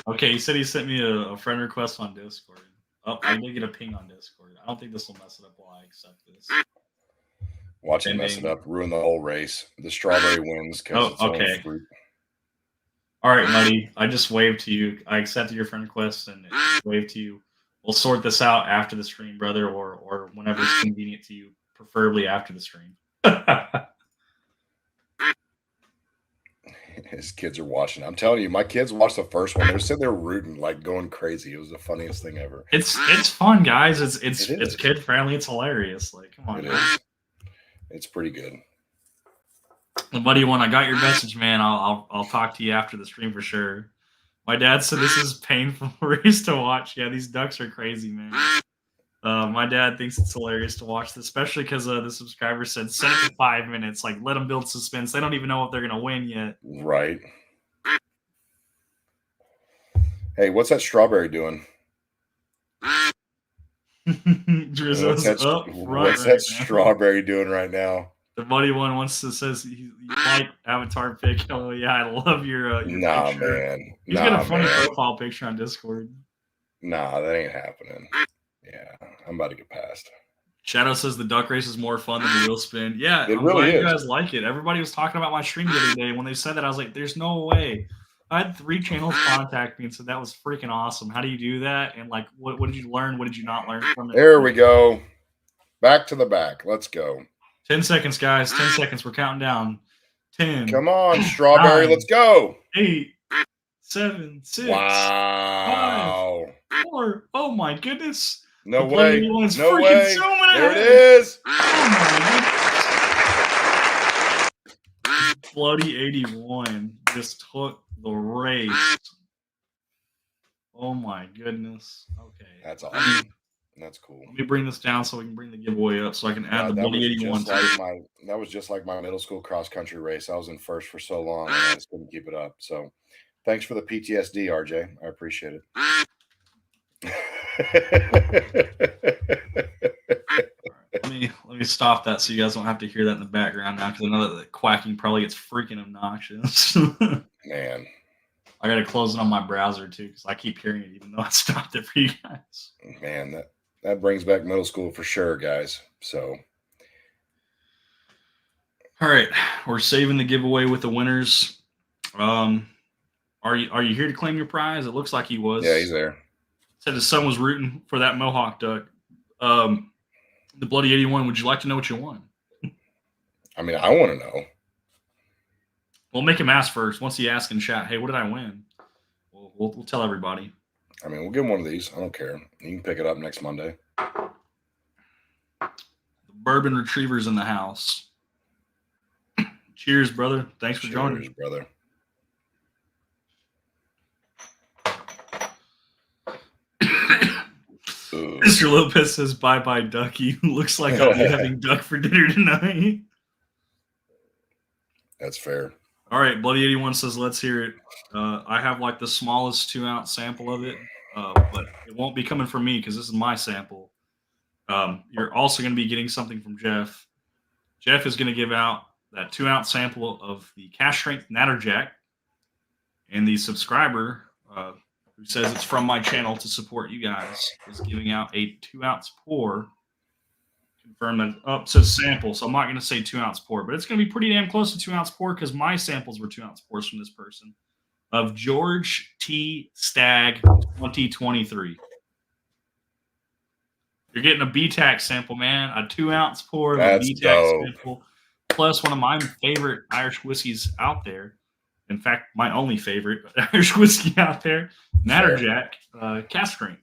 Okay, he said he sent me a friend request on Discord. Oh, I did get a ping on Discord. I don't think this will mess it up while I accept this. Watch him mess it up, ruin the whole race. The strawberry wins because it's only fruit. All right, Muddy. I just waved to you. I accepted your friend request and waved to you. We'll sort this out after the stream, brother, or whenever it's convenient to you, preferably after the stream. His kids are watching. I'm telling you, my kids watched the first one. They're sitting there rooting, like going crazy. It was the funniest thing ever. It's fun, guys. It's kid friendly. It's hilarious. Like, come on. It is. It's pretty good. Well, buddy, when I got your message, man, I'll talk to you after the stream for sure. My dad said this is painful race to watch. Yeah, these ducks are crazy, man. My dad thinks it's hilarious to watch this, especially because the subscriber said set it to 5 minutes. Like, let them build suspense. They don't even know if they're gonna win yet. Right. Hey, what's that strawberry doing? Drizzo's up front what's right that now. strawberry doing right now? The buddy one says you like avatar pic. Oh yeah, I love your Nah, picture. man. He's got a funny profile picture on Discord. Nah, that ain't happening. Yeah, I'm about to get past. Shadow says the duck race is more fun than the wheel spin. Yeah, It I'm really glad you is. guys like it. Everybody was talking about my stream the other day. When they said that, I was like, "There's no way." I had 3 channels contact me and said that was freaking awesome. How do you do that? And like, what did you learn? What did you not learn from it? There we go. Back to the back. Let's go. 10 seconds, guys. 10 seconds. We're counting down. 10. Come on, strawberry. 9, Let's go. 8, 7, 6, Wow. 5, 4. Oh my goodness. No The way. Bloody One's No freaking way. zooming There ahead. it is. Oh my goodness. Bloody 81 just took the race. Oh my goodness. Okay. That's awesome. That's cool. Let me bring this down so we can bring the giveaway up so I can add the Bloody 81 to it. That was just like my middle school cross country race. I was in first for so long and I just couldn't keep it up. So thanks for the PTSD, RJ. I appreciate it. Let me stop that so you guys don't have to hear that in the background now, because I know that the quacking probably gets freaking obnoxious. Man, I gotta close it on my browser too, because I keep hearing it even though I stopped it for you guys. Man, that brings back middle school for sure, guys. So all right, we're saving the giveaway with the winners. Are you here to claim your prize? It looks like he was. Yeah, he's there. Said his son was rooting for that Mohawk duck. The Bloody 81. Would you like to know what you won? I mean, I want to know. We'll make him ask first. Once he asks in chat, hey, what did I win? We'll tell everybody. I mean, we'll give him one of these. I don't care. You can pick it up next Monday. The Bourbon Retriever's in the house. Cheers, brother. Thanks for joining. Cheers, brother. Mr. Lopez says, bye-bye, Ducky. Looks like I'll be having duck for dinner tonight. That's fair. All right, Bloody 81 says, let's hear it. I have like the smallest 2-ounce sample of it, but it won't be coming from me because this is my sample. You're also going to be getting something from Jeff. Jeff is going to give out that 2-ounce sample of the Cash Strength Natterjack, and the subscriber who says it's from my channel to support you guys is giving out a 2-ounce pour. Confirm that up to sample. So I'm not going to say 2-ounce pour, but it's going to be pretty damn close to 2-ounce pour because my samples were 2-ounce pours from this person of George T. Stagg 2023. You're getting a BTAC sample, man. A 2-ounce pour of a BTAC sample, plus one of my favorite Irish whiskeys out there. In fact, my only favorite Irish whiskey out there, Natterjack, Cask Strength.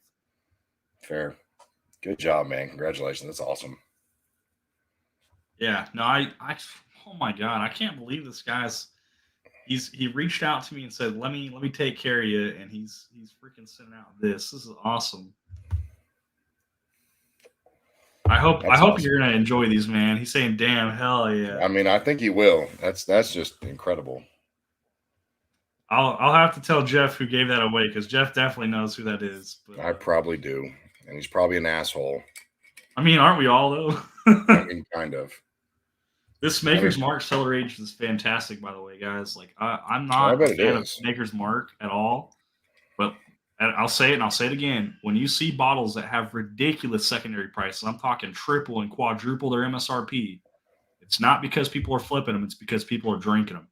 Fair. Good job, man. Congratulations. That's awesome. Yeah. No, I oh my God, I can't believe this guy's. He reached out to me and said, "Let me take care of you," and he's freaking sending out this. This is awesome. I hope awesome. You're gonna enjoy these, man. He's saying, "Damn, hell yeah." I mean, I think he will. That's just incredible. I'll have to tell Jeff who gave that away because Jeff definitely knows who that is. But, I probably do, and he's probably an asshole. I mean, aren't we all though? I mean, kind of. This Maker's Mark Cellar Age is fantastic, by the way, guys. Like, I'm not a fan of Maker's Mark at all, but I'll say it and I'll say it again. When you see bottles that have ridiculous secondary prices, I'm talking triple and quadruple their MSRP, it's not because people are flipping them. It's because people are drinking them.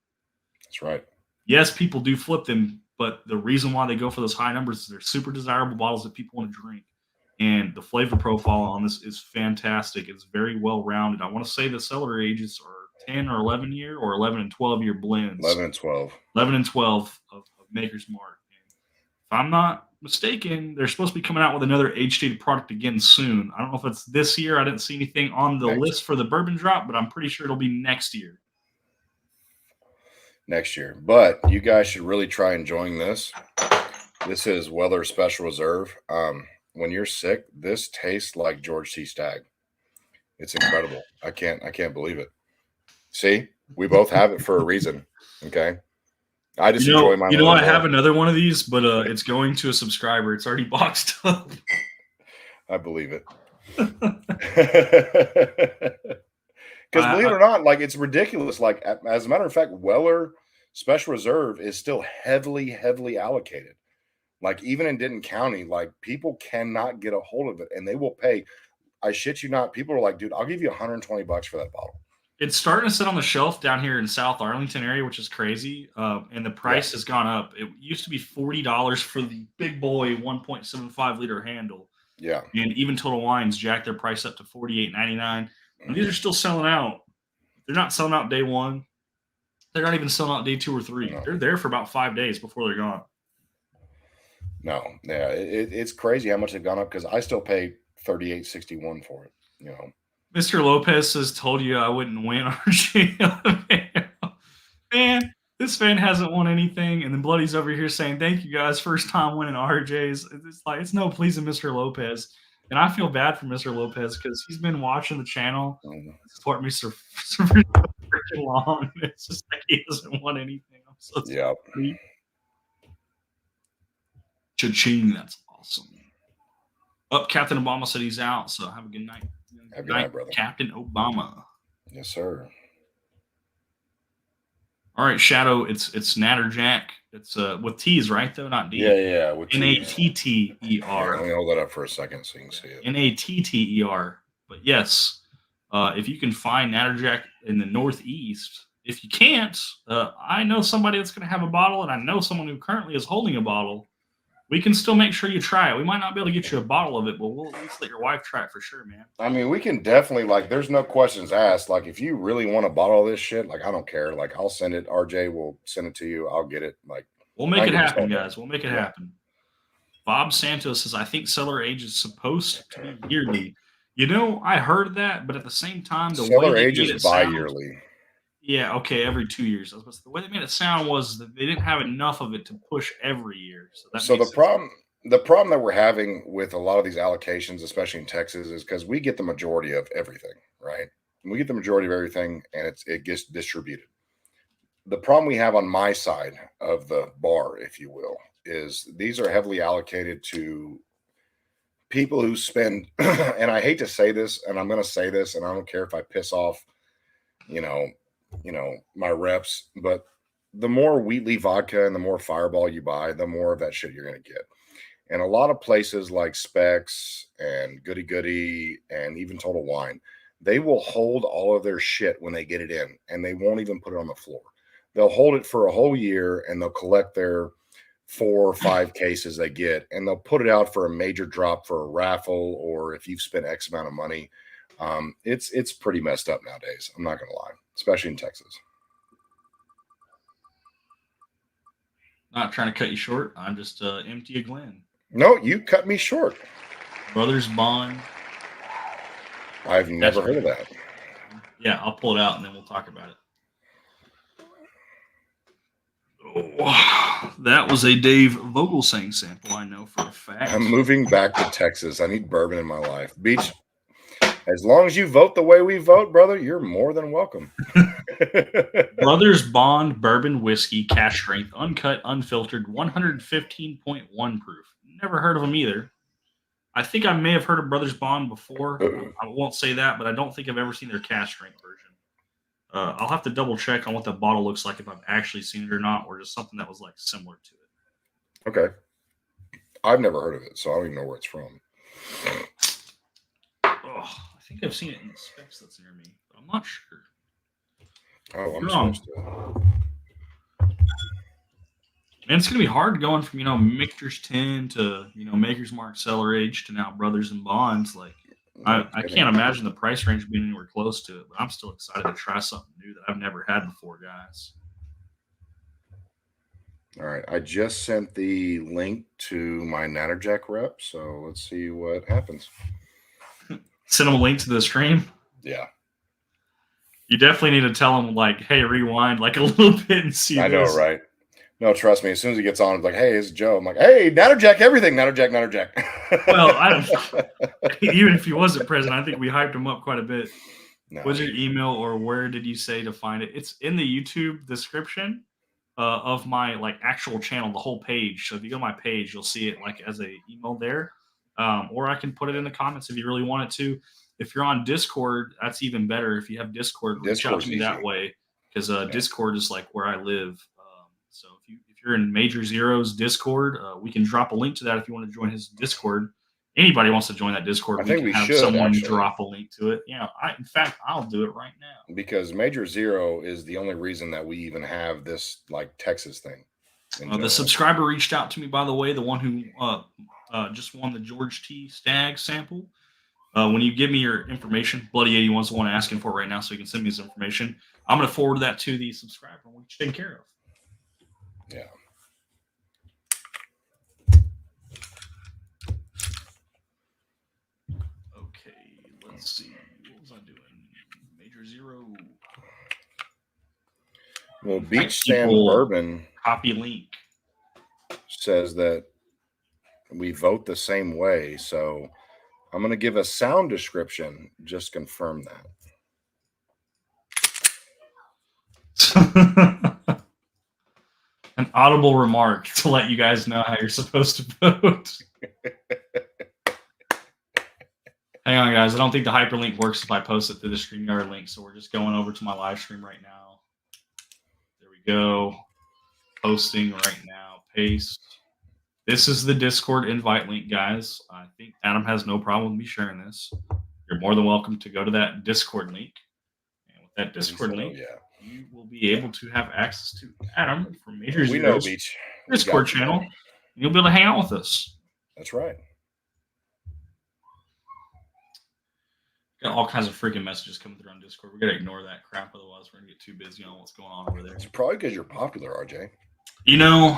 That's right. Yes, people do flip them, but the reason why they go for those high numbers is they're super desirable bottles that people want to drink. And the flavor profile on this is fantastic. It's very well rounded. I want to say the cellar ages are 10 or 11 year or 11 and 12 year blends. 11 and 12. 11 and 12 of Maker's Mark. And if I'm not mistaken, they're supposed to be coming out with another age-stated product again soon. I don't know if it's this year. I didn't see anything on the list for the bourbon drop, but I'm pretty sure it'll be next year. Next year. But you guys should really try enjoying this. This is Weller Special Reserve. When you're sick, this tastes like George T. Stagg. It's incredible. I can't believe it. See, we both have it for a reason. Okay. I just enjoy my. I have another one of these, but it's going to a subscriber. It's already boxed up. I believe it. Because believe it or not, like it's ridiculous. Like as a matter of fact, Weller Special Reserve is still heavily allocated. Like even in Denton County, like people cannot get a hold of it, and they will pay. I shit you not. People are like, dude, I'll give you $120 for that bottle. It's starting to sit on the shelf down here in South Arlington area, which is crazy. And the price has gone up. It used to be $40 for the big boy 1.75 liter handle. Yeah. And even Total Wines jacked their price up to $48.99. And these are still selling out. They're not selling out day one. They're not even selling out day 2 or 3. No. They're there for about 5 days before they're gone. No, yeah, it's crazy how much they've gone up because I still pay $38.61 for it. You know, Mr. Lopez has told you I wouldn't win RJ. Man, this fan hasn't won anything, and then Bloody's over here saying, "Thank you guys, first time winning RJs." It's like it's no pleasing Mr. Lopez, and I feel bad for Mr. Lopez because he's been watching the channel, support me for so freaking long. It's just like he hasn't won anything. I'm so sorry. Cha-ching, that's awesome. Captain Obama said he's out, so have a good night. Have a good night, brother. Captain Obama. Yes, sir. All right, Shadow. It's Natterjack. It's with T's, right? Though not D. Yeah. With Natteer. Let me hold that up for a second so you can see it. Natteer. But yes, if you can find Natterjack in the Northeast, if you can't, I know somebody that's going to have a bottle, and I know someone who currently is holding a bottle. We can still make sure you try it. We might not be able to get you a bottle of it, but we'll at least let your wife try it for sure, man. I mean, we can definitely, like, there's no questions asked. Like, if you really want a bottle of this shit, like, I don't care. Like, I'll send it. RJ will send it to you. I'll get it. Like, we'll make it happen, guys. We'll make it happen. Bob Santos says, I think cellar age is supposed to be yearly. You know, I heard that, but at the same time, the cellar way they age made is it bi-yearly. Sound, yeah, okay, every 2 years. The way they made it sound was that they didn't have enough of it to push every year. So the problem that we're having with a lot of these allocations, especially in Texas, is because we get the majority of everything, right? We get the majority of everything, and it gets distributed. The problem we have on my side of the bar, if you will, is these are heavily allocated to people who spend, and I hate to say this, and I'm going to say this, and I don't care if I piss off, my reps, but the more Wheatley vodka and the more Fireball you buy, the more of that shit you're going to get. And a lot of places like Specs and Goody Goody and even Total Wine, they will hold all of their shit when they get it in, and they won't even put it on the floor. They'll hold it for a whole year, and they'll collect their 4 or 5 cases they get, and they'll put it out for a major drop for a raffle, or if you've spent X amount of money. It's pretty messed up nowadays. I'm not going to lie, especially in Texas. Not trying to cut you short. I'm just empty a Glen. No, you cut me short. Brothers Bond. I've never heard of that. Yeah, I'll pull it out and then we'll talk about it. Oh, that was a Dave Vogelsang sample, I know for a fact. I'm moving back to Texas. I need bourbon in my life. Beach, as long as you vote the way we vote, brother, you're more than welcome. Brothers Bond Bourbon Whiskey, cash strength, uncut, unfiltered, 115.1 proof. Never heard of them either. I think I may have heard of Brothers Bond before. I won't say that, but I don't think I've ever seen their cash strength version. I'll have to double check on what the bottle looks like if I've actually seen it or not, or just something that was like similar to it. Okay. I've never heard of it, so I don't even know where it's from. Oh, I think I've seen it in the specs that's near me, but I'm not sure. Oh, I'm supposed to. Man, it's going to be hard going from, Michter's 10 to, Maker's Mark Cellar Age to now Brothers and Bonds. Like, I can't imagine the price range being anywhere close to it, but I'm still excited to try something new that I've never had before, guys. All right. I just sent the link to my Natterjack rep, so let's see what happens. Send them a link to the stream? Yeah. You definitely need to tell them, like, hey, rewind like a little bit and see I this. know, right? No, trust me. As soon as he gets on, it's like, hey, it's Joe. I'm like, hey, Natterjack, everything. Natterjack. Well, even if he wasn't present, I think we hyped him up quite a bit. No. What's your email or where did you say to find it? It's in the YouTube description of my like actual channel, the whole page. So if you go to my page, you'll see it like as a email there. or I can put it in the comments if you really wanted to. If you're on Discord, that's even better. If you have Discord, reach out Discord's to me that easy. way because Discord is like where I live. So if you're in Major Zero's Discord, we can drop a link to that if you want to join his Discord. Anybody wants to join that Discord, I we think can we have should, someone actually. drop a link to it. In fact, I'll do it right now. Because Major Zero is the only reason that we even have this like Texas thing. The subscriber reached out to me, by the way, the one who just won the George T. Stagg sample. When you give me your information, Bloody 81 is the one asking for it right now, so you can send me his information. I'm going to forward that to the subscriber, which you take care of. Yeah. Okay, let's see. What was I doing? Major Zero. Well, Beach Sand Bourbon copy link says that we vote the same way, so I'm going to give a sound description. Just confirm that. An audible remark to let you guys know how you're supposed to vote. Hang on, guys. I don't think the hyperlink works if I post it through the StreamYard link, so we're just going over to my live stream right now. There we go. Posting right now. Paste. This is the Discord invite link, guys. I think Adam has no problem with me sharing this. You're more than welcome to go to that Discord link. And with that Discord link, you will be able to have access to Adam from Major Zero's Discord channel. And you'll be able to hang out with us. That's right. Got all kinds of freaking messages coming through on Discord. We got to ignore that crap, otherwise we're going to get too busy on what's going on over there. It's probably because you're popular, RJ. You know,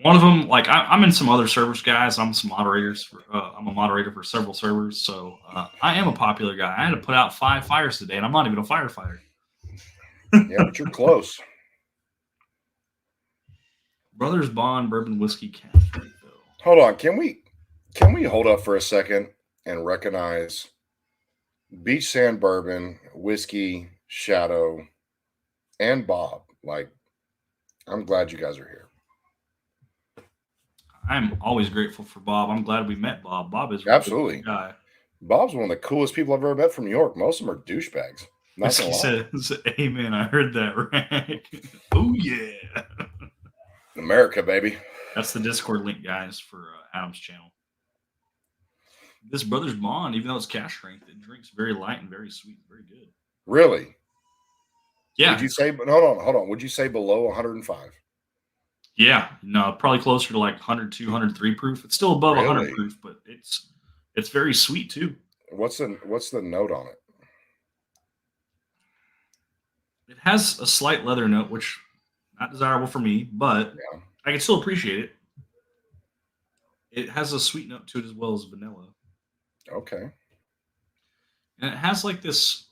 one of them, like I'm in some other servers, guys. I'm some moderators. I'm a moderator for several servers, so I am a popular guy. I had to put out 5 fires today, and I'm not even a firefighter. Yeah, but you're close. Brothers Bond Bourbon Whiskey Cafe. Hold on, can we hold up for a second and recognize Beach Sand Bourbon, Whiskey, Shadow, and Bob? Like, I'm glad you guys are here. I'm always grateful for Bob. I'm glad we met Bob. Bob is absolutely a good guy. Bob's one of the coolest people I've ever met from New York. Most of them are douchebags. He says, "Amen." I heard that right. Oh yeah, America, baby. That's the Discord link, guys, for Adam's channel. This Brothers Bond, even though it's cash strength, it drinks very light and very sweet, very good. Really? Yeah. Would you say? Hold on. Would you say below 105? Yeah, no, probably closer to like 102, 103 proof. It's still above 100 proof, but it's very sweet too. What's the note on it? It has a slight leather note, which not desirable for me, but I can still appreciate it. It has a sweet note to it as well as vanilla. Okay. And it has like this.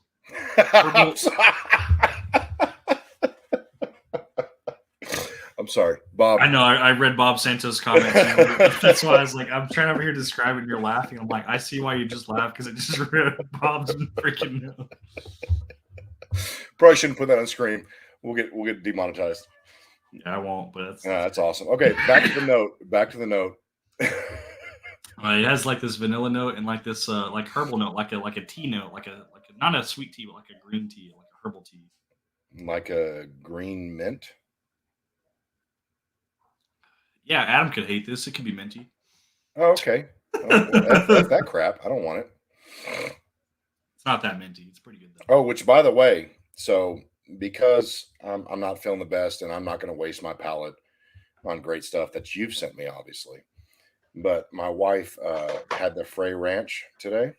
I'm sorry, Bob. I know. I read Bob Santos' comment. That's why I was like, I'm trying over here to describe it, and you're laughing. I'm like, I see why you just laughed because it just read Bob's freaking note. Probably shouldn't put that on screen. We'll get demonetized. Yeah, I won't. But that's awesome. Okay, back to the note. It has like this vanilla note and like this like herbal note, like a tea note, like a not a sweet tea, but like a green tea, like a herbal tea, like a green mint. Yeah, Adam could hate this. It could be minty. Oh, okay. That's that crap. I don't want it. It's not that minty. It's pretty good though. Oh, which by the way, so because I'm not feeling the best, and I'm not going to waste my palate on great stuff that you've sent me, obviously. But my wife had the Frey Ranch today,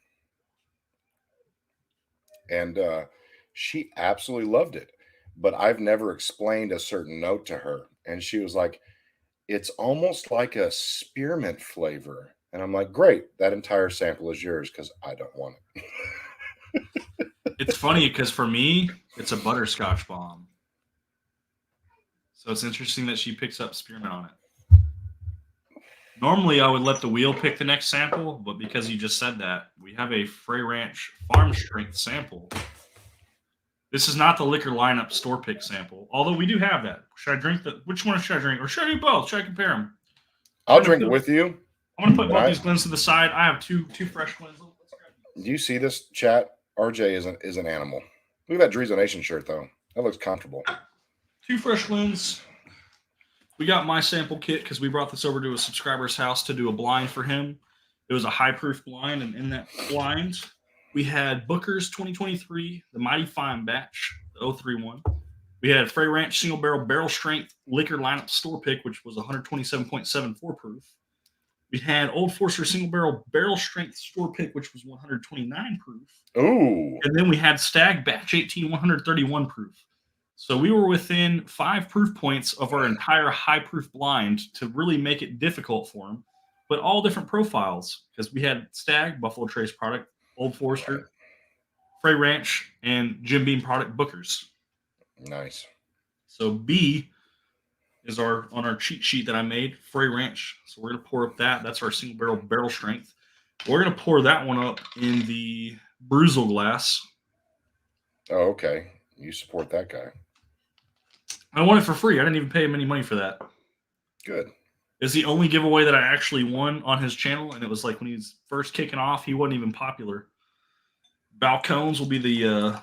and she absolutely loved it. But I've never explained a certain note to her, and she was like, "It's almost like a spearmint flavor." And I'm like, "Great, that entire sample is yours because I don't want it." It's funny because for me, it's a butterscotch bomb. So it's interesting that she picks up spearmint on it. Normally, I would let the wheel pick the next sample, but because you just said that, we have a Frey Ranch farm strength sample. This is not the liquor lineup store pick sample, although we do have that. Should I drink which one should I drink? Or should I do both? Should I compare them? I'll drink it with you. I'm gonna put both I- these blends to the side. I have two fresh blends. Let's grab these. Do you see this chat? RJ is an animal. Look at that Dreezo Nation shirt though. That looks comfortable. Two fresh blends. We got my sample kit because we brought this over to a subscriber's house to do a blind for him. It was a high proof blind, and in that blind, we had Booker's 2023, the Mighty Fine Batch, the 031. We had Frey Ranch Single Barrel Strength Liquor Lineup Store Pick, which was 127.74 proof. We had Old Forester Single Barrel Strength Store Pick, which was 129 proof. Ooh. And then we had Stag Batch 18, 131 proof. So we were within 5 proof points of our entire high proof blind to really make it difficult for them, but all different profiles because we had Stag, Buffalo Trace product, Old Forester, Right. Frey Ranch, and Jim Beam product Booker's. Nice. So B is on our cheat sheet that I made, Frey Ranch. So we're gonna pour up that. That's our single barrel strength. We're gonna pour that one up in the Bruzel glass. Oh, okay. You support that guy. I won it for free. I didn't even pay him any money for that. Good. It's the only giveaway that I actually won on his channel, and it was like when he was first kicking off, he wasn't even popular. Balcones will be the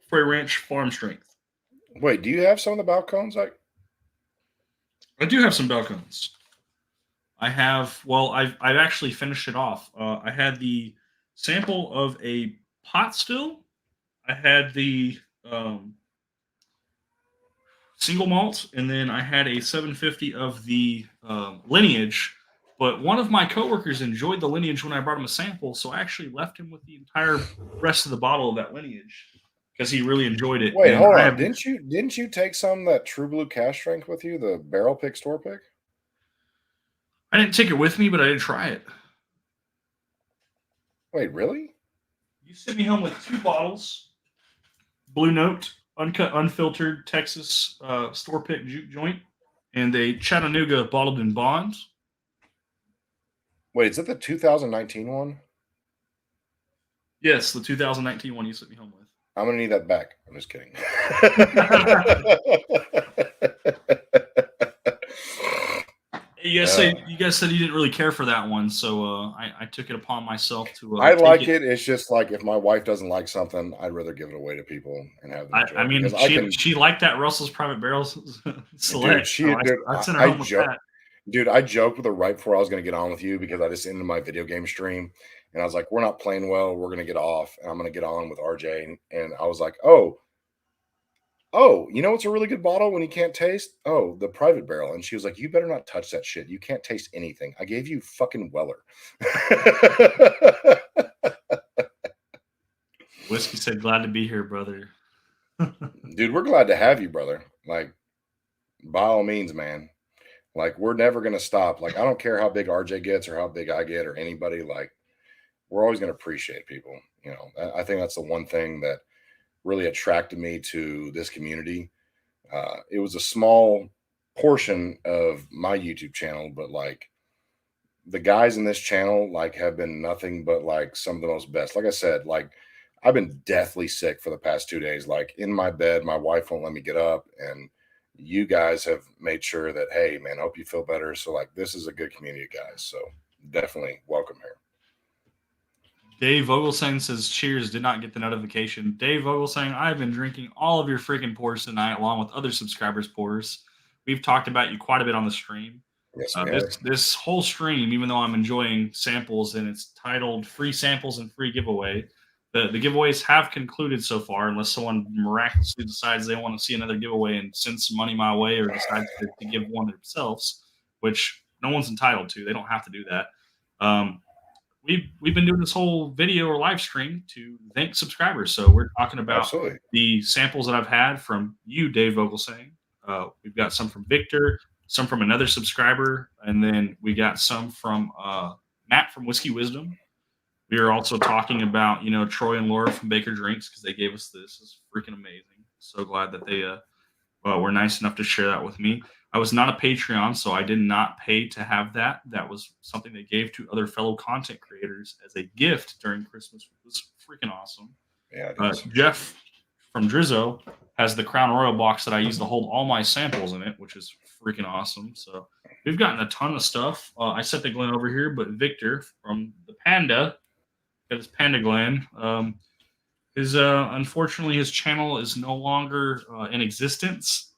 Frey Ranch Farm Strength. Wait, do you have some of the balcons? I do have some Balcones. I have, well, I've actually finished it off. I had the sample of a pot still. I had the single malt, and then I had a 750 of the lineage. But one of my coworkers enjoyed the lineage when I brought him a sample, so I actually left him with the entire rest of the bottle of that lineage because he really enjoyed it. Wait, And hold I on. Didn't you take some of that True Blue Cash Strength with you, the barrel pick store pick? I didn't take it with me, but I did try it. Wait, really? You sent me home with 2 bottles, Blue Note, uncut, unfiltered Texas store pick juke joint, and a Chattanooga bottled in bond. Wait, is that the 2019 one? Yes, the 2019 one you sent me home with. I'm gonna need that back. I'm just kidding. You guys said you didn't really care for that one, so I took it upon myself to. I like it. It's just like if my wife doesn't like something, I'd rather give it away to people and have them enjoy I mean, it. she liked that Russell's Private Barrels Select. I sent her home with that. Dude, I joked with her right before I was going to get on with you because I just ended my video game stream and I was like, we're not playing well. We're going to get off and I'm going to get on with RJ. And I was like, oh, you know what's a really good bottle when you can't taste? Oh, the Private Barrel. And she was like, you better not touch that shit. You can't taste anything. I gave you fucking Weller. Whiskey said, glad to be here, brother. Dude, we're glad to have you, brother. Like, by all means, man. Like, we're never going to stop. Like, I don't care how big RJ gets or how big I get or anybody. Like, we're always going to appreciate people. You know, I think that's the one thing that really attracted me to this community. It was a small portion of my YouTube channel, but like the guys in this channel, like, have been nothing but like some of the most best. Like I said, like, I've been deathly sick for the past 2 days, like in my bed. My wife won't let me get up. And you guys have made sure that, hey, man, I hope you feel better. So, like, this is a good community, guys. So, definitely welcome here. Dave Vogelsang says, cheers, did not get the notification. Dave Vogelsang, I've been drinking all of your freaking pours tonight, along with other subscribers' pours. We've talked about you quite a bit on the stream. Yes, this whole stream, even though I'm enjoying samples and it's titled Free Samples and Free Giveaway, the giveaways have concluded so far, unless someone miraculously decides they want to see another giveaway and send some money my way or decides to give one themselves, which no one's entitled to. They don't have to do that. We've been doing this whole video or live stream to thank subscribers. So we're talking about the samples that I've had from you, Dave Vogelsang. We've got some from Victor, some from another subscriber, and then we got some from Matt from Whiskey Wisdom. We are also talking about, Troy and Laura from Baker Drinks because they gave us this. It's freaking amazing. So glad that they were nice enough to share that with me. I was not a Patreon, so I did not pay to have that. That was something they gave to other fellow content creators as a gift during Christmas, which was freaking awesome. Yeah. Jeff from Drizzo has the Crown Royal box that I use to hold all my samples in it, which is freaking awesome. So we've gotten a ton of stuff. I sent the Glenn over here, but Victor from the Panda got his Panda Glenn. His unfortunately his channel is no longer in existence.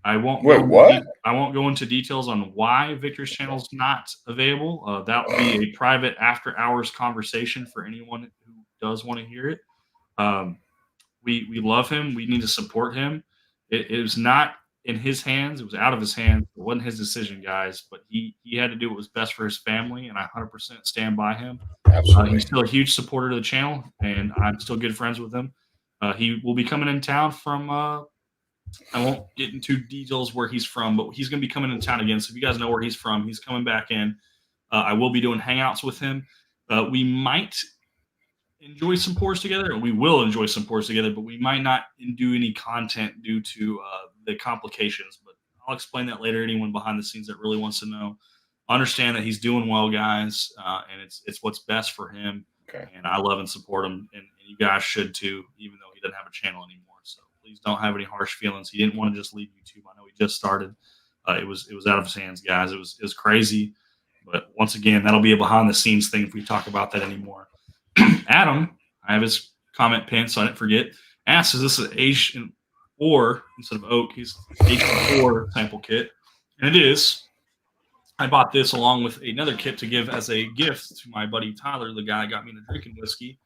Wait, what? I won't go into details on why Victor's channel is not available. That will be a private after hours conversation for anyone who does want to hear it. Um, we love him. We need to support him. It was not in his hands. It was out of his hands. It wasn't his decision, guys. But he had to do what was best for his family, and I 100% stand by him. Absolutely. He's still a huge supporter of the channel, and I'm still good friends with him. He will be coming in town from. I won't get into details where he's from, but he's going to be coming into town again. So if you guys know where he's from, he's coming back in. I will be doing hangouts with him. We might enjoy some pours together, and we will enjoy some pours together, but we might not do any content due to the complications. But I'll explain that later. Anyone behind the scenes that really wants to know, understand that he's doing well, guys, and it's what's best for him. Okay. And I love and support him, and you guys should too, even though he doesn't have a channel anymore. So please don't have any harsh feelings. He didn't want to just leave YouTube. I know he just started. It was out of his hands, guys. It was crazy. But once again, that'll be a behind the scenes thing if we talk about that anymore. Adam, I have his comment pinned so I didn't forget. Asks, is this an Asian or instead of oak? He's Asian or sample kit, and it is. I bought this along with another kit to give as a gift to my buddy Tyler, the guy that got me into drinking whiskey.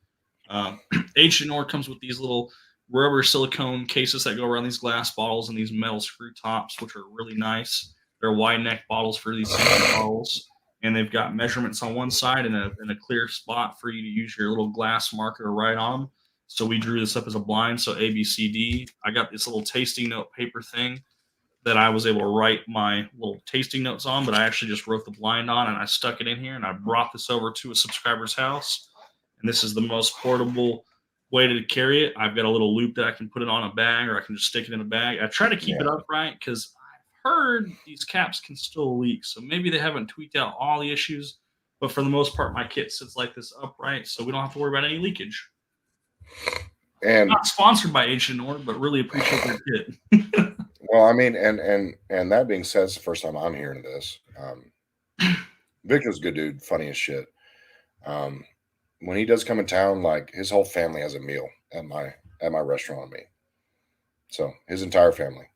Asian or comes with these little rubber silicone cases that go around these glass bottles and these metal screw tops, which are really nice. They're wide neck bottles for these bottles. And they've got measurements on one side and a clear spot for you to use your little glass marker to write on them. So we drew this up as a blind. So A, B, C, D. I got this little tasting note paper thing that I was able to write my little tasting notes on, but I actually just wrote the blind on and I stuck it in here and I brought this over to a subscriber's house. And this is the most portable way to carry it. I've got a little loop that I can put it on a bag or I can just stick it in a bag. I try to keep it upright because heard these caps can still leak, so maybe they haven't tweaked out all the issues, but for the most part my kit sits like this upright so we don't have to worry about any leakage. And not sponsored by H&R, but really appreciate their kit. Well, I mean, and that being said, it's the first time I'm hearing this. Victor's a good dude, funny as shit. When he does come in town, like his whole family has a meal at my restaurant on me, so his entire family.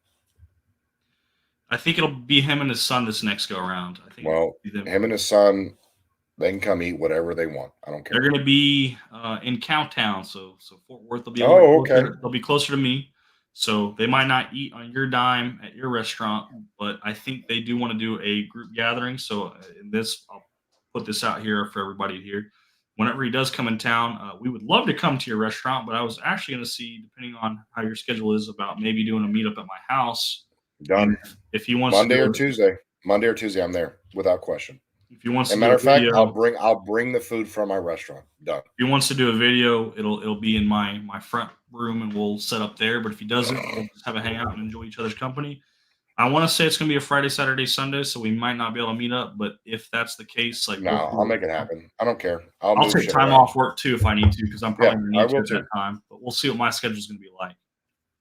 I think it'll be him and his son this next go around. I think. Well, him and his son, they can come eat whatever they want. I don't care. They're going to be in Cowtown, so Fort Worth will be. Okay. They'll be closer to me, so they might not eat on your dime at your restaurant, but I think they do want to do a group gathering. So in this, I'll put this out here for everybody to hear. Whenever he does come in town, we would love to come to your restaurant, but I was actually going to see, depending on how your schedule is, about maybe doing a meetup at my house. Done. If he wants Monday or Tuesday, I'm there without question. If he wants, as a matter of fact, I'll bring the food from my restaurant. Done. If he wants to do a video, it'll be in my front room and we'll set up there. But if he doesn't, we'll just have a hangout and enjoy each other's company. I want to say it's going to be a Friday, Saturday, Sunday, so we might not be able to meet up. But if that's the case, like, no, I'll make it happen. I don't care. I'll take time off work too if I need to, because I'm probably going to need to at that time. But we'll see what my schedule is going to be like.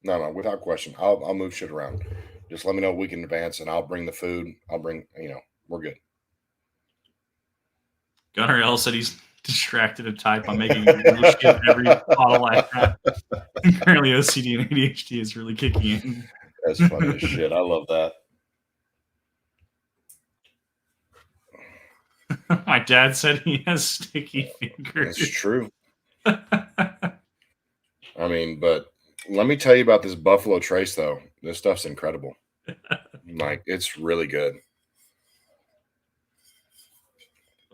No, without question. I'll move shit around. Just let me know a week in advance, and I'll bring the food. We're good. Gunnar L said he's distracted to type. I'm making every bottle I have. Apparently, OCD and ADHD is really kicking in. That's funny as shit. I love that. My dad said he has sticky fingers. That's true. I mean, but let me tell you about this Buffalo Trace, though. This stuff's incredible. Like, it's really good.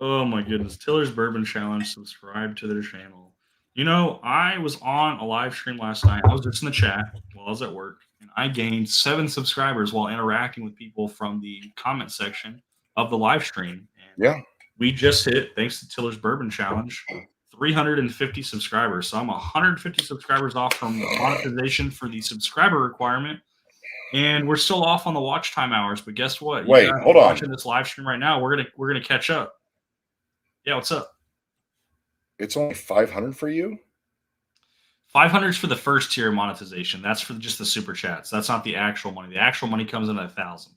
Oh my goodness. Tiller's Bourbon Challenge. Subscribe to their channel. You know, I was on a live stream last night. I was just in the chat while I was at work, and I gained 7 subscribers while interacting with people from the comment section of the live stream. And we just hit, thanks to Tiller's Bourbon Challenge, 350 subscribers. So I'm 150 subscribers off from monetization for the subscriber requirement. And we're still off on the watch time hours, but guess what? Wait, hold on. Watching this live stream right now, we're gonna catch up. Yeah, what's up? It's only 500 for you? 500 is for the first tier monetization. That's for just the super chats. That's not the actual money. The actual money comes in at 1,000.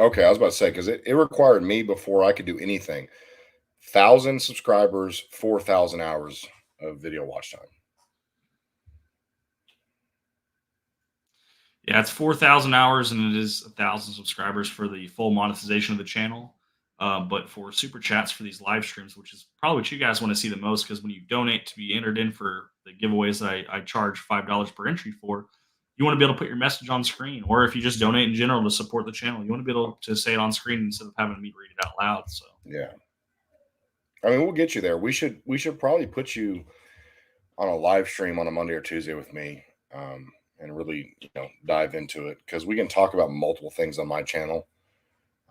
Okay, I was about to say because it required me before I could do anything. 1,000 subscribers, 4,000 hours of video watch time. Yeah, it's 4,000 hours and it is 1,000 subscribers for the full monetization of the channel. But for super chats for these live streams, which is probably what you guys want to see the most, because when you donate to be entered in for the giveaways that I charge $5 per entry for, you want to be able to put your message on screen. Or if you just donate in general to support the channel, you want to be able to say it on screen instead of having me read it out loud. So Yeah. I mean, we'll get you there. We should probably put you on a live stream on a Monday or Tuesday with me, and really dive into it because we can talk about multiple things on my channel,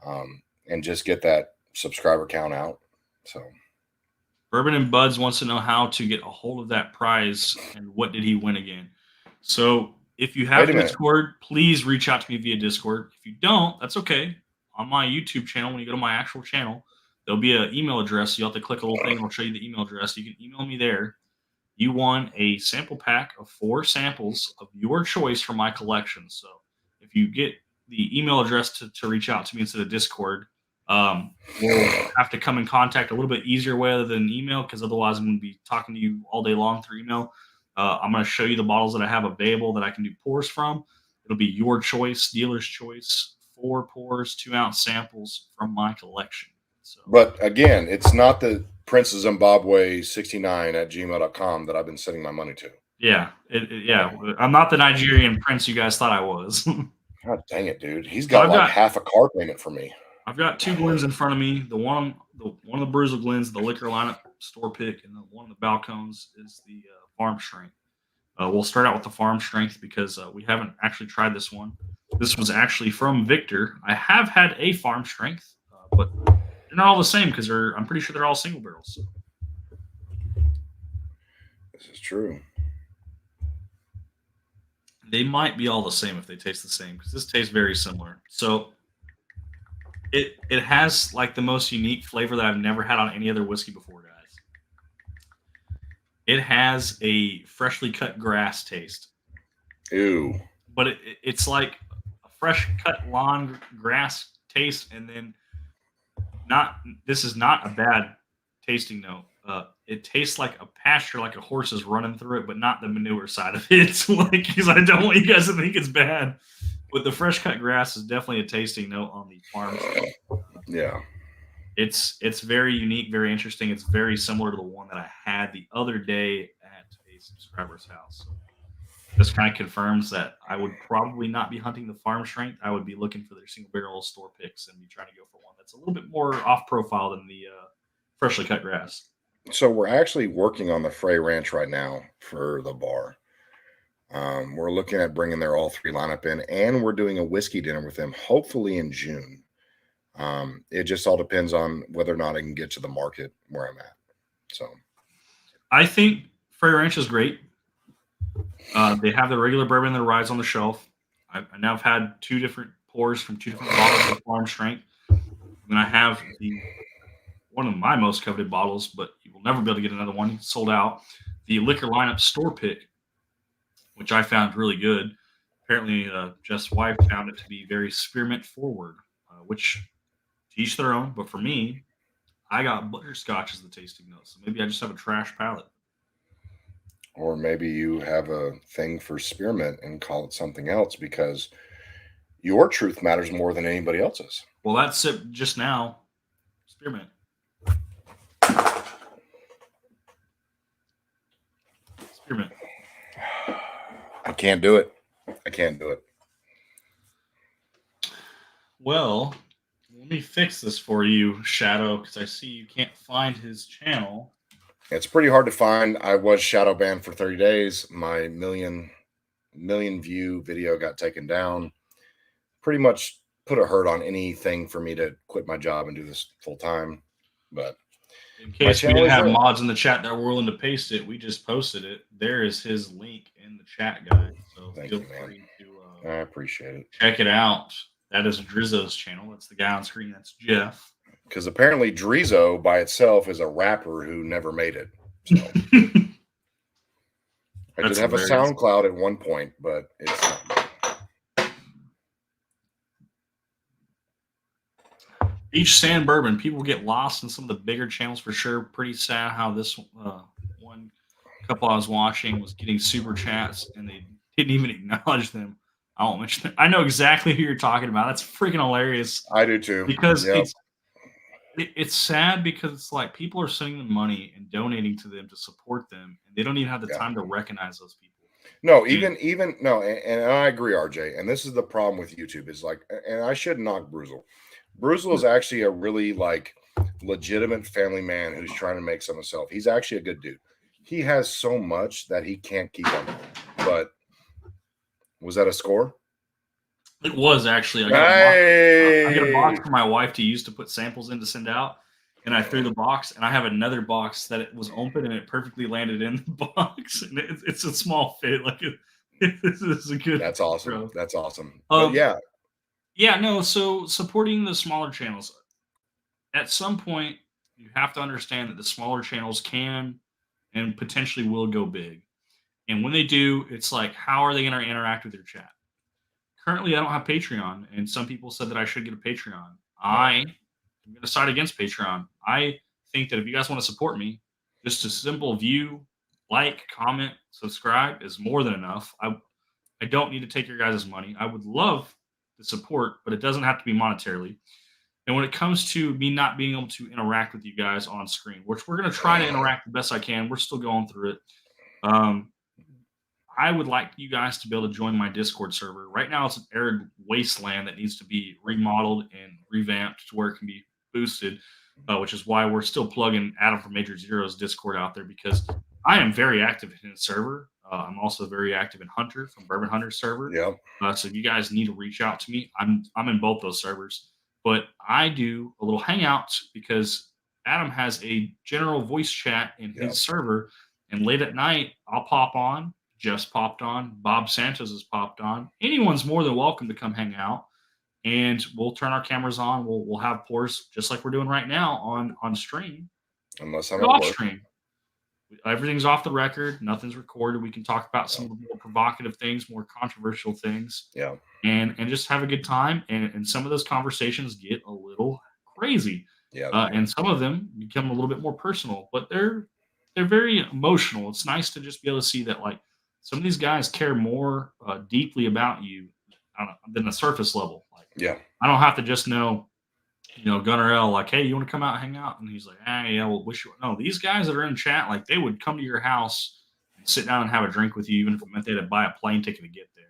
and just get that subscriber count out. So Bourbon and Buds wants to know how to get a hold of that prize and what did he win again. So if you have Wait a minute. Discord, please reach out to me via Discord. If you don't, that's okay. On my YouTube channel, when you go to my actual channel, there'll be an email address. You'll have to click a little thing. It'll show you the email address. You can email me there. You won a sample pack of 4 samples of your choice from my collection. So if you get the email address to reach out to me instead of Discord, we'll have to come in contact a little bit easier way other than email, because otherwise I'm going to be talking to you all day long through email. I'm going to show you the bottles that I have available that I can do pours from. It'll be your choice, dealer's choice, 4 pours, 2-ounce samples from my collection. So, but again, it's not the Prince of Zimbabwe 69 at gmail.com that I've been sending my money to. Yeah, I'm not the Nigerian prince you guys thought I was. God dang it, dude! He's got half a car payment for me. I've got 2 Glens in front of me. One of the Bruisel Glens, the liquor lineup store pick, and one of the Balcones is the farm strength. We'll start out with the farm strength because we haven't actually tried this one. This was actually from Victor. I have had a farm strength, but they're not all the same because I'm pretty sure they're all single barrels. So. This is true. They might be all the same if they taste the same, because this tastes very similar. So it has like the most unique flavor that I've never had on any other whiskey before, guys. It has a freshly cut grass taste. Ew. But it's like a fresh cut lawn grass taste, and then this is not a bad tasting note. It tastes like a pasture, like a horse is running through it, but not the manure side of it. Because I don't want you guys to think it's bad. But the fresh cut grass is definitely a tasting note on the farm. Yeah. It's very unique, very interesting. It's very similar to the one that I had the other day at a subscriber's house. So this kind of confirms that I would probably not be hunting the farm strength. I would be looking for their single barrel store picks and be trying to go for one that's a little bit more off profile than the freshly cut grass. So we're actually working on the Frey Ranch right now for the bar. We're looking at bringing their all 3 lineup in, and we're doing a whiskey dinner with them, hopefully in June. It just all depends on whether or not I can get to the market where I'm at. So I think Frey Ranch is great. They have the regular bourbon that rides on the shelf. I now have had 2 different pours from 2 different bottles of farm strength. And then I have one of my most coveted bottles, but you will never be able to get another one. It's sold out. The liquor lineup store pick, which I found really good. Apparently, Jeff's wife found it to be very spearmint forward, which to each their own. But for me, I got butterscotch as the tasting note. So maybe I just have a trash palate. Or maybe you have a thing for spearmint and call it something else because your truth matters more than anybody else's. Well, that sip just now, spearmint. Spearmint. I can't do it. I can't do it. Well, let me fix this for you, Shadow, because I see you can't find his channel. It's pretty hard to find. I was shadow banned for 30 days. My million view video got taken down. Pretty much put a hurt on anything for me to quit my job and do this full time. But in case we didn't have mods in the chat that were willing to paste it, we just posted it. There is his link in the chat, guys. So feel free to I appreciate it. Check it out. That is Drizzo's channel. That's the guy on screen. That's Jeff. Because apparently Drizzo by itself is a rapper who never made it. So I did have a SoundCloud at one point, but it's not. Beach Sand Bourbon. People get lost in some of the bigger channels for sure. Pretty sad how this one couple I was watching was getting super chats and they didn't even acknowledge them. I won't mention it. I know exactly who you're talking about. That's freaking hilarious I do too. because Yep. it's sad because it's like people are sending them money and donating to them to support them, and they don't even have the Yeah. time to recognize those people. No, even no, and I agree, RJ. And this is the problem with YouTube is like, and I should knock Bruzel. Bruzel is actually a really like legitimate family man who's trying to make something himself. He's actually a good dude. He has so much that he can't keep up. But was that a score? It was actually. I got a box for my wife to use to put samples in to send out, and I threw the box, and I have another box that it was open and it perfectly landed in the box, and it's a small fit. Like this is a good. That's awesome. Throw. That's awesome. But yeah, no. So supporting the smaller channels. At some point, you have to understand that the smaller channels can and potentially will go big, and when they do, it's like, how are they going to interact with your chat? Currently, I don't have Patreon, and some people said that I should get a Patreon. I am going to side against Patreon. I think that if you guys want to support me, just a simple view, like, comment, subscribe is more than enough. I don't need to take your guys' money. I would love the support, but it doesn't have to be monetarily. And when it comes to me not being able to interact with you guys on screen, which we're going to try to interact the best I can, we're still going through it. I would like you guys to be able to join my Discord server. Right now, it's an arid wasteland that needs to be remodeled and revamped to where it can be boosted, which is why we're still plugging Adam from Major Zero's Discord out there because I am very active in the server. I'm also very active in Hunter from Bourbon Hunter server. Yep. So if you guys need to reach out to me, I'm in both those servers. But I do a little hangouts because Adam has a general voice chat in his server, and late at night I'll pop on. Just popped on. Bob Santos has popped on. Anyone's more than welcome to come hang out, and we'll turn our cameras on. We'll have pours just like we're doing right now on stream. Unless I'm off stream. Everything's off the record. Nothing's recorded. We can talk about some of the more provocative things, more controversial things. Yeah. And just have a good time. And some of those conversations get a little crazy. Yeah. And some of them become a little bit more personal, but they're very emotional. It's nice to just be able to see that like some of these guys care more deeply about you than the surface level. Like, I don't have to just know, Gunnar L, like, hey, you want to come out and hang out? And he's like, yeah, well, wish you. No, these guys that are in chat, like, they would come to your house and sit down and have a drink with you, even if it meant they had to buy a plane ticket to get there.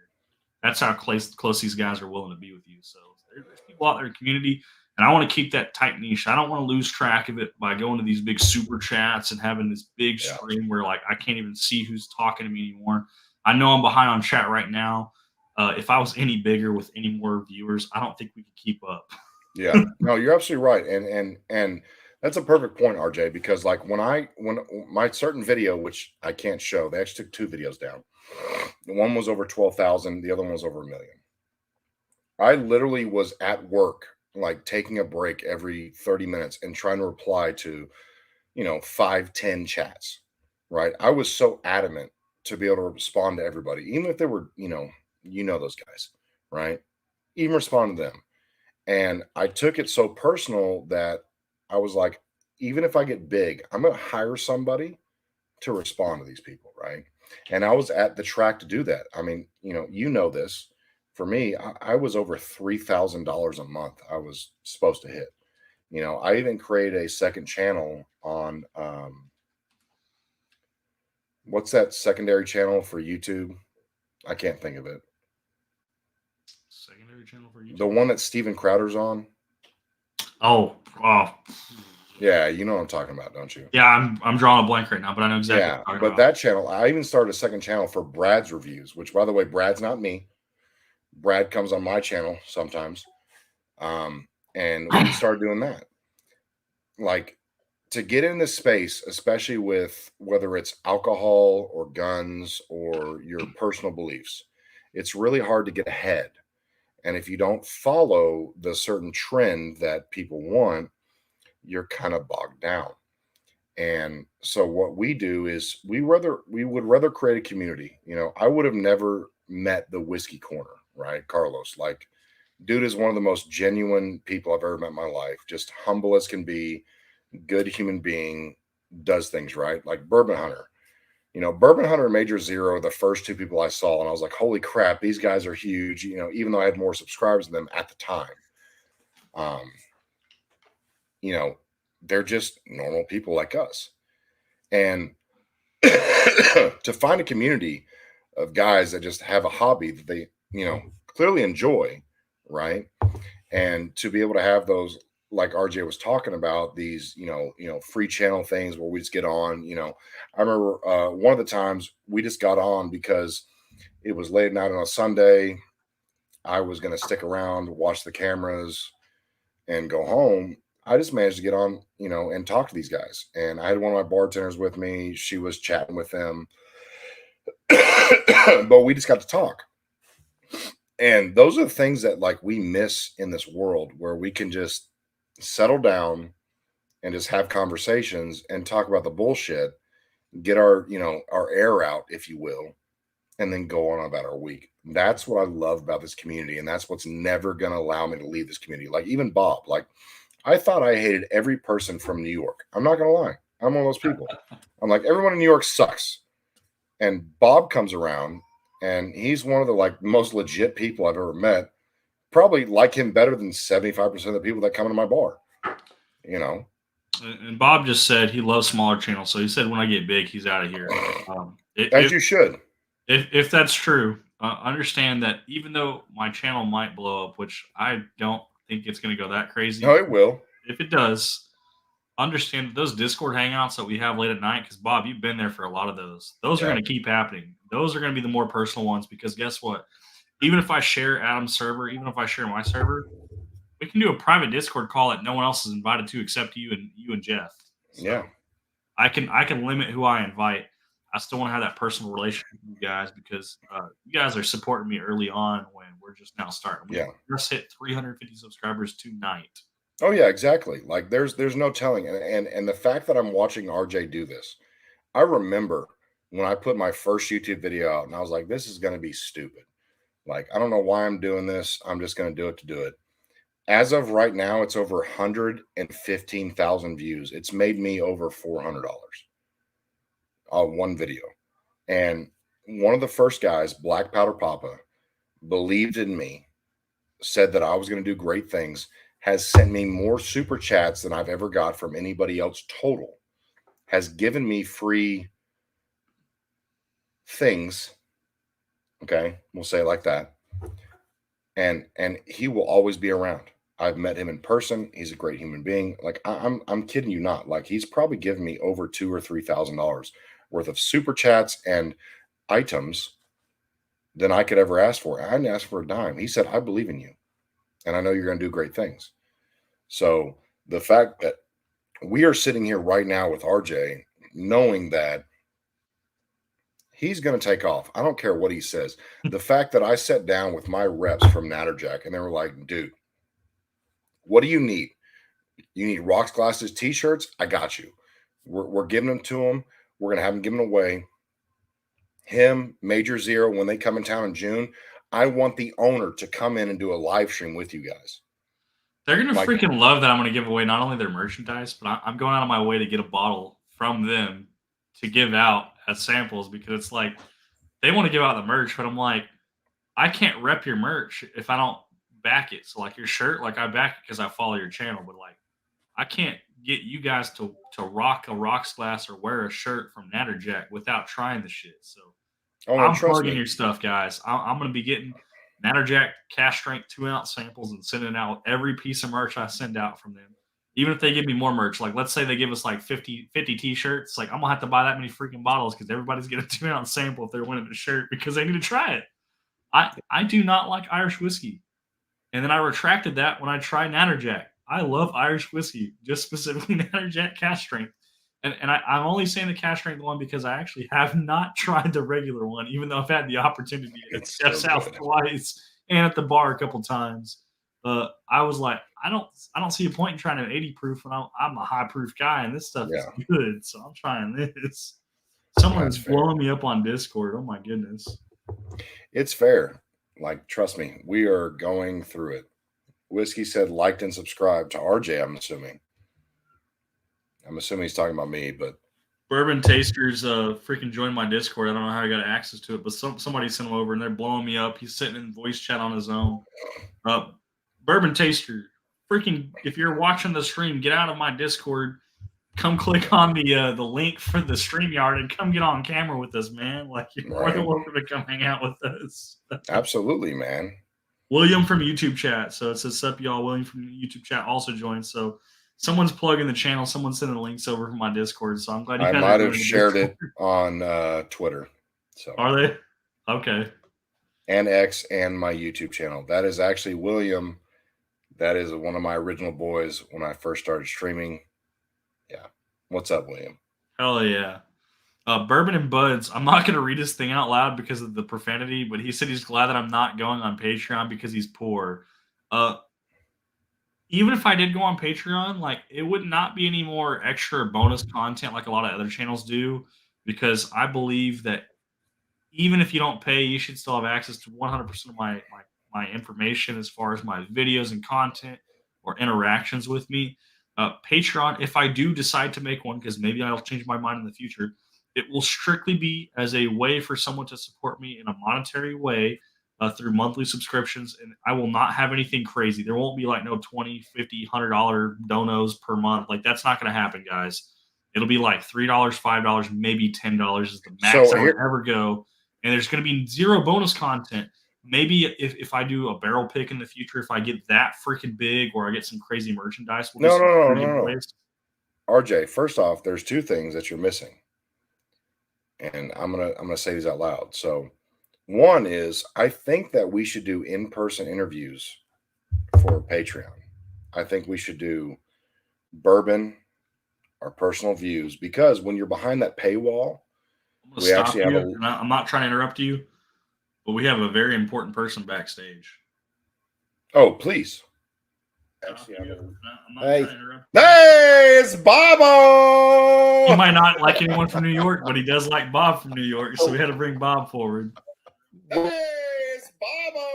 That's how close these guys are willing to be with you. So there's people out there in the community, and I want to keep that tight niche. I don't want to lose track of it by going to these big super chats and having this big stream where, like, I can't even see who's talking to me anymore. I know I'm behind on chat right now. If I was any bigger with any more viewers, I don't think we could keep up. Yeah, no, you're absolutely right, and that's a perfect point, RJ. Because like when my certain video, which I can't show, they actually took 2 videos down. The one was over 12,000, the other one was over 1 million. I literally was at work, like taking a break every 30 minutes and trying to reply to, 5, 10 chats. Right, I was so adamant to be able to respond to everybody, even if they were, those guys, right? Even respond to them. And I took it so personal that I was like, even if I get big, I'm going to hire somebody to respond to these people, right? And I was at the track to do that. I mean, this. For me, I was over $3,000 a month I was supposed to hit. I even created a second channel on what's that secondary channel for YouTube? I can't think of it. Secondary channel for YouTube? The one that Steven Crowder's on. Oh. Yeah, you know what I'm talking about, don't you? Yeah, I'm drawing a blank right now, but I know exactly what you're talking about. That channel, I even started a second channel for Brad's reviews, which, by the way, Brad's not me. Brad comes on my channel sometimes. And we started doing that. Like, to get in this space, especially with whether it's alcohol or guns or your personal beliefs, it's really hard to get ahead. And if you don't follow the certain trend that people want, you're kind of bogged down. And so what we do is we would rather create a community. I would have never met the Whiskey Corner, right? Carlos, like Dude is one of the most genuine people I've ever met in my life. Just humble as can be, good human being, does things right. Like Bourbon Hunter. Bourbon Hunter and Major Zero, the first two people I saw, and I was like, holy crap, these guys are huge. Even though I had more subscribers than them at the time. Um, they're just normal people like us. And to find a community of guys that just have a hobby that they, clearly enjoy, right? And to be able to have those, like RJ was talking about, these, free channel things where we just get on, I remember one of the times we just got on because it was late at night on a Sunday. I was going to stick around, watch the cameras, and go home. I just managed to get on, and talk to these guys. And I had one of my bartenders with me. She was chatting with them, but we just got to talk. And those are the things that like we miss in this world, where we can just settle down and just have conversations and talk about the bullshit, get our air out, if you will, and then go on about our week. That's what I love about this community. And that's what's never going to allow me to leave this community. Like even Bob, like I thought I hated every person from New York. I'm not going to lie. I'm one of those people. I'm like, everyone in New York sucks. And Bob comes around and he's one of the like most legit people I've ever met. Probably like him better than 75% of the people that come into my bar, And Bob just said he loves smaller channels. So he said when I get big, he's out of here. As you should. If that's true, understand that even though my channel might blow up, which I don't think it's going to go that crazy. No, it will. If it does, understand that those Discord hangouts that we have late at night, because Bob, you've been there for a lot of those. Those are going to keep happening. Those are going to be the more personal ones, because guess what? Even if I share Adam's server, even if I share my server, we can do a private Discord call that no one else is invited to except you and Jeff. So yeah. I can limit who I invite. I still want to have that personal relationship with you guys, because you guys are supporting me early on when we're just now starting. We just hit 350 subscribers tonight. Oh yeah, exactly. Like there's no telling. And the fact that I'm watching RJ do this, I remember when I put my first YouTube video out and I was like, this is going to be stupid. Like, I don't know why I'm doing this. I'm just going to do it to do it. As of right now, it's over 115,000 views. It's made me over $400 on one video. And one of the first guys, Black Powder Papa, believed in me, said that I was going to do great things, has sent me more super chats than I've ever got from anybody else total, has given me free things. Okay, we'll say it like that. And he will always be around. I've met him in person. He's a great human being. Like I'm kidding you not. Like he's probably given me over $2,000 or $3,000 worth of super chats and items than I could ever ask for. I didn't ask for a dime. He said, I believe in you, and I know you're going to do great things. So the fact that we are sitting here right now with RJ, knowing that he's going to take off. I don't care what he says. The fact that I sat down with my reps from Natterjack and they were like, dude, what do you need? You need rocks, glasses, t-shirts? I got you. We're giving them to him. We're going to have them given away. Him, Major Zero, when they come in town in June, I want the owner to come in and do a live stream with you guys. They're going to freaking love that I'm going to give away not only their merchandise, but I'm going out of my way to get a bottle from them to give out as samples, because it's like they want to give out the merch, but I'm like, I can't rep your merch if I don't back it. So like your shirt, like I back it because I follow your channel, but like I can't get you guys to rock a rocks glass or wear a shirt from Natterjack without trying the shit. So I'm plugging your stuff, guys. I'm going to be getting Natterjack cash strength 2-ounce samples and sending out every piece of merch I send out from them. Even if they give me more merch, like let's say they give us like 50 t-shirts, like I'm going to have to buy that many freaking bottles because everybody's getting a 2-ounce sample if they're winning a shirt because they need to try it. I do not like Irish whiskey. And then I retracted that when I tried Natterjack. I love Irish whiskey, just specifically Natterjack cash strength. And I'm only saying the cash strength one because I actually have not tried the regular one, even though I've had the opportunity at Chef's House twice and at the bar a couple times. I was like, I don't see a point in trying an 80 proof when I'm a high proof guy, and this stuff is good. So I'm trying this. Someone's blowing me up on Discord. Oh my goodness. It's fair. Like, trust me, we are going through it. Whiskey said liked and subscribed to RJ, I'm assuming. I'm assuming he's talking about me, but Bourbon Tasters freaking joined my Discord. I don't know how I got access to it, but somebody sent him over and they're blowing me up. He's sitting in voice chat on his own. Bourbon Taster, freaking, if you're watching the stream, get out of my Discord. Come click on the link for the StreamYard and come get on camera with us, man. Like, you're more than welcome to come hang out with us. Absolutely, man. William from YouTube chat. So it says, sup, y'all. William from YouTube chat also joined. So someone's plugging the channel. Someone's sending the links over from my Discord. So I'm glad you guys might have shared it on Twitter. So are they? Okay. And X and my YouTube channel. That is actually William. That is one of my original boys when I first started streaming. Yeah. What's up, William? Hell yeah. Bourbon and Buds. I'm not going to read his thing out loud because of the profanity, but he said he's glad that I'm not going on Patreon because he's poor. Even if I did go on Patreon, like, it would not be any more extra bonus content like a lot of other channels do, because I believe that even if you don't pay, you should still have access to 100% of my information as far as my videos and content or interactions with me. Patreon, if I do decide to make one, because maybe I'll change my mind in the future, it will strictly be as a way for someone to support me in a monetary way through monthly subscriptions, and I will not have anything crazy. There won't be like no $20, $50, $100 donos per month. Like, that's not going to happen, guys. It'll be like $3, $5, maybe $10 is the max I would ever go. And there's going to be zero bonus content. Maybe if I do a barrel pick in the future, if I get that freaking big or I get some crazy merchandise, we'll no. RJ, first off, there's two things that you're missing. And I'm gonna say these out loud. So one is, I think that we should do in-person interviews for Patreon. I think we should do bourbon, our personal views, because when you're behind that paywall, we actually have I'm not trying to interrupt you, but we have a very important person backstage. Oh, please. Hey, it's Bobo. He might not like anyone from New York, but he does like Bob from New York, so we had to bring Bob forward. Hey, it's Bobo.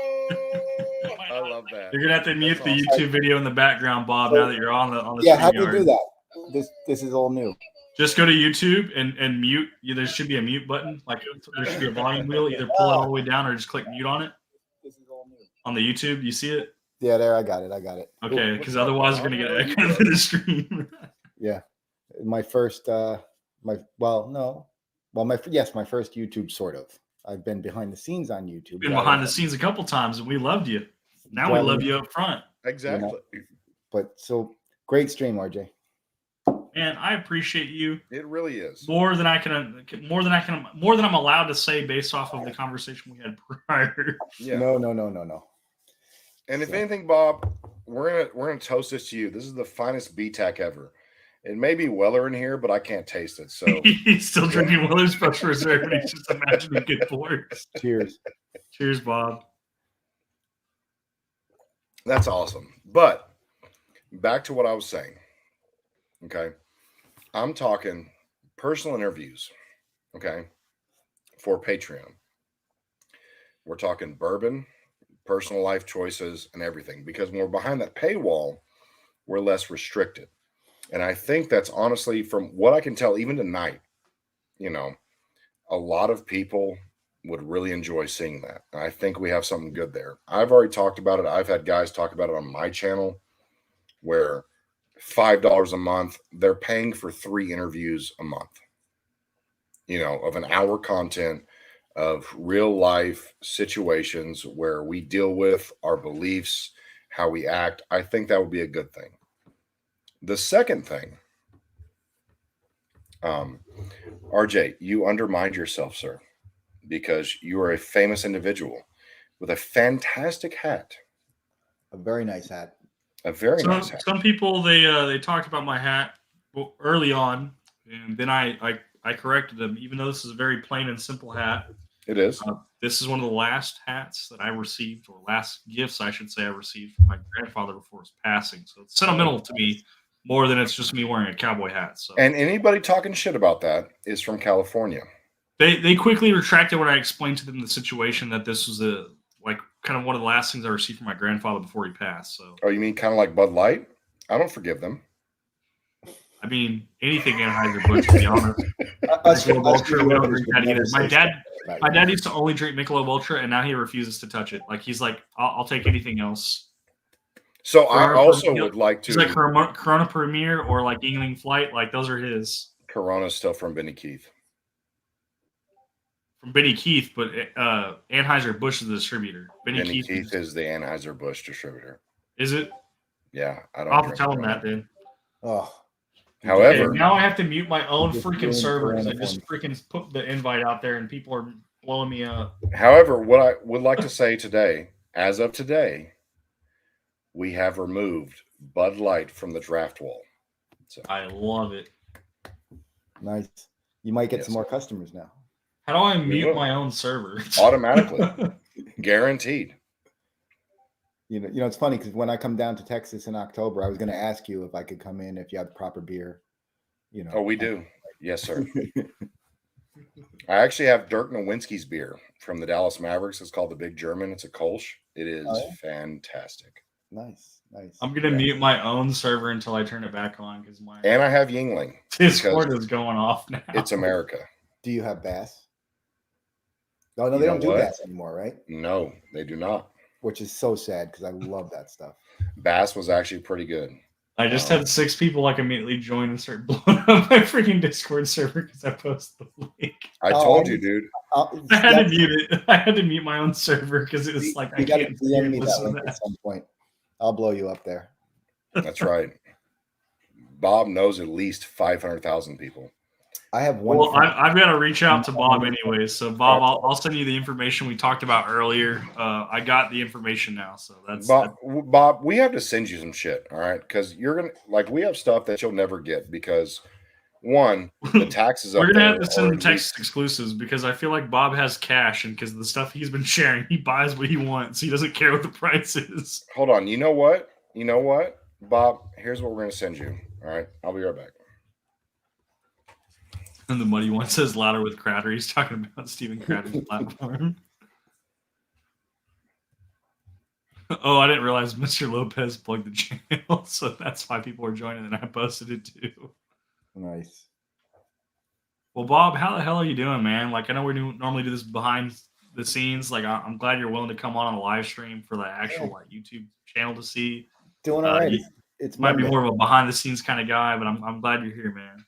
I love that. You're gonna have to mute the YouTube video in the background, Bob. Now that you're on the yeah, how do you do that? This is all new. Just go to YouTube and mute. There should be a mute button. Like, there should be a volume wheel. Either pull it all the way down or just click mute on it. This is all new. On the YouTube, you see it? Yeah, there. I got it. Okay, because otherwise you're gonna get echoed in the stream. Yeah, my first. My first YouTube sort of. I've been behind the scenes on YouTube. You've been behind the scenes a couple times, and we loved you. Now we love you up front. Exactly. You know, but so great stream, RJ. Man, I appreciate you. It really is more than I'm allowed to say based off of the conversation we had prior. Yeah. No. And if anything, Bob, we're gonna toast this to you. This is the finest BTAC ever. It may be Weller in here, but I can't taste it. So he's still drinking Weller's Special Reserve, and he's just imagining good forks. Cheers. Cheers, Bob. That's awesome. But back to what I was saying. Okay. I'm talking personal interviews, okay, for Patreon. We're talking bourbon, personal life choices, and everything. Because when we're behind that paywall, we're less restricted. And I think that's honestly, from what I can tell, even tonight, a lot of people would really enjoy seeing that. And I think we have something good there. I've already talked about it. I've had guys talk about it on my channel where $5 a month, they're paying for 3 interviews a month, of an hour content of real life situations where we deal with our beliefs, how we act. I think that would be a good thing. The second thing, RJ, you undermined yourself, sir, because you are a famous individual with a fantastic hat. A very nice hat. A very nice hat. Some people, they talked about my hat early on, and then I corrected them, even though this is a very plain and simple hat. It is. This is one of the last hats that I received, or last gifts, I should say, I received from my grandfather before his passing. So it's sentimental to me more than it's just me wearing a cowboy hat. So. And anybody talking shit about that is from California. They quickly retracted when I explained to them the situation, that this was kind of one of the last things I received from my grandfather before he passed. So, Oh, you mean kind of like Bud Light? I don't forgive them. I mean, anything Anheuser-Busch, to be honest. Michelob Ultra, we don't drink that either. My dad used to only drink Michelob Ultra, and now he refuses to touch it. Like, he's like, I'll take anything else. So I also would like to. He's like Corona Premier or like Yingling Flight. Like, those are his. Corona's still from Benny Keith. From Benny Keith, but Anheuser-Busch is the distributor. Benny Keith is the Anheuser-Busch distributor. Is it? Yeah, I don't. I'll have to tell him that then. Oh. However, okay, now I have to mute my own freaking server because I just freaking put the invite out there and people are blowing me up. However, what I would like to say today, as of today, we have removed Bud Light from the draft wall. So I love it. Nice. You might get some more customers now. How do I mute my own server? Automatically. Guaranteed. You know, it's funny because when I come down to Texas in October, I was going to ask you if I could come in if you had proper beer. You know. Oh, we do. Yes, sir. I actually have Dirk Nowinski's beer from the Dallas Mavericks. It's called the Big German. It's a Kolsch. It is fantastic. Nice. I'm going to mute my own server until I turn it back on because and I have Yingling. Discord is going off now. It's America. Do you have Bass? No, they don't do Bass anymore, right? No, they do not. Which is so sad because I love that stuff. Bass was actually pretty good. I just had 6 people like immediately join and start blowing up my freaking Discord server because I posted the link. I told you, dude. I had to mute it. I had to mute my own server because it was like I can't DM me that link at some point. I'll blow you up there. That's right. Bob knows at least 500,000 people. I have one. Well, I've got to reach out to Bob anyways. So, Bob, I'll send you the information we talked about earlier. I got the information now, so that's Bob. We have to send you some shit, all right? Because you're gonna we have stuff that you'll never get because one, the taxes. We're gonna have to send Texas exclusives because I feel like Bob has cash, and because of the stuff he's been sharing, he buys what he wants. He doesn't care what the price is. Hold on. You know what, Bob? Here's what we're gonna send you. All right, I'll be right back. And the muddy one says louder with Crowder. He's talking about Steven Crowder's platform. Oh, I didn't realize Mr. Lopez plugged the channel, so that's why people are joining, and I posted it too. Nice. Well, Bob, how the hell are you doing, man? Like, I know we normally do this behind the scenes. Like, I'm glad you're willing to come on a live stream for the actual YouTube channel to see. Doing all right. It's might be more of a behind the scenes kind of guy, but I'm glad you're here, man.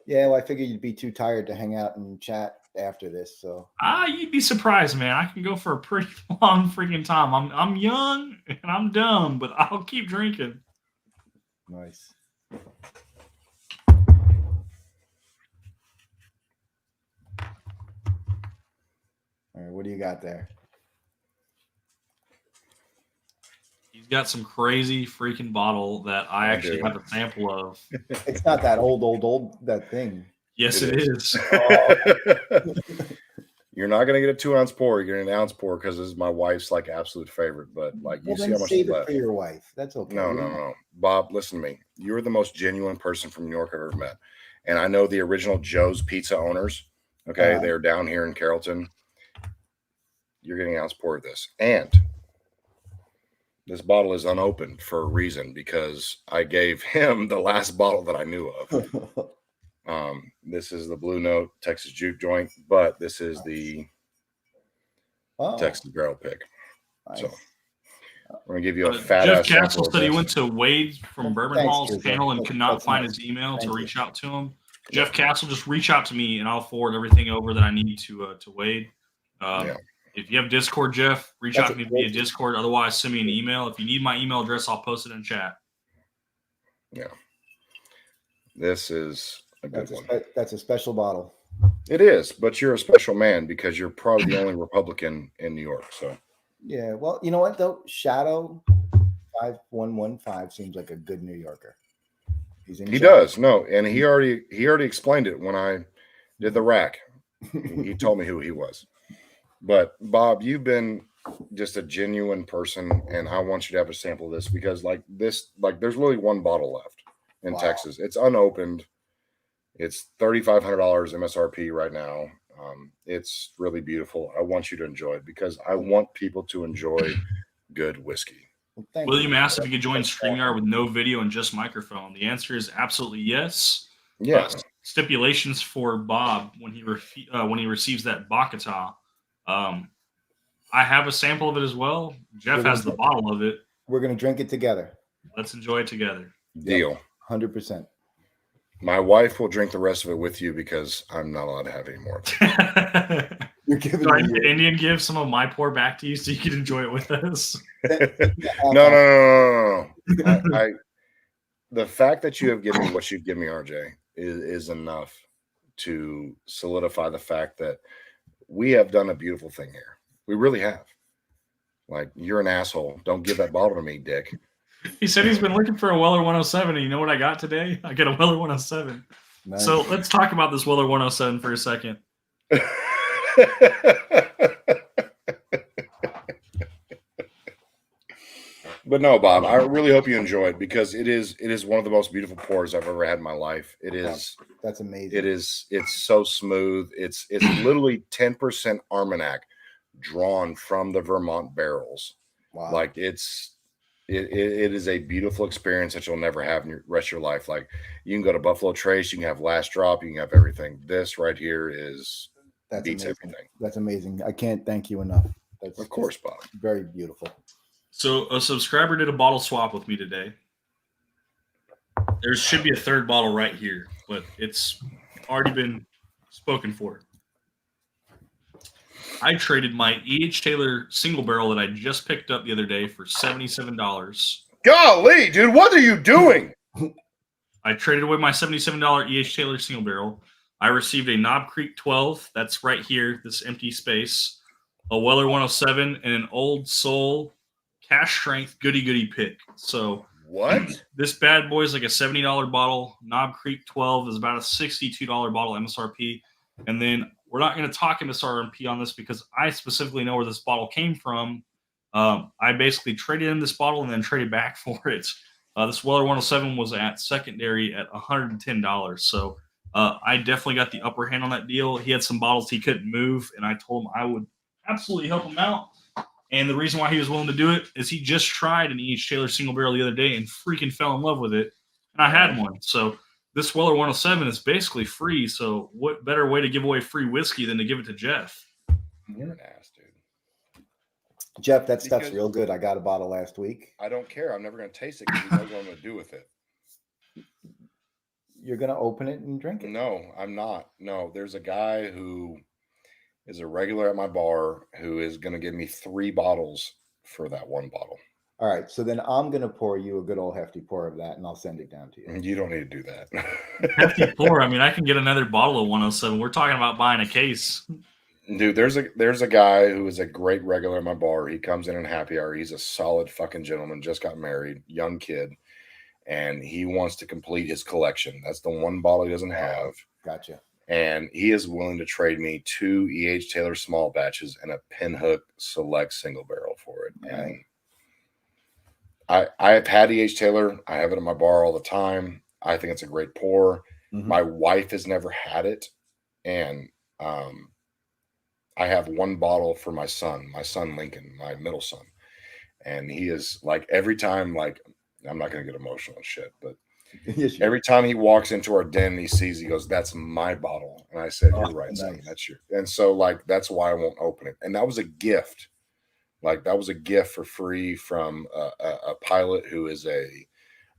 Yeah, well, I figured you'd be too tired to hang out and chat after this, so. You'd be surprised, man. I can go for a pretty long freaking time. I'm young and I'm dumb, but I'll keep drinking. Nice. All right, what do you got there? He's got some crazy freaking bottle that I actually have a sample of. It's not that old, that thing. Yes, it is. Oh. You're not going to get a 2-ounce pour. You're getting an ounce pour because this is my wife's like absolute favorite. But like, you see how much save is left. It for your wife. That's okay. No. Bob, listen to me. You're the most genuine person from New York I've ever met. And I know the original Joe's Pizza owners. Okay. They're down here in Carrollton. You're getting an ounce pour of this. And this bottle is unopened for a reason because I gave him the last bottle that I knew of. This is the Blue Note Texas Juke Joint, but this is the Texas Barrel Pick. Nice. So we're gonna give you a fat. Jeff Castle said he went to Wade from Bourbon Hall's panel and could not find his email to reach out to him. Jeff Castle, just reach out to me and I'll forward everything over that I need to Wade. If you have Discord, Jeff, reach out to me via Discord. Otherwise, send me an email. If you need my email address, I'll post it in chat. Yeah. This is a good one. That's a special bottle. It is, but you're a special man because you're probably the only Republican in New York. So. Yeah. Well, you know what, though? Shadow 5115 seems like a good New Yorker. He does. No, and he already explained it when I did the rack. He told me who he was. But Bob, you've been just a genuine person, and I want you to have a sample of this because, there's really one bottle left in Texas. It's unopened. It's $3,500 MSRP right now. It's really beautiful. I want you to enjoy it because I want people to enjoy good whiskey. Well, thank William you. asked if he could join StreamYard with no video and just microphone. The answer is absolutely yes. Yes. Stipulations for Bob when he receives that Bakata. I have a sample of it as well. Jeff has the bottle of it. We're gonna drink it together. Let's enjoy it together. Deal. 100%. My wife will drink the rest of it with you because I'm not allowed to have any more. You're giving Do I me need Indian give some of my pour back to you so you can enjoy it with us? No. The fact that you have given me what you've given me, RJ, is enough to solidify the fact that we have done a beautiful thing here. We really have. Like, you're an asshole. Don't give that bottle to me, dick. He said he's been looking for a Weller 107, and you know what I got today? I got a Weller 107. Nice. So let's talk about this Weller 107 for a second. But no, Bob, I really hope you enjoy it because it is one of the most beautiful pours I've ever had in my life. It is. That's amazing. It's so smooth. It's literally 10% Armagnac drawn from the Vermont barrels. Wow. Like it is a beautiful experience that you'll never have in the rest of your life. Like, you can go to Buffalo Trace, you can have Last Drop, you can have everything. This right here beats amazing. everything. That's amazing. I can't thank you enough. That's Of course, Bob. very beautiful. So a subscriber did a bottle swap with me today. There should be a third bottle right here, but it's already been spoken for. I traded my E.H. Taylor single barrel that I just picked up the other day for $77. Golly, dude, what are you doing? I traded away my $77 E.H. Taylor single barrel. I received a Knob Creek 12. That's right here, this empty space. A Weller 107 and an Old Soul cash strength goody pick. So What? this bad boy is like a $70 bottle. Knob Creek 12 is about a $62 bottle MSRP. And then we're not going to talk MSRP on this because I specifically know where this bottle came from. I basically traded in this bottle and then traded back for it. This Weller 107 was at secondary at $110. So I definitely got the upper hand on that deal. He had some bottles he couldn't move, and I told him I would absolutely help him out. And the reason why he was willing to do it is he just tried an E.H. Taylor single barrel the other day and freaking fell in love with it. And I had one. So this Weller 107 is basically free. So what better way to give away free whiskey than to give it to Jeff? You're an ass, dude. Jeff, that stuff's real good. I got a bottle last week. I don't care. I'm never going to taste it because he knows what I'm going to do with it. You're going to open it and drink it? No, I'm not. No, there's a guy who is a regular at my bar who is going to give me 3 bottles for that one bottle. All right. So then I'm going to pour you a good old hefty pour of that, and I'll send it down to you. You don't need to do that. Hefty pour. I mean, I can get another bottle of 107. We're talking about buying a case. Dude, there's a guy who is a great regular at my bar. He comes in happy hour. He's a solid fucking gentleman, just got married, young kid, and he wants to complete his collection. That's the one bottle he doesn't have. Gotcha. And he is willing to trade me 2 E.H. Taylor small batches and a Pinhook Select single barrel for it. And I have had E.H. Taylor. I have it in my bar all the time. I think it's a great pour. Mm-hmm. My wife has never had it. And I have 1 bottle for my son Lincoln, my middle son. And he is like, every time, like, I'm not going to get emotional and shit, but yes, every time he walks into our den and he goes, that's my bottle. And I said, you're right, nice. son. That's your. And so, like, that's why I won't open it. And that was a gift. Like, that was a gift for free from a pilot who is a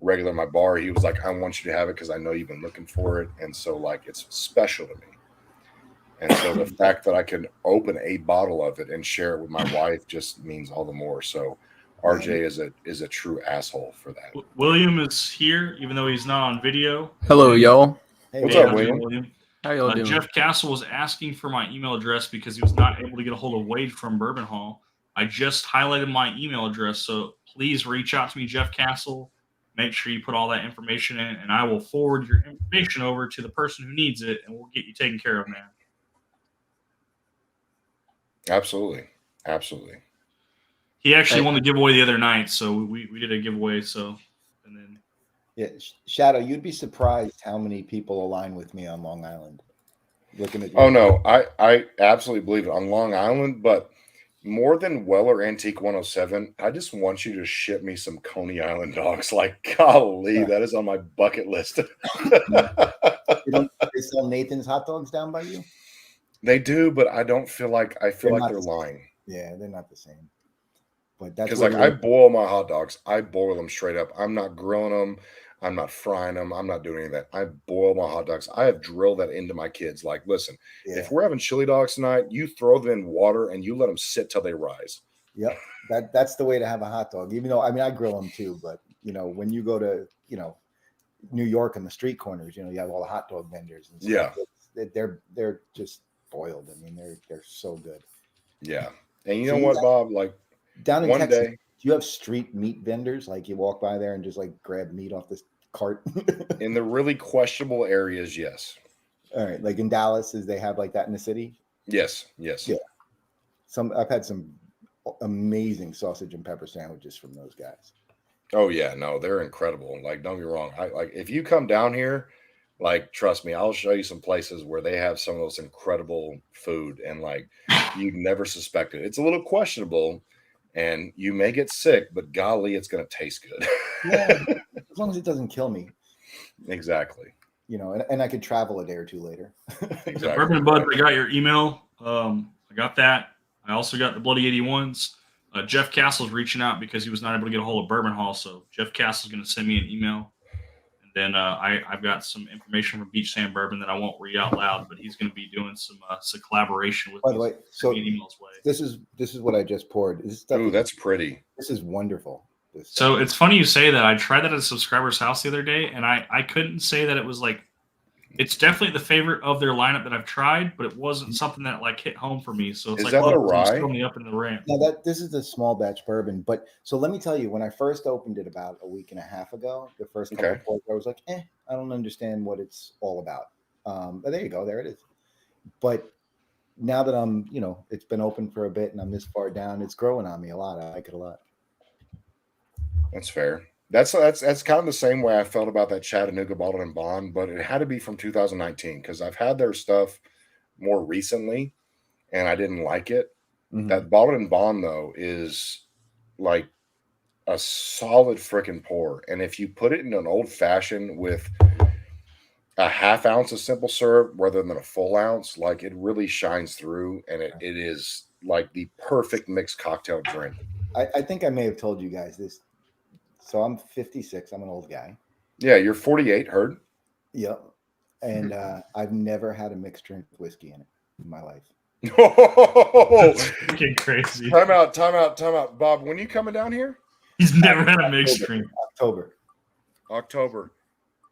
regular at my bar. He was like, I want you to have it because I know you've been looking for it. And so, like, it's special to me. And so the fact that I can open a bottle of it and share it with my wife just means all the more. So RJ is a true asshole for that. William is here, even though he's not on video. Hello, y'all. Hey, What's Hey, up, how's it William? going, William? How y'all doing? Jeff Castle was asking for my email address because he was not able to get a hold of Wade from Bourbon Hall. I just highlighted my email address, so please reach out to me, Jeff Castle. Make sure you put all that information in, and I will forward your information over to the person who needs it, and we'll get you taken care of, man. Absolutely. He actually won the giveaway the other night, so we did a giveaway. So, and then Yeah, Shadow, you'd be surprised how many people align with me on Long Island. looking at Oh no, I absolutely believe it on Long Island, but more than Weller Antique 107, I just want you to ship me some Coney Island dogs. Like, golly, Yeah. that is on my bucket list. You don't they sell Nathan's hot dogs down by you? They do, but I feel like They're not they're the same. lying. Yeah, they're not the same. But that's Because where like you're I boil my hot dogs, I boil them straight up. I'm not grilling them. I'm not frying them. I'm not doing any of that. I boil my hot dogs. I have drilled that into my kids. Like, listen, yeah. if we're having chili dogs tonight, you throw them in water and you let them sit till they rise. Yep. That's the way to have a hot dog. Even though I mean I grill them too, but when you go to, New York on the street corners, you have all the hot dog vendors and stuff. Yeah. They're just boiled. I mean, they're so good. Yeah. And you So know you what, got- Bob? Like Down in one Texas, day, do you have street meat vendors? Like you walk by there and just like grab meat off this cart? in the really questionable areas, yes. All right. Like in Dallas, is they have like that in the city? Yes. Yeah. I've had some amazing sausage and pepper sandwiches from those guys. Oh yeah, no, they're incredible. Like, don't get me wrong. I like if you come down here, like, trust me, I'll show you some places where they have some of those incredible food and like you'd never suspect it. It's a little questionable and you may get sick, but golly, it's gonna taste good. Yeah, as long as it doesn't kill me, Exactly. and I could travel a day or two later. Exactly. Bourbon and Bud, I got your email. I got that. I also got the Bloody 81s. Jeff Castle's reaching out because he was not able to get a hold of Bourbon Hall. So Jeff Castle's going to send me an email. And then I've got some information from Beach Sand Bourbon that I won't read out loud, but he's going to be doing some collaboration with By the way, so send me an email's way. this is what I just poured. This stuff Ooh, that's pretty. this is wonderful. This So stuff. it's funny you say that. I tried that at a subscriber's house the other day, and I couldn't say that it was like, it's definitely the favorite of their lineup that I've tried, but it wasn't something that like hit home for me. So it's Is like, that the well, it's rye? still me up in the ramp. Now this is the small batch bourbon, but so let me tell you, when I first opened it about a week and a half ago, the first couple Okay. of pours, I was like, I don't understand what it's all about. But there you go, there it is. But now that I'm, it's been open for a bit and I'm this far down, it's growing on me a lot. I like it a lot. That's fair. That's kind of the same way I felt about that Chattanooga Bottled and Bond, but it had to be from 2019 because I've had their stuff more recently and I didn't like it. Mhm. That Bottled and Bond though is like a solid freaking pour, and if you put it in an old fashioned with a half ounce of simple syrup rather than a full ounce, like it really shines through, and it is like the perfect mixed cocktail drink. I think I may have told you guys this. So I'm 56. I'm an old guy. Yeah, you're 48, heard? Yep. And I've never had a mixed drink with whiskey in it in my life. That's freaking crazy. Time out. Bob, when you coming down here? He's never had a mixed drink. October.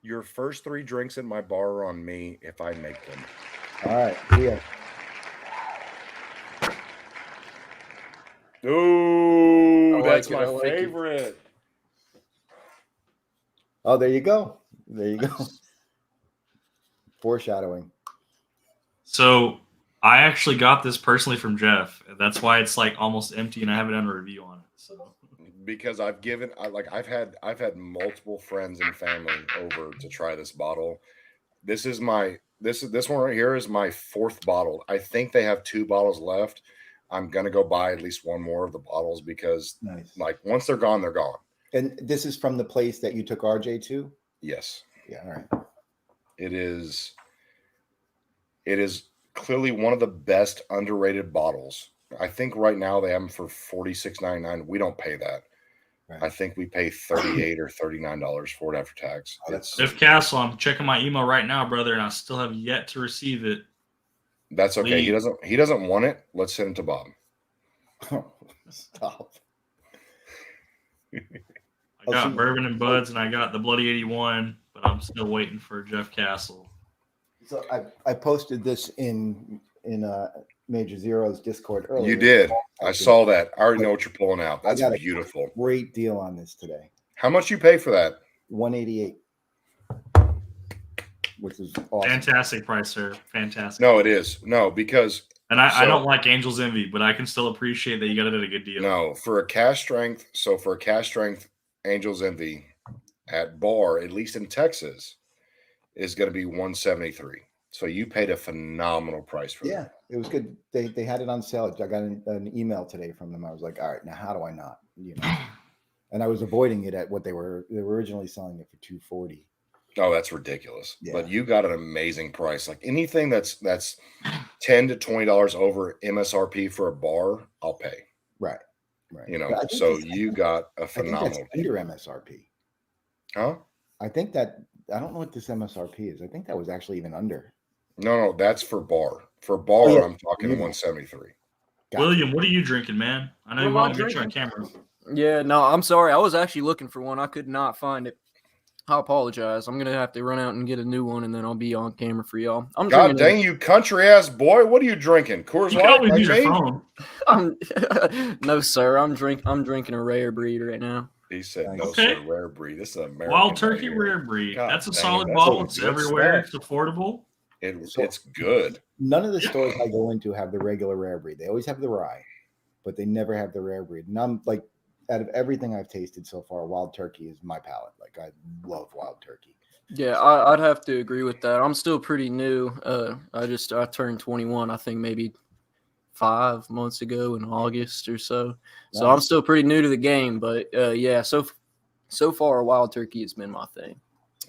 Your first 3 drinks in my bar are on me if I make them. All right. Yeah. Ooh, I that's like it, my I like it. favorite. Oh, there you go. There you go. Foreshadowing. So I actually got this personally from Jeff. And that's why it's like almost empty, and I haven't done a review on it. So Because I've had multiple friends and family over to try this bottle. This one right here is my 4th bottle. I think they have 2 bottles left. I'm gonna go buy at least one more of the bottles because Nice. like once they're gone, they're gone. And this is from the place that you took RJ to? Yes. Yeah, all right. It is clearly one of the best underrated bottles. I think right now they have them for $46.99. We don't pay that. Right. I think we pay $38 or $39 for it after tax. Oh, that's Jeff Castle, I'm checking my email right now, brother, and I still have yet to receive it. That's okay. Please. He doesn't want it. Let's send it to Bob. Stop. I got Bourbon and Buds, and I got the Bloody 81, but I'm still waiting for Jeff Castle. So I posted this in Major Zero's Discord earlier. You did. I saw that. I already know what you're pulling out. That's I got a beautiful. Great deal on this today. How much you pay for that? $188. Which is awesome. Fantastic price, sir. Fantastic. No, it is. No, because And I don't like Angel's Envy, but I can still appreciate that you got it at a good deal. no, for a cash strength, Angel's Envy at bar, at least in Texas, is going to be $173. So you paid a phenomenal price for Yeah, it was good. They had it on sale. I got an email today from them. I was like, all right, now how do I not? And I was avoiding it at what they were originally selling it for $240. Oh, that's ridiculous. Yeah. But you got an amazing price. Like anything that's $10 to $20 over MSRP for a bar, I'll pay. Right. So you got a I think phenomenal that's under MSRP. Huh? I think that I don't know what this MSRP is. I think that was actually even under. No, that's for bar. For bar, yeah. I'm talking 173. Gotcha. William, what are you drinking, man? I know you What am I want to get you on drinking? camera. Yeah, no, I'm sorry. I was actually looking for one. I could not find it. I apologize. I'm gonna have to run out and get a new one, and then I'll be on camera for y'all. I'm God drinking. dang you, country ass boy! What are you drinking? Coors You Light? can always like use your me? phone. No, sir. I'm drinking a rare breed right now. He said, Nice. "No, Okay. sir, rare breed. This is an American Wild right Turkey here. Rare Breed. God That's a dang it, solid that's bottle. some It's good everywhere. stuff. It's affordable. It's good. None of the stores I go into have the regular rare breed. They always have the rye, but they never have the rare breed. And I'm like, out of everything I've tasted so far, Wild Turkey is my palate. Like I love Wild Turkey. Yeah, I'd have to agree with that. I'm still pretty new. I turned 21. I think maybe 5 months ago in August or so. So I'm Nice. still pretty new to the game. But yeah, so far Wild Turkey has been my thing.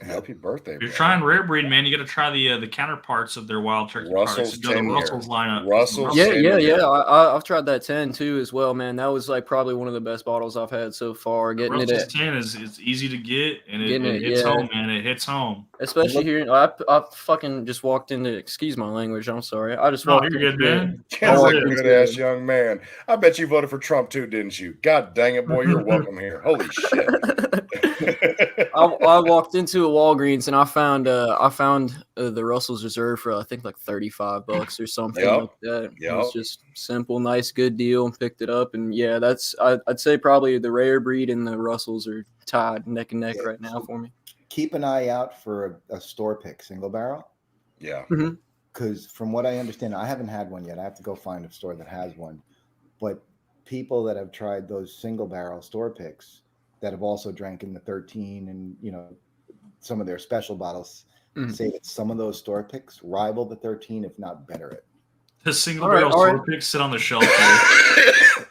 Happy birthday, If you're bro. trying Rare Breed, man, you got to try the counterparts of their Wild Turkey Russell's products. Go to 10 year. Russell's lineup. Russell's Yeah, 10 yeah, year. yeah. I've tried that 10 too as well, man. That was like probably one of the best bottles I've had so far. Getting it Russell's at 10 is easy to get, and Getting it it, hits yeah. home, man. It hits home. especially here. I fucking just walked into. Excuse my language. I'm sorry. I just No, walked. you're good, into- man. He's Oh, a yeah. good ass young man. I bet you voted for Trump too, didn't you? God dang it, boy, you're welcome here. Holy shit. I walked into a Walgreens and I found the Russell's Reserve for I think like $35 or something Yep. like that. It Yep. was just simple, nice, good deal. Picked it up and yeah, I'd say probably the Rare Breed and the Russells are tied neck and neck Yeah. right now for me. Keep an eye out for a store pick single barrel. Yeah. Because from what I understand, I haven't had one yet. I have to go find a store that has one. But people that have tried those single barrel store picks that have also drank in the 13 and some of their special bottles say that some of those store picks rival the 13, if not better it. The single All right, barrel all store right. picks sit on the shelf. Here.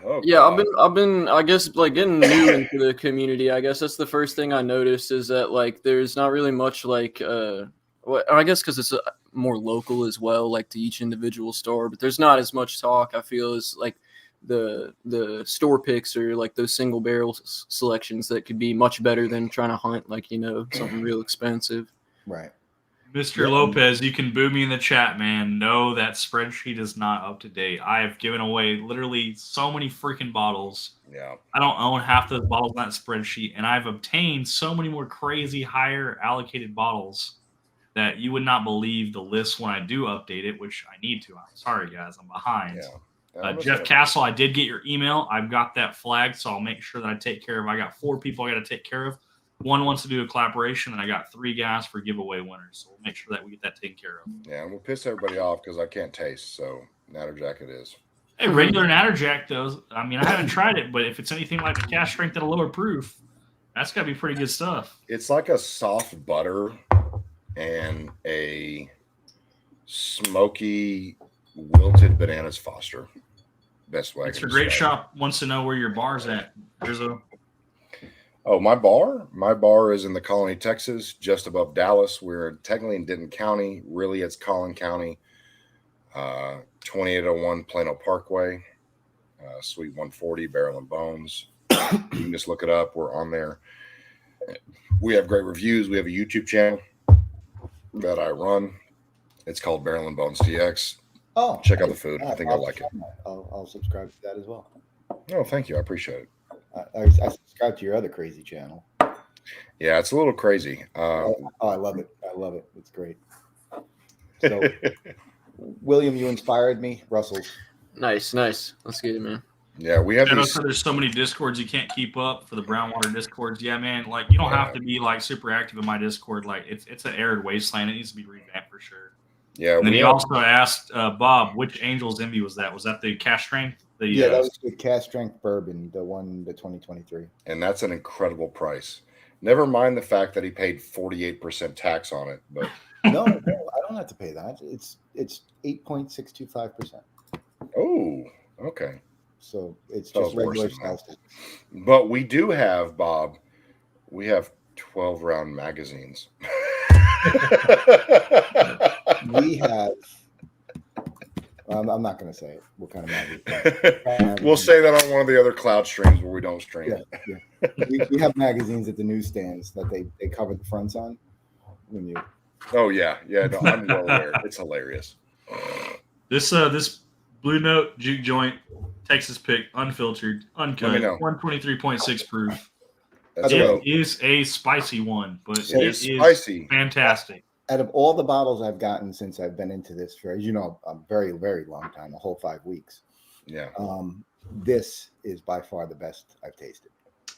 Oh, Yeah, God. I've been I guess like getting new into the community. I guess that's the first thing I noticed is that like there's not really much like I guess because it's more local as well, like to each individual store. But there's not as much talk. I feel as like the store picks or like those single barrel selections that could be much better than trying to hunt like something real expensive. Right. Mr. Yeah. Lopez, you can boo me in the chat, man. No, that spreadsheet is not up to date. I have given away literally so many freaking bottles. Yeah. I don't own half those bottles on that spreadsheet, and I've obtained so many more crazy higher allocated bottles that you would not believe the list when I do update it, which I need to. I'm sorry, guys. I'm behind. Yeah. Jeff Castle, I did get your email. I've got that flagged, so I'll make sure that I take care of. I got 4 people I got to take care of. One wants to do a collaboration, and I got 3 guys for giveaway winners. So we'll make sure that we get that taken care of. Yeah, and we'll piss everybody off because I can't taste. So Natterjack it is. Hey, regular Natterjack, though. I mean, I haven't tried it, but if it's anything like the cash strength at a lower proof, that's got to be pretty good stuff. It's like a soft butter and a smoky wilted bananas Foster. Best way. I It's can a great describe it. shop. Wants to know where your bar's at. There's a Oh, my bar is in the Colony, Texas, just above Dallas. We're technically in Denton County. Really, it's Collin County, 2801 Plano Parkway, Suite 140, Barrel and Bones. You can just look it up. We're on there. We have great reviews. We have a YouTube channel that I run. It's called Barrel and Bones TX. Oh, Check out the food. I think I'll like it. I'll subscribe to that as well. Oh, thank you. I appreciate it. I subscribe to your other crazy channel. Yeah, it's a little crazy. Oh, I love it. I love it. It's great. So, William, you inspired me. Russell's. Nice. Let's get it, man. Yeah, we have I know these. there's so many discords you can't keep up for the Brownwater discords. Yeah, man. Like you don't have to be like super active in my Discord. Like it's an arid wasteland. It needs to be revamped for sure. Yeah, And then we he have, also asked Bob, which Angel's Envy was that? Was that the cash strength? That was the cast strength bourbon, the 2023. and that's an incredible price. Never mind the fact that he paid 48% tax on it, but No, I don't have to pay that. It's 8.625%. Oh, okay. So it's That just was worse regular than that. sales tax. But we do have, Bob, we have 12 round magazines. We have. I'm not going to say it. What kind of magazine? We'll say that on one of the other cloud streams where we don't stream Yeah, it. yeah. We have magazines at the newsstands that they cover the fronts on. When you Oh yeah, no, I'm well aware. It's hilarious. This Blue Note juke joint Texas pick, unfiltered, uncut, Let me know. 123.6 proof. That's It dope. is a spicy one, but It it is is spicy. fantastic. out of all the bottles I've gotten since I've been into this for, as you know, a very, very long time, a whole 5 weeks. Yeah. This is by far the best I've tasted.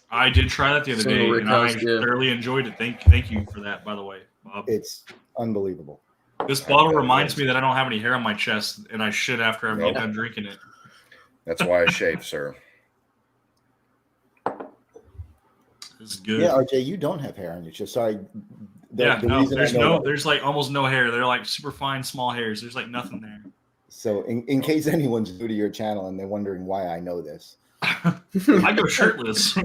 I did try that the other Single day, Rick and I House, yeah. thoroughly enjoyed it. Thank you for that, by the way, Bob. It's unbelievable. This bottle bet it reminds is. me that I don't have any hair on my chest, and I should after I get done drinking it. That's why I shave, sir. This is good. Yeah, RJ, you don't have hair on your chest. Sorry. There's like almost no hair. They're like super fine, small hairs. There's like nothing there. So in case anyone's new to your channel and they're wondering why I know this, I go shirtless.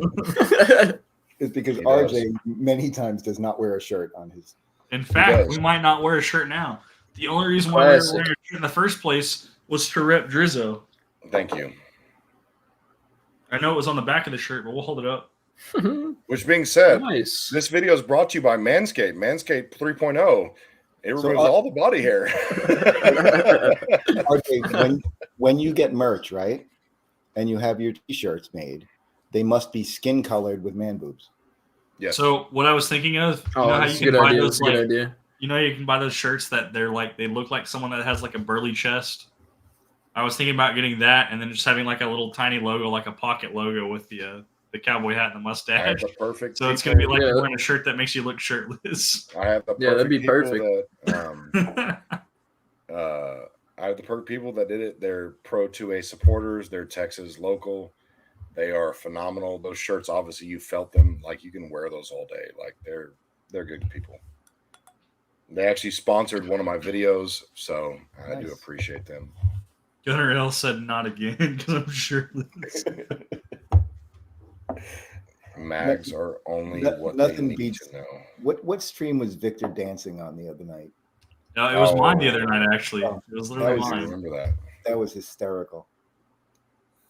it's because He RJ many times does not wear a shirt on his. In fact, does. we might not wear a shirt now. The only reason why we were wearing a shirt in the first place was to rep Drizzo. Thank you. I know it was on the back of the shirt, but we'll hold it up. Which being said, Nice. this video is brought to you by Manscaped. Manscaped 3.0. It removes all the body hair. RJ, when you get merch, right, and you have your t-shirts made, they must be skin colored with man boobs. Yes. So what I was thinking of, you Oh, know how that's a you good can buy idea. those That's a good like, idea. you know, you can buy those shirts that they're like they look like someone that has like a burly chest. I was thinking about getting that and then just having like a little tiny logo, like a pocket logo with the cowboy hat and the I have mustache. the perfect. So it's gonna be like Yeah. you're wearing a shirt that makes you look shirtless. I have the perfect. Yeah, that'd be people perfect. That, I have the perfect people that did it. They're Pro 2A supporters. They're Texas local. They are phenomenal. Those shirts, obviously, you felt them. Like you can wear those all day. Like they're good people. They actually sponsored one of my videos, so I do Nice. appreciate them. Gunnar L said not again because I'm shirtless. Mags are only what nothing they need beats- to know. What stream was Victor dancing on the other night? No, it was mine the Oh. other night. Actually, Oh, it was that literally was I mine. remember that. That was hysterical.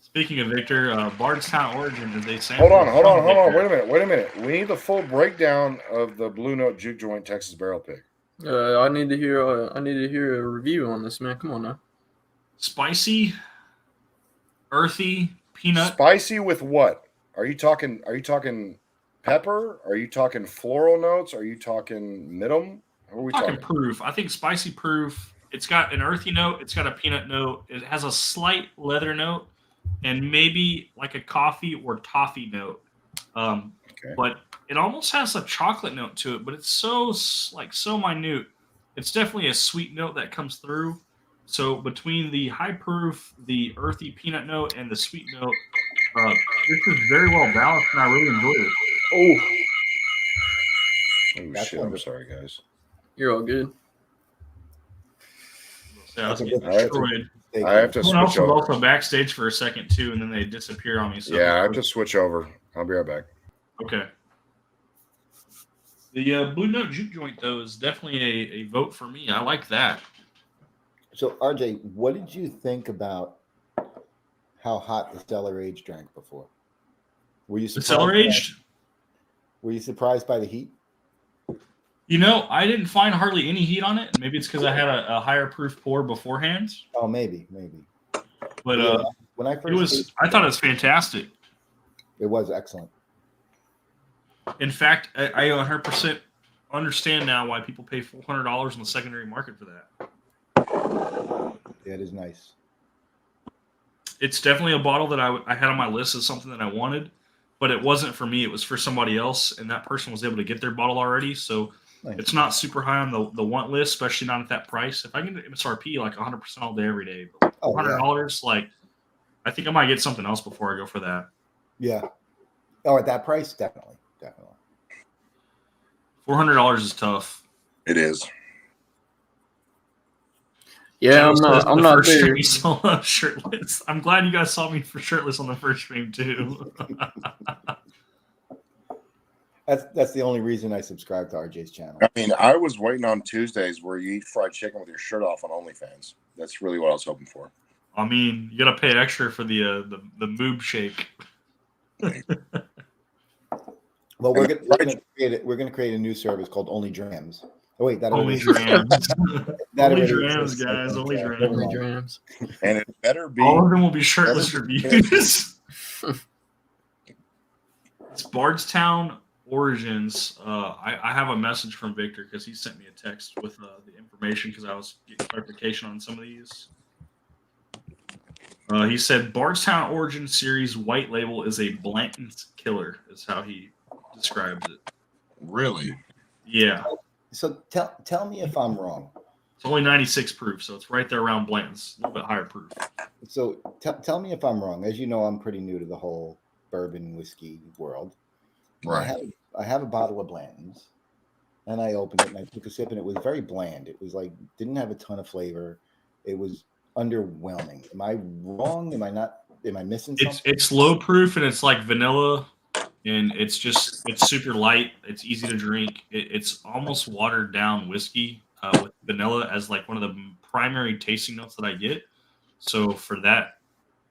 Speaking of Victor, Bardstown Origin is a Hold sample. on. from Victor. Wait a minute. We need the full breakdown of the Blue Note Juke Joint Texas Barrel Pick. I need to hear. I need to hear a review on this, man. Come on now. Spicy, earthy, peanut. Spicy with what? Are you talking pepper? Are you talking floral notes? Are you talking middum? What are we Talking talking? proof. I think spicy proof. It's got an earthy note. It's got a peanut note. It has a slight leather note, and maybe like a coffee or toffee note. Okay. But it almost has a chocolate note to it. But it's so minute. It's definitely a sweet note that comes through. So between the high proof, the earthy peanut note, and the sweet note, this is very well balanced, and I really enjoyed it. Oh That's shit! I'm wonderful. sorry, guys. You're all good. Yeah, I was That's a getting good- destroyed. I have to Someone else switch was over. also backstage for a second too, and then they disappear on me. So Yeah, I have to switch over. I'll be right back. Okay. The Blue Note Juke Joint though is definitely a vote for me. I like that. So RJ, what did you think about how hot the cellar age drank before? Were you The surprised? cellar aged. Were you surprised by the heat? You know, I didn't find hardly any heat on it. Maybe it's because I had a higher proof pour beforehand. Oh, maybe. But Yeah, when I first it was. tasted I thought it was fantastic. it was excellent. In fact, I 100% understand now why people pay $400 in the secondary market for that. Yeah, it is nice. It's definitely a bottle that I had on my list as something that I wanted, but it wasn't for me. It was for somebody else, and that person was able to get their bottle already. So Nice. it's not super high on the want list, especially not at that price. If I can get MSRP like 100% all day, every day, but Oh, yeah. $400, like I think I might get something else before I go for that. Yeah. Oh, at that price, definitely. $400 is tough. It is. Yeah, Joe I'm says not. in I'm the not first stream there. he saw us shirtless. I'm glad you guys saw me for shirtless on the first stream too. That's the only reason I subscribe to RJ's channel. I mean, I was waiting on Tuesdays where you eat fried chicken with your shirt off on OnlyFans. That's really what I was hoping for. I mean, you gotta pay extra for the moob shake. Well, we're gonna create a new service called Only Drams. Oh wait, that Only already drams. that Only already drams, exists, I guys. think. Only Never drams. Only mind. drams. And it better be. All of them will be shirtless better be- reviews. It's Bardstown Origins. I have a message from Victor because he sent me a text with the information because I was getting clarification on some of these. He said Bardstown Origins series white label is a blatant killer, is how he describes it. Really? Yeah. So tell me if I'm wrong. It's only 96 proof, so it's right there around Blanton's, a little bit higher proof. So tell me if I'm wrong. As you know, I'm pretty new to the whole bourbon whiskey world. Right. I have a bottle of Blanton's, and I opened it and I took a sip, and it was very bland. It was like didn't have a ton of flavor. It was underwhelming. Am I wrong? Am I not? Am I missing something? It's low proof and it's like vanilla, and it's super light. It's easy to drink. It's almost watered down whiskey with vanilla as like one of the primary tasting notes that I get. So for that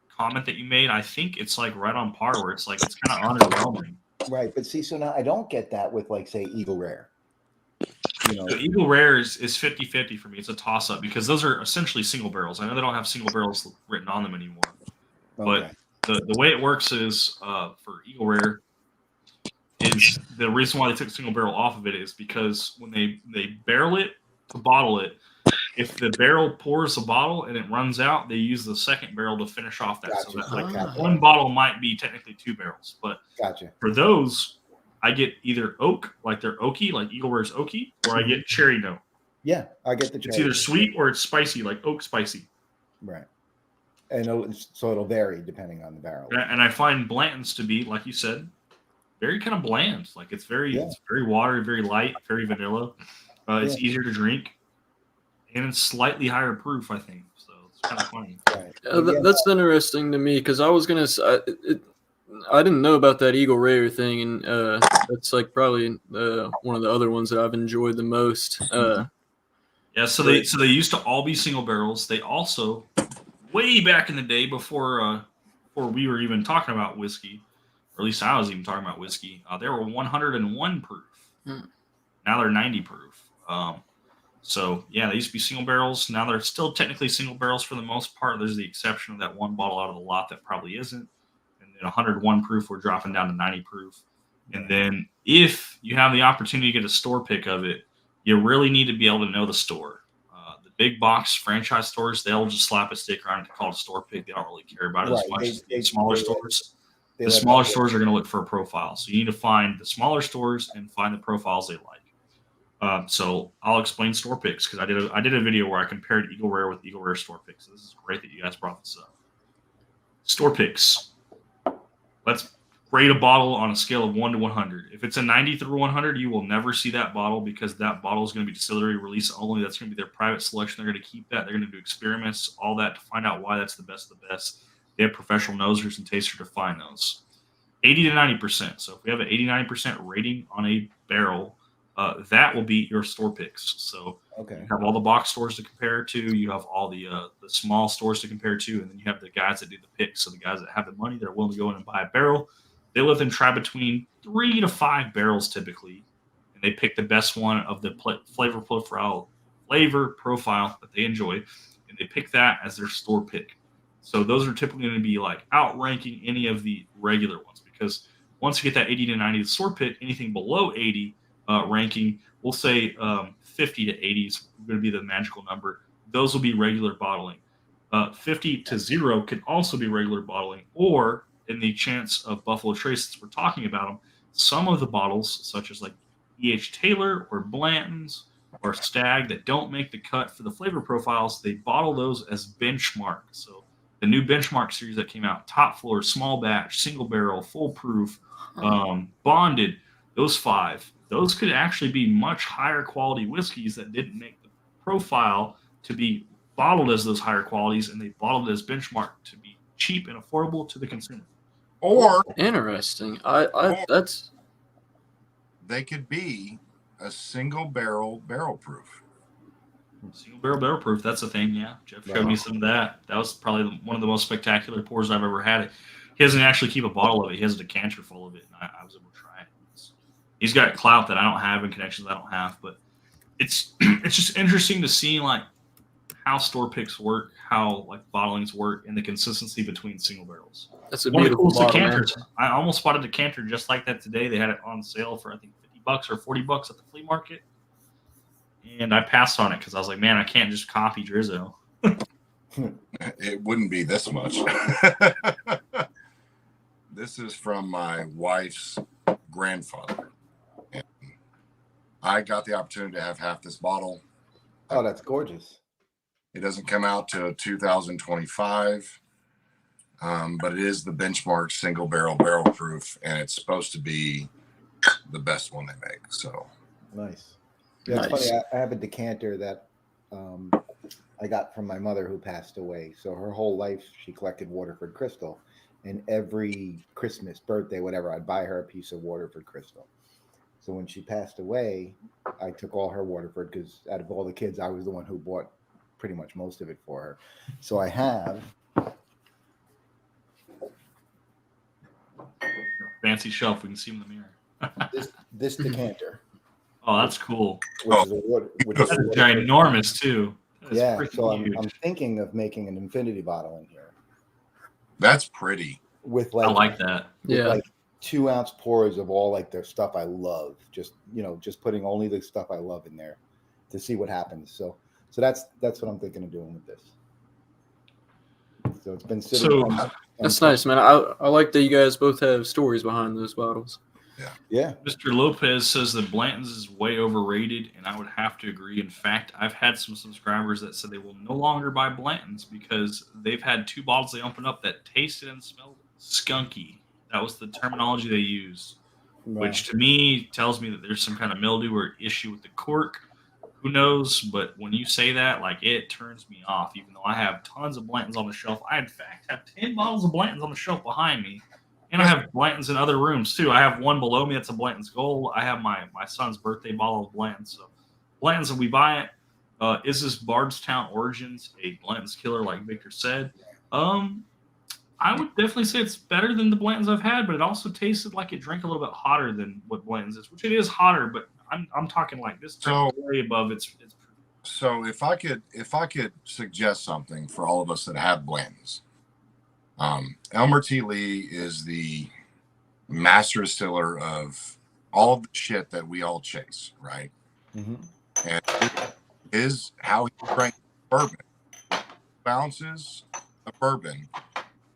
comment that you made, I think it's like right on par where it's like it's kind of underwhelming. Right, but see, so now I don't get that with like say Eagle Rare. You know, The Eagle Rare is 50-50 for me. It's a toss up because those are essentially single barrels. I know they don't have single barrels written on them anymore, okay. but the way it works is for Eagle Rare is the reason why they took single barrel off of it is because when they barrel it to bottle it, if the barrel pours a bottle and it runs out, they use the second barrel to finish off that. Gotcha. So that like Ah. one bottle might be technically two barrels, but Gotcha. for those, I get either oak, like they're oaky, like Eagle Rare's oaky, or I get cherry note. Yeah, I get the It's cherry. either sweet or it's spicy, like oak spicy. Right, and so it'll vary depending on the barrel. And I find Blanton's to be, like you said, very kind of bland. Like it's very watery, very light, very vanilla. It's easier to drink, and it's slightly higher proof, I think. So it's kind of funny. Right. That's interesting to me because I was gonna say I didn't know about that Eagle Rare thing, and that's like probably one of the other ones that I've enjoyed the most. Yeah, so they used to all be single barrels. They also, way back in the day, before we were even talking about whiskey, or at least I was even talking about whiskey, they were 101 proof. Now they're 90 proof. So yeah, they used to be single barrels. Now they're still technically single barrels for the most part. There's the exception of that one bottle out of the lot that probably isn't. And then 101 proof, we're dropping down to 90 proof. And then if you have the opportunity to get a store pick of it, you really need to be able to know the store. The big box franchise stores, they'll just slap a sticker on it to call it a store pick. They don't really care about it as much as the smaller stores. The smaller stores are going to look for a profile. So you need to find the smaller stores and find the profiles they like. So I'll explain store picks because I did a video where I compared Eagle Rare with Eagle Rare store picks. So this is great that you guys brought this up. Store picks. Let's rate a bottle on a scale of 1 to 100. If it's a 90 through 100, you will never see that bottle because that bottle is going to be distillery release only. That's going to be their private selection. They're going to keep that. They're going to do experiments, all that to find out why that's the best of the best. They have professional nosers and tasters to find those. 80 to 90%. So if we have an 89% rating on a barrel, that will be your store picks. So you have all the box stores to compare to. You have all the small stores to compare to, and then you have the guys that do the picks. So the guys that have the money, they're willing to go in and buy a barrel. They live and try between 3 to 5 barrels typically, and they pick the best one of the flavor profile that they enjoy, and they pick that as their store pick. So those are typically going to be like outranking any of the regular ones because once you get that 80 to 90 the store pick, anything below 80 ranking, we'll say 50 to 80 is going to be the magical number. Those will be regular bottling. 50 to 0 can also be regular bottling, or in the chance of Buffalo Trace, since we're talking about them, some of the bottles, such as like E.H. Taylor or Blanton's or Stag that don't make the cut for the flavor profiles, they bottle those as benchmark. So the new benchmark series that came out, top floor, small batch, single barrel, full proof, bonded, those 5, those could actually be much higher quality whiskeys that didn't make the profile to be bottled as those higher qualities, and they bottled it as benchmark to be cheap and affordable to the consumer. Or Interesting. I that's they could be a single barrel proof. Single barrel proof. That's a thing. Yeah, Jeff showed me some of that. That was probably one of the most spectacular pours I've ever had. He doesn't actually keep a bottle of it. He has a decanter full of it, and I was able to try it. He's got clout that I don't have and connections I don't have, but it's just interesting to see like how store picks work, how like bottlings work, and the consistency between single barrels. that's a One of the beautiful coolest bottle, man. decanters. I almost bought a decanter just like that today. They had it on sale for I think $50 or $40 at the flea market, and I passed on it because I was like, man, I can't just copy Drizzo. It wouldn't be this much. This is from my wife's grandfather. And I got the opportunity to have half this bottle. Oh, that's gorgeous. It doesn't come out till 2025, but it is the benchmark single barrel proof, and it's supposed to be the best one they make. So Nice. Yeah, it's Nice. funny. I have a decanter that I got from my mother who passed away. So her whole life she collected Waterford Crystal, and every Christmas, birthday, whatever, I'd buy her a piece of Waterford Crystal. So when she passed away, I took all her Waterford because out of all the kids, I was the one who bought pretty much most of it for her. So I have Fancy shelf. We can see him in the mirror. this decanter, Oh, that's cool. which is a water, which is That's a Waterford. ginormous too. That is Yeah, freaking so huge. I'm thinking of making an infinity bottle in here that's pretty. with I like that. with Yeah. like 2-ounce pours of all like their stuff I love. Just just putting only the stuff I love in there to see what happens. So that's what I'm thinking of doing with this. So it's been sitting. So- That's nice, man. I like that you guys both have stories behind those bottles. Yeah. Mr. Lopez says that Blanton's is way overrated, and I would have to agree. In fact, I've had some subscribers that said they will no longer buy Blanton's because they've had 2 bottles they opened up that tasted and smelled skunky. That was the terminology they used, which to me tells me that there's some kind of mildew or issue with the cork. Who knows? But when you say that, like, it turns me off, even though I have tons of Blanton's on the shelf. I, in fact, have 10 bottles of Blanton's on the shelf behind me. And I have Blanton's in other rooms, too. I have one below me that's a Blanton's Gold. I have my son's birthday bottle of Blanton's. So, Blanton's, when we buy it, is this Bardstown Origins a Blanton's killer, like Victor said? I would definitely say it's better than the Blanton's I've had, but it also tasted like it drank a little bit hotter than what Blanton's is, which it is hotter, but I'm talking like this So- way above its. So if I could suggest something for all of us that have Blanton's, Elmer T. Lee is the master distiller of all of the shit that we all chase, right? Mm-hmm. And is how he drank bourbon: 2 ounces of bourbon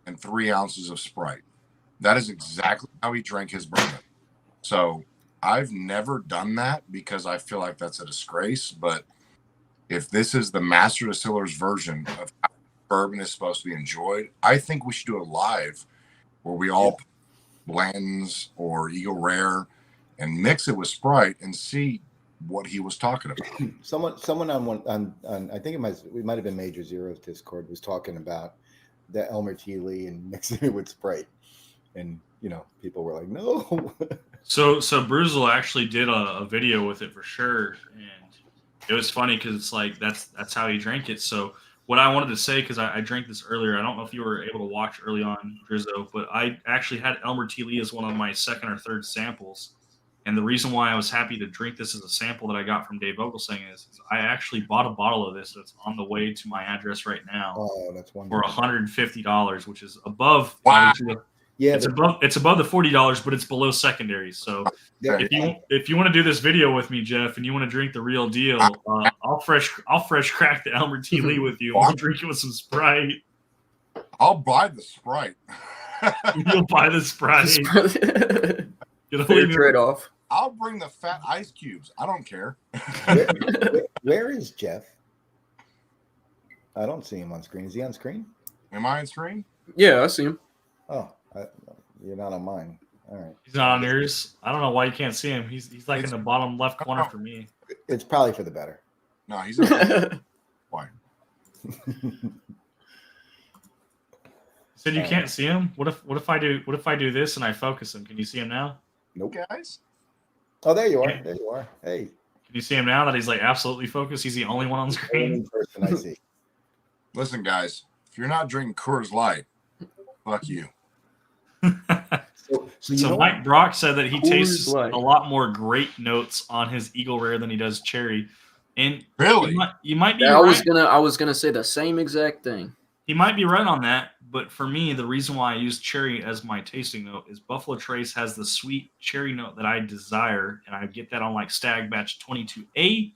and 3 ounces of Sprite. That is exactly how he drank his bourbon. So I've never done that because I feel like that's a disgrace. But if this is the master distiller's version of how bourbon is supposed to be enjoyed, I think we should do it live where we all put Blanton's or Eagle Rare and mix it with Sprite and see what he was talking about. Someone on I think it might have been Major Zero's Discord was talking about the Elmer T. Lee and mixing it with Sprite, and people were like, no. So Bruzel actually did a video with it for sure, and it was funny because it's like that's how he drank it. So what I wanted to say, because I drank this earlier, I don't know if you were able to watch early on, Drizzo, but I actually had Elmer T. Lee as one of my second or third samples. And the reason why I was happy to drink this as a sample that I got from Dave Vogelsang is I actually bought a bottle of this that's on the way to my address right now Oh, that's for wonderful. $150, which is above. Wow. Yeah, It's above the $40, but it's below secondary. So if you want to do this video with me, Jeff, and you want to drink the real deal, I'll fresh crack the Elmer T. Lee with you. I'll drink it with some Sprite. I'll buy the Sprite. You'll buy the Sprite. Fair trade-off. I'll bring the fat ice cubes. I don't care. where is Jeff? I don't see him on screen. Is he on screen? Am I on screen? Yeah, I see him. Oh, you're not on mine. All right. He's not on yours. I don't know why you can't see him. He's like in the bottom left corner for me. It's probably for the better. No, he's not. Why? Said you can't see him. What if I do this and I focus him? Can you see him now? Nope. Guys, Oh, there you are. Yeah. There you are. Hey, Can you see him now that he's like absolutely focused? He's the only one on only screen. person I see. listen, guys. If you're not drinking Coors Light, fuck you. So you So know Mike Brock said that he Coors tastes Light. a lot more grape notes on his Eagle Rare than he does cherry. And Really? you might be Yeah, right. I was gonna say the same exact thing. He might be right on that, but for me, the reason why I use cherry as my tasting note is Buffalo Trace has the sweet cherry note that I desire, and I get that on like Stag Batch 22A,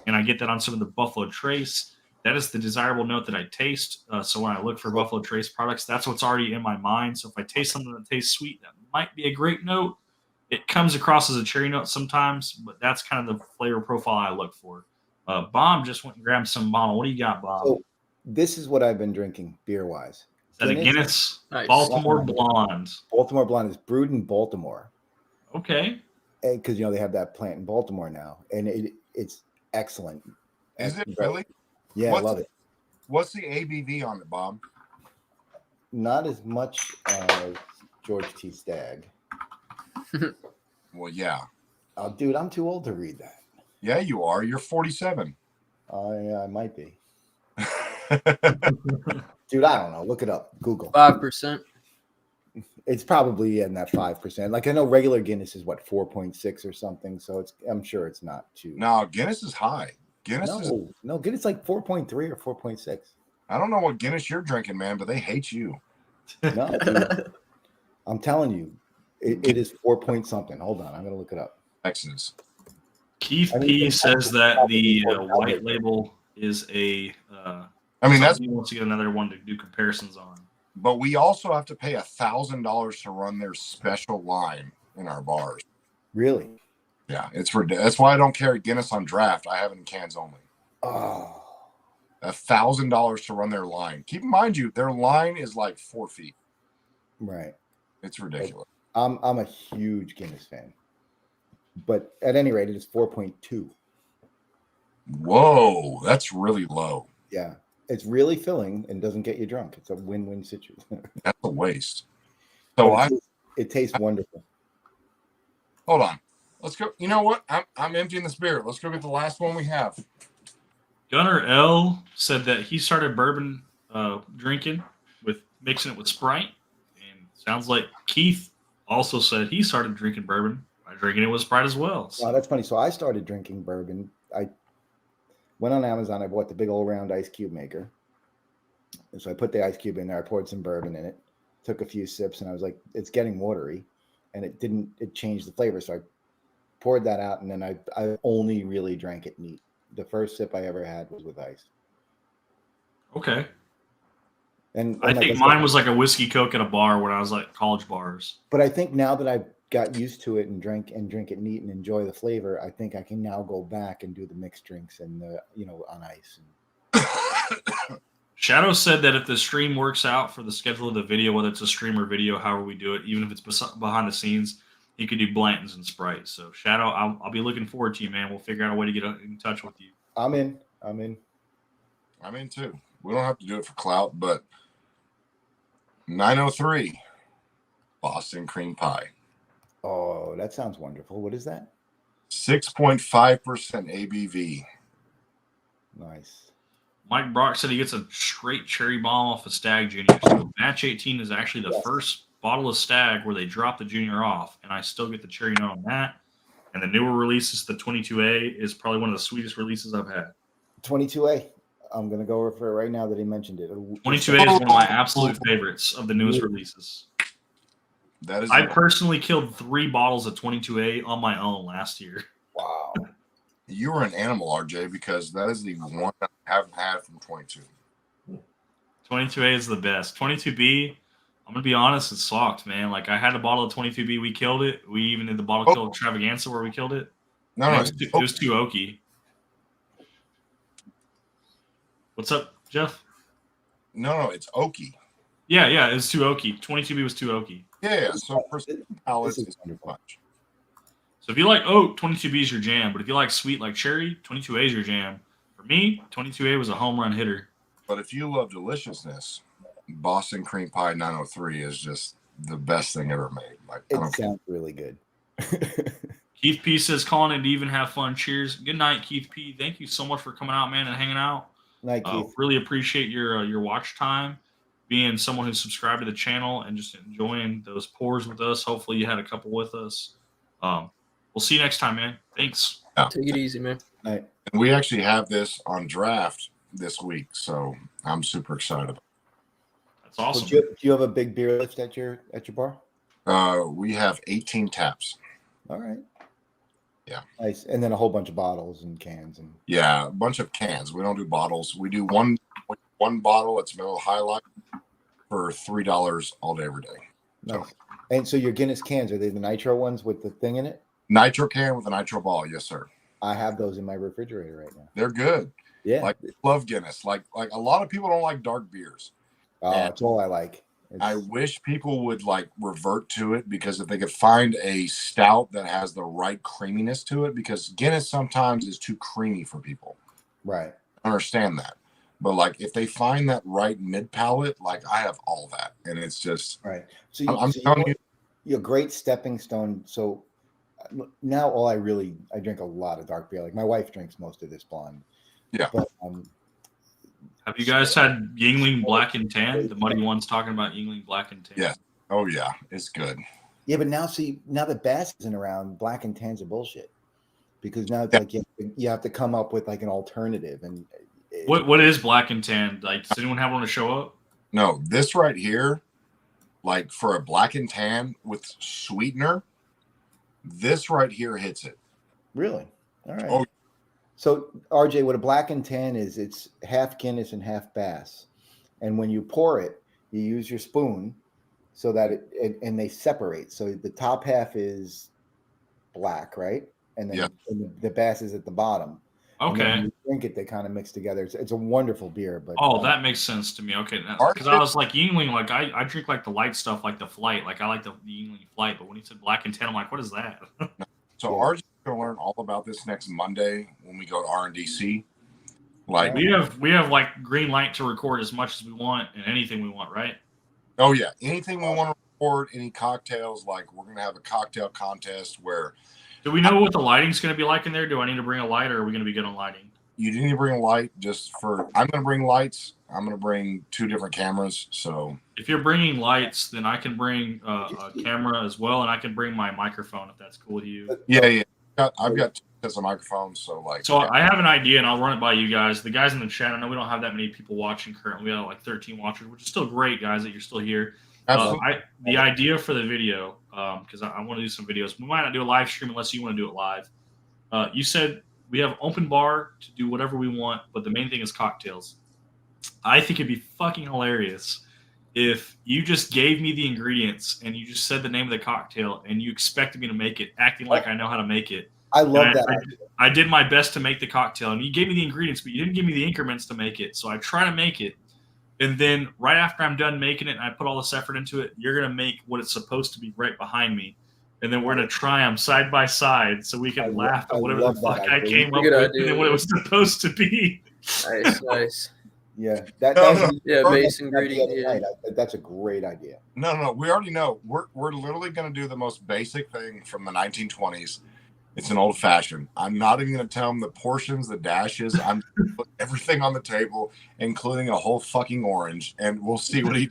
and I get that on some of the Buffalo Trace. That is the desirable note that I taste. So when I look for Buffalo Trace products, that's what's already in my mind. So if I taste something that tastes sweet, that might be a grape note. It comes across as a cherry note sometimes, but that's kind of the flavor profile I look for. Bob just went and grabbed some bottle. What do you got, Bob? So this is what I've been drinking beer wise. Is that a Guinness Nice. Baltimore Blonde? Baltimore Blonde is brewed in Baltimore Okay. because they have that plant in Baltimore now, and it's excellent. Is it Excellent. really? Yeah, I What's- love it. What's the ABV on it, Bob? Not as much as George T. Stagg. Well, yeah. Oh, dude, I'm too old to read that. Yeah, you are. You're 47. I might be. Dude, I don't know. Look it up. Google. 5%. It's probably in that 5%. Like I know regular Guinness is what 4.6 or something. So I'm sure it's not too. No, Guinness is high. Guinness is. No, Guinness like 4.3 or 4.6. I don't know what Guinness you're drinking, man, but they hate you. No, dude, I'm telling you, it is 4 point something. Hold on, I'm gonna look it up. Texas. Keith I mean, P it's says that the probably white label is a. I mean, that's. he wants to get another one to do comparisons on. But we also have to pay $1,000 to run their special line in our bars. Really? Yeah, it's ridiculous. That's why I don't carry Guinness on draft. I have it in cans only. Oh, $1,000 to run their line. Keep in mind, their line is like 4 feet. right. It's ridiculous. I'm a huge Guinness fan, but at any rate, it is 4.2. Whoa, that's really low. Yeah, it's really filling and doesn't get you drunk. It's a win-win situation. That's a waste. So it tastes wonderful. hold on. Let's go. You know what? I'm emptying this beer. Let's go get the last one we have. Gunnar L said that he started bourbon drinking with mixing it with Sprite, and sounds like Keith also said he started drinking bourbon by drinking it with Sprite as well. So, Wow, that's funny. So I started drinking bourbon. I went on Amazon. I bought the big old round ice cube maker. And so I put the ice cube in there. I poured some bourbon in it, took a few sips, and I was like, it's getting watery. And it changed the flavor. So I poured that out, and then I only really drank it neat. The first sip I ever had was with ice. okay. And I like think said, mine was like a whiskey Coke at a bar when I was like college bars. But I think now that I've got used to it and drink it neat and enjoy the flavor, I think I can now go back and do the mixed drinks and the on ice. Shadow said that if the stream works out for the schedule of the video, whether it's a stream or video, however we do it, even if it's behind the scenes, he could do Blanton's and Sprite. So Shadow, I'll be looking forward to you, man. We'll figure out a way to get in touch with you. I'm in. I'm in too. We don't have to do it for clout, but 903 Boston cream pie. Oh, that sounds wonderful. What is that? 6.5% ABV. Nice. Mike Brock said he gets a straight cherry bomb off of Stag Junior. So batch 18 is actually the first bottle of Stag where they drop the Junior off, and I still get the cherry note on that. And the newer releases, the 22A, is probably one of the sweetest releases I've had. 22A. I'm gonna go for it right now that he mentioned it. 22A is one of my absolute favorites of the newest releases. That is. I personally killed 3 bottles of 22A on my own last year. Wow. You were an animal, RJ, because that is the one I haven't had from 22. 22A is the best. 22B, I'm gonna be honest, it sucked, man. Like I had a bottle of 22B, we killed it. We even did the bottle kill extravaganza where we killed it. No, It was too oaky. What's up, Jeff? No, it's oaky. Yeah, it was too oaky. 22B was too oaky. Yeah. So for palates, This is it's too wonderful. much. So if you like oak, 22B is your jam. But if you like sweet like cherry, 22A is your jam. For me, 22A was a home run hitter. But if you love deliciousness, Boston Cream Pie 903 is just the best thing ever made. Like, I It don't care. sounds really good. Keith P says, calling it to even have fun. Cheers. Good night, Keith P. Thank you so much for coming out, man, and hanging out. Night, Keith. Really appreciate your watch time, being someone who's subscribed to the channel and just enjoying those pours with us. Hopefully you had a couple with us. We'll see you next time, man. Thanks. Yeah. Take it easy, man. Night. And we actually have this on draft this week, so I'm super excited. That's awesome. Do you have a big beer list at your bar? We have 18 taps. All right. Yeah. Nice. And then a whole bunch of bottles and cans and Yeah, a bunch of cans. We don't do bottles. We do one bottle. It's Miller High Life for $3 all day, every day. nice. And so your Guinness cans, are they the nitro ones with the thing in it? Nitro can with a nitro ball. Yes, sir. I have those in my refrigerator right now. They're good. Yeah. Like, love Guinness. Like a lot of people don't like dark beers. That's all I like. I wish people would like revert to it, because if they could find a stout that has the right creaminess to it, because Guinness sometimes is too creamy for people. Right. I understand that. But like if they find that right mid palate, like I have all that, and it's just Right. So I'm telling you, you're a great stepping stone. So now I drink a lot of dark beer. Like my wife drinks most of this blonde. Yeah. But Have you guys had Yingling Black and Tan? The Muddy One's talking about Yingling Black and Tan. Yeah. Oh yeah, it's good. yeah, but now that Bass isn't around, black and tans are bullshit. Because now it's Yeah. like you have to come up with like an alternative. And What is Black and Tan? Like, does anyone have one to show up? No, this right here, like for a black and tan with sweetener, this right here hits it. Really? All right. Oh. So RJ, what a black and tan is, it's half Guinness and half Bass. And when you pour it, you use your spoon so that and they separate. So the top half is black, right? And then Yeah. and the Bass is at the bottom. And then Okay. when you drink it, they kind of mix together. It's a wonderful beer. But That makes sense to me. Okay, because I was like Yingling, like I drink like the light stuff, like the Flight, like I like the Yingling Flight. But when he said Black and Tan, I'm like, what is that? So Yeah. RJ's gonna learn all about this next Monday when we go to RNDC. Like, we have like green light to record as much as we want and anything we want, right? oh yeah, anything we want to record, any cocktails, like we're gonna have a cocktail contest where Do we know what the lighting's going to be like in there? Do I need to bring a light, or are we going to be good on lighting? you didn't bring a light. I'm gonna bring lights. I'm gonna bring 2 different cameras. So If you're bringing lights, then I can bring a camera as well, and I can bring my microphone if that's cool to you. yeah. I've got 2 sets of microphones. So like, So I have an idea, and I'll run it by you guys. The guys in the chat, I know we don't have that many people watching currently. We have like 13 watchers, which is still great, guys, that you're still here. absolutely. The idea for the video, because I want to do some videos. We might not do a live stream unless you want to do it live. You said we have open bar to do whatever we want, but the main thing is cocktails. I think it'd be fucking hilarious if you just gave me the ingredients and you just said the name of the cocktail and you expected me to make it, acting like I know how to make it. I love And that. I did my best to make the cocktail, and you gave me the ingredients, but you didn't give me the increments to make it. So I try to make it, and then right after I'm done making it and I put all this effort into it, you're gonna make what it's supposed to be right behind me, and then we're gonna try them side by side so we can laugh I at whatever the love that fuck I idea. came up Good with idea. and then what it was supposed to be. Nice. Yeah, No. Yeah, base the ingredient. other Yeah. night. That's a great idea. No. We already know. We're literally going to do the most basic thing from the 1920s. It's an old fashioned. I'm not even going to tell them the portions, the dashes. I'm going to put everything on the table, including a whole fucking orange, and we'll see what he.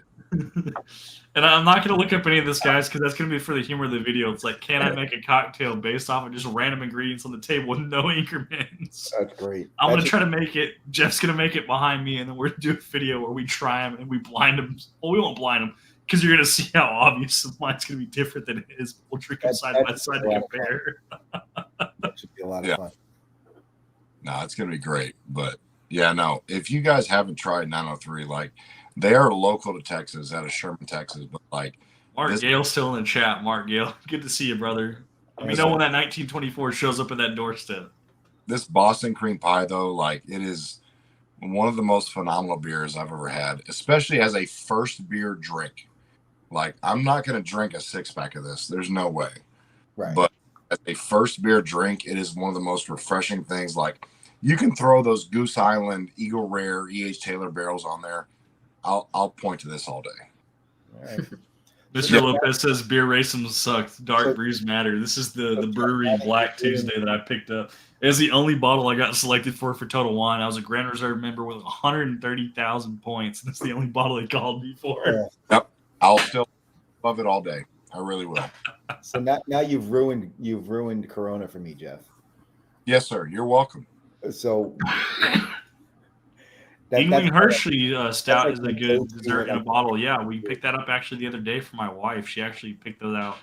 And I'm not going to look up any of this, guys, because that's going to be for the humor of the video. It's like, can I make a cocktail based off of just random ingredients on the table with no increments? That's great. I'm going to That's try to make it. Jeff's going to make it behind me, and then we're going to do a video where we try them and we blind them. Well, we won't blind them because you're going to see how obvious mine's going to be different than his. We'll drink them side by that's side a to lot of compare. That should be a lot of Yeah. fun. No, it's going to be great. But yeah, no. If you guys haven't tried 903, like they are local to Texas, out of Sherman, Texas, but like. Mark This- Gale's still in the chat. Mark Gale, good to see you, brother. Let me know when that 1924 shows up at that doorstep. This Boston cream pie, though, like it is one of the most phenomenal beers I've ever had, especially as a first beer drink. Like, I'm not going to drink a 6-pack of this. There's no way. Right. But as a first beer drink, it is one of the most refreshing things. Like, You can throw those Goose Island, Eagle Rare, E.H. Taylor barrels on there. I'll point to this all day. All right. Mr. Lopez says beer racism sucks. Dark brews matter. This is the brewery Black Tuesday that I picked up. It's the only bottle I got selected for Total Wine. I was a Grand Reserve member with 130,000 points. That's the only bottle they called me for. Yep. I'll still love it all day. I really will. So now you've ruined Corona for me, Jeff. Yes, sir. You're welcome. So Ingling Hershey stout is a like good go-to, dessert in a like- bottle. Yeah, we picked that up actually the other day for my wife. She actually picked those out.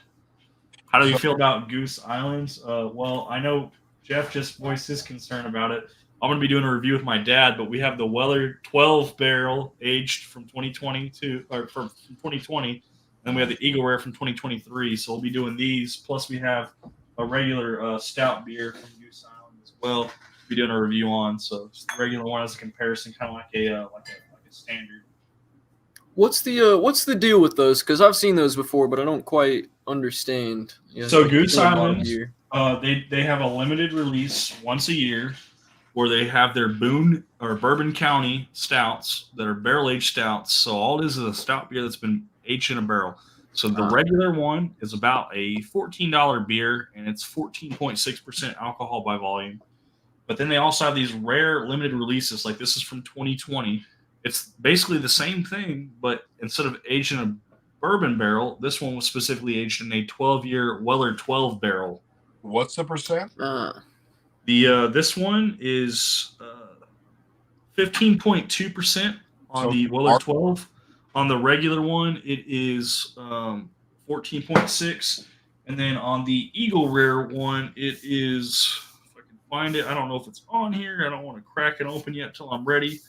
How do you feel about Goose Islands? Well, I know Jeff just voiced his concern about it. I'm going to be doing a review with my dad, but we have the Weller 12 barrel aged from 2020 from 2020, and then we have the Eagle Rare from 2023. So we'll be doing these. Plus, we have a regular stout beer from Goose Island as well. Be doing a review on, so just the regular one as a comparison, kind of like a standard. What's the deal with those? Because I've seen those before, but I don't quite understand. So Goose Doing a lot of Island, beer. they have a limited release once a year, where they have their Boone or Bourbon County stouts that are barrel aged stouts. So all it is a stout beer that's been aged in a barrel. So the regular one is about a $14 beer, and it's 14.6% alcohol by volume. But then they also have these rare limited releases, like this is from 2020. It's basically the same thing, but instead of aged in a bourbon barrel, this one was specifically aged in a 12-year Weller 12 barrel. What's the percent? This one is 15.2% on the Weller 12. On the regular one, it is 14.6, and then on the Eagle Rare one, it is. Find it. I don't know if it's on here. I don't want to crack it open yet until I'm ready.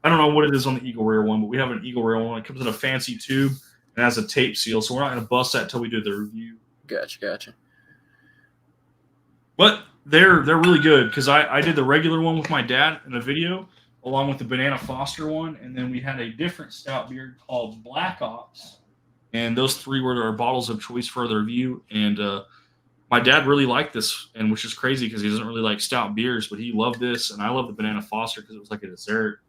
I don't know what it is on the Eagle Rare one, but we have an Eagle Rare one. It comes in a fancy tube and has a tape seal, so we're not going to bust that until we do the review. Gotcha. But they're really good because I did the regular one with my dad in a video along with the Banana Foster one, and then we had a different stout beer called Black Ops, and those three were our bottles of choice for the review. And my dad really liked this, and which is crazy because he doesn't really like stout beers, but he loved this, and I love the Banana Foster because it was like a dessert.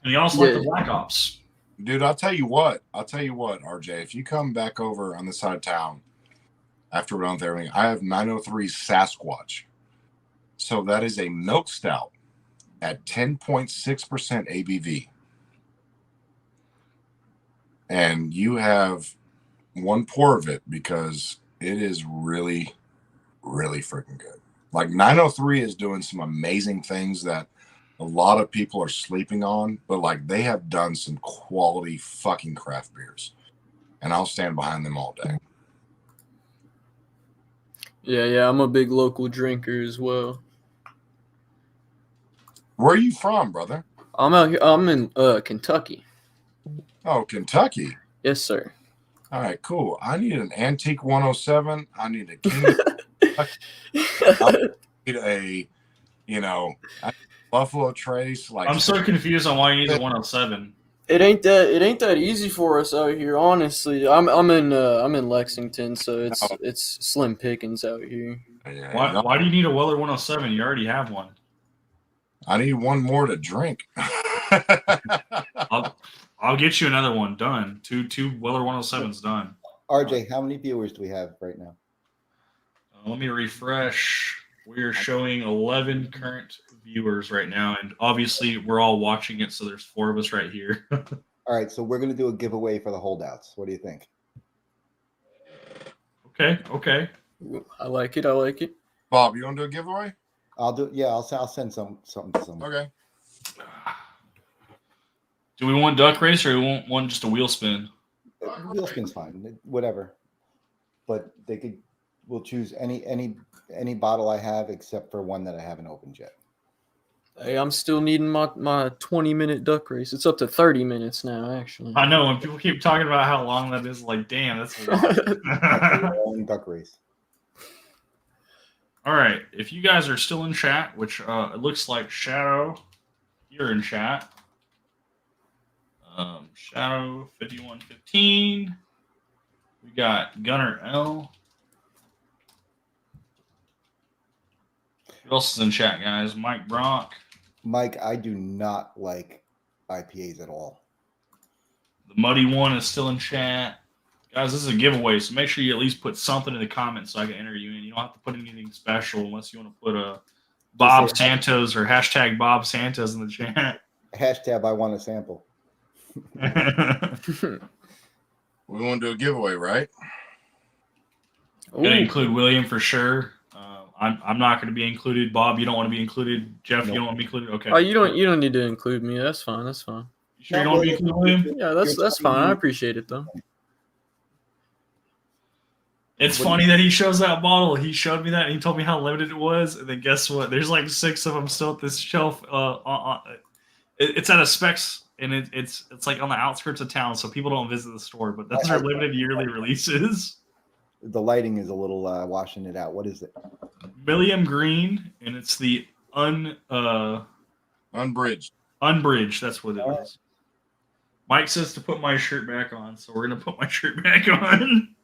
And he also liked the Black Ops. Dude, I'll tell you what, RJ, if you come back over on this side of town after we're done with everything, I have 903 Sasquatch. So that is a milk stout at 10.6% ABV. And you have one pour of it because it is really, really freaking good. Like 903 is doing some amazing things that a lot of people are sleeping on, but like they have done some quality fucking craft beers, and I'll stand behind them all day. Yeah, I'm a big local drinker as well. Where are you from, brother? I'm out here. I'm in Kentucky. Oh, Kentucky. Yes, sir. All right, cool. I need an Antique 107. I need a King. I need a, Buffalo Trace. Like I'm so confused on why you need the 107. It ain't that easy for us out here, honestly. I'm in Lexington, so it's slim pickings out here. Yeah, Why do you need a Weller 107? You already have one. I need one more to drink. I'll get you another one done. Two Weller 107s done. RJ, how many viewers do we have right now? Let me refresh. We are showing 11 current viewers right now, and obviously we're all watching it, so there's 4 of us right here. All right, so we're going to do a giveaway for the holdouts. What do you think? Okay. I like it. Bob, you want to do a giveaway? I'll send something to someone. Okay. Do we want duck race or do we want one just a wheel spin? Wheel spin's fine, whatever. But we'll choose any bottle I have except for one that I haven't opened yet. Hey, I'm still needing my 20-minute duck race. It's up to 30 minutes now, actually. I know when people keep talking about how long that is, like, damn, that's a lot. Long duck race. All right, if you guys are still in chat, which it looks like Shadow, you're in chat. Shadow 5115. We got Gunner L. Who else is in chat, guys? Mike Bronk. Mike, I do not like IPAs at all. The Muddy One is still in chat. Guys, this is a giveaway, so make sure you at least put something in the comments so I can enter you in. You don't have to put anything special unless you want to put a Bob say- Santos or hashtag Bob Santos in the chat. Hashtag I want a sample. We want to do a giveaway, right? Gonna Ooh. include William for sure. I'm not going to be included. Bob, you don't want to be included. Jeff, Nope. you don't want to be included. Okay. Oh, you don't need to include me. That's fine. That's fine. You sure you don't want to be included, William? Yeah, that's fine. I appreciate it though. It's funny that he shows that bottle. He showed me that and he told me how limited it was. And then guess what? There's like 6 of them still at this shelf. It's at a Specs and it's like on the outskirts of town, so people don't visit the store. But those are limited yearly releases. The lighting is a little washing it out. What is it? William Green, and it's the Unbridged. unbridged. That's what it is. Mike says to put my shirt back on, so we're gonna put my shirt back on.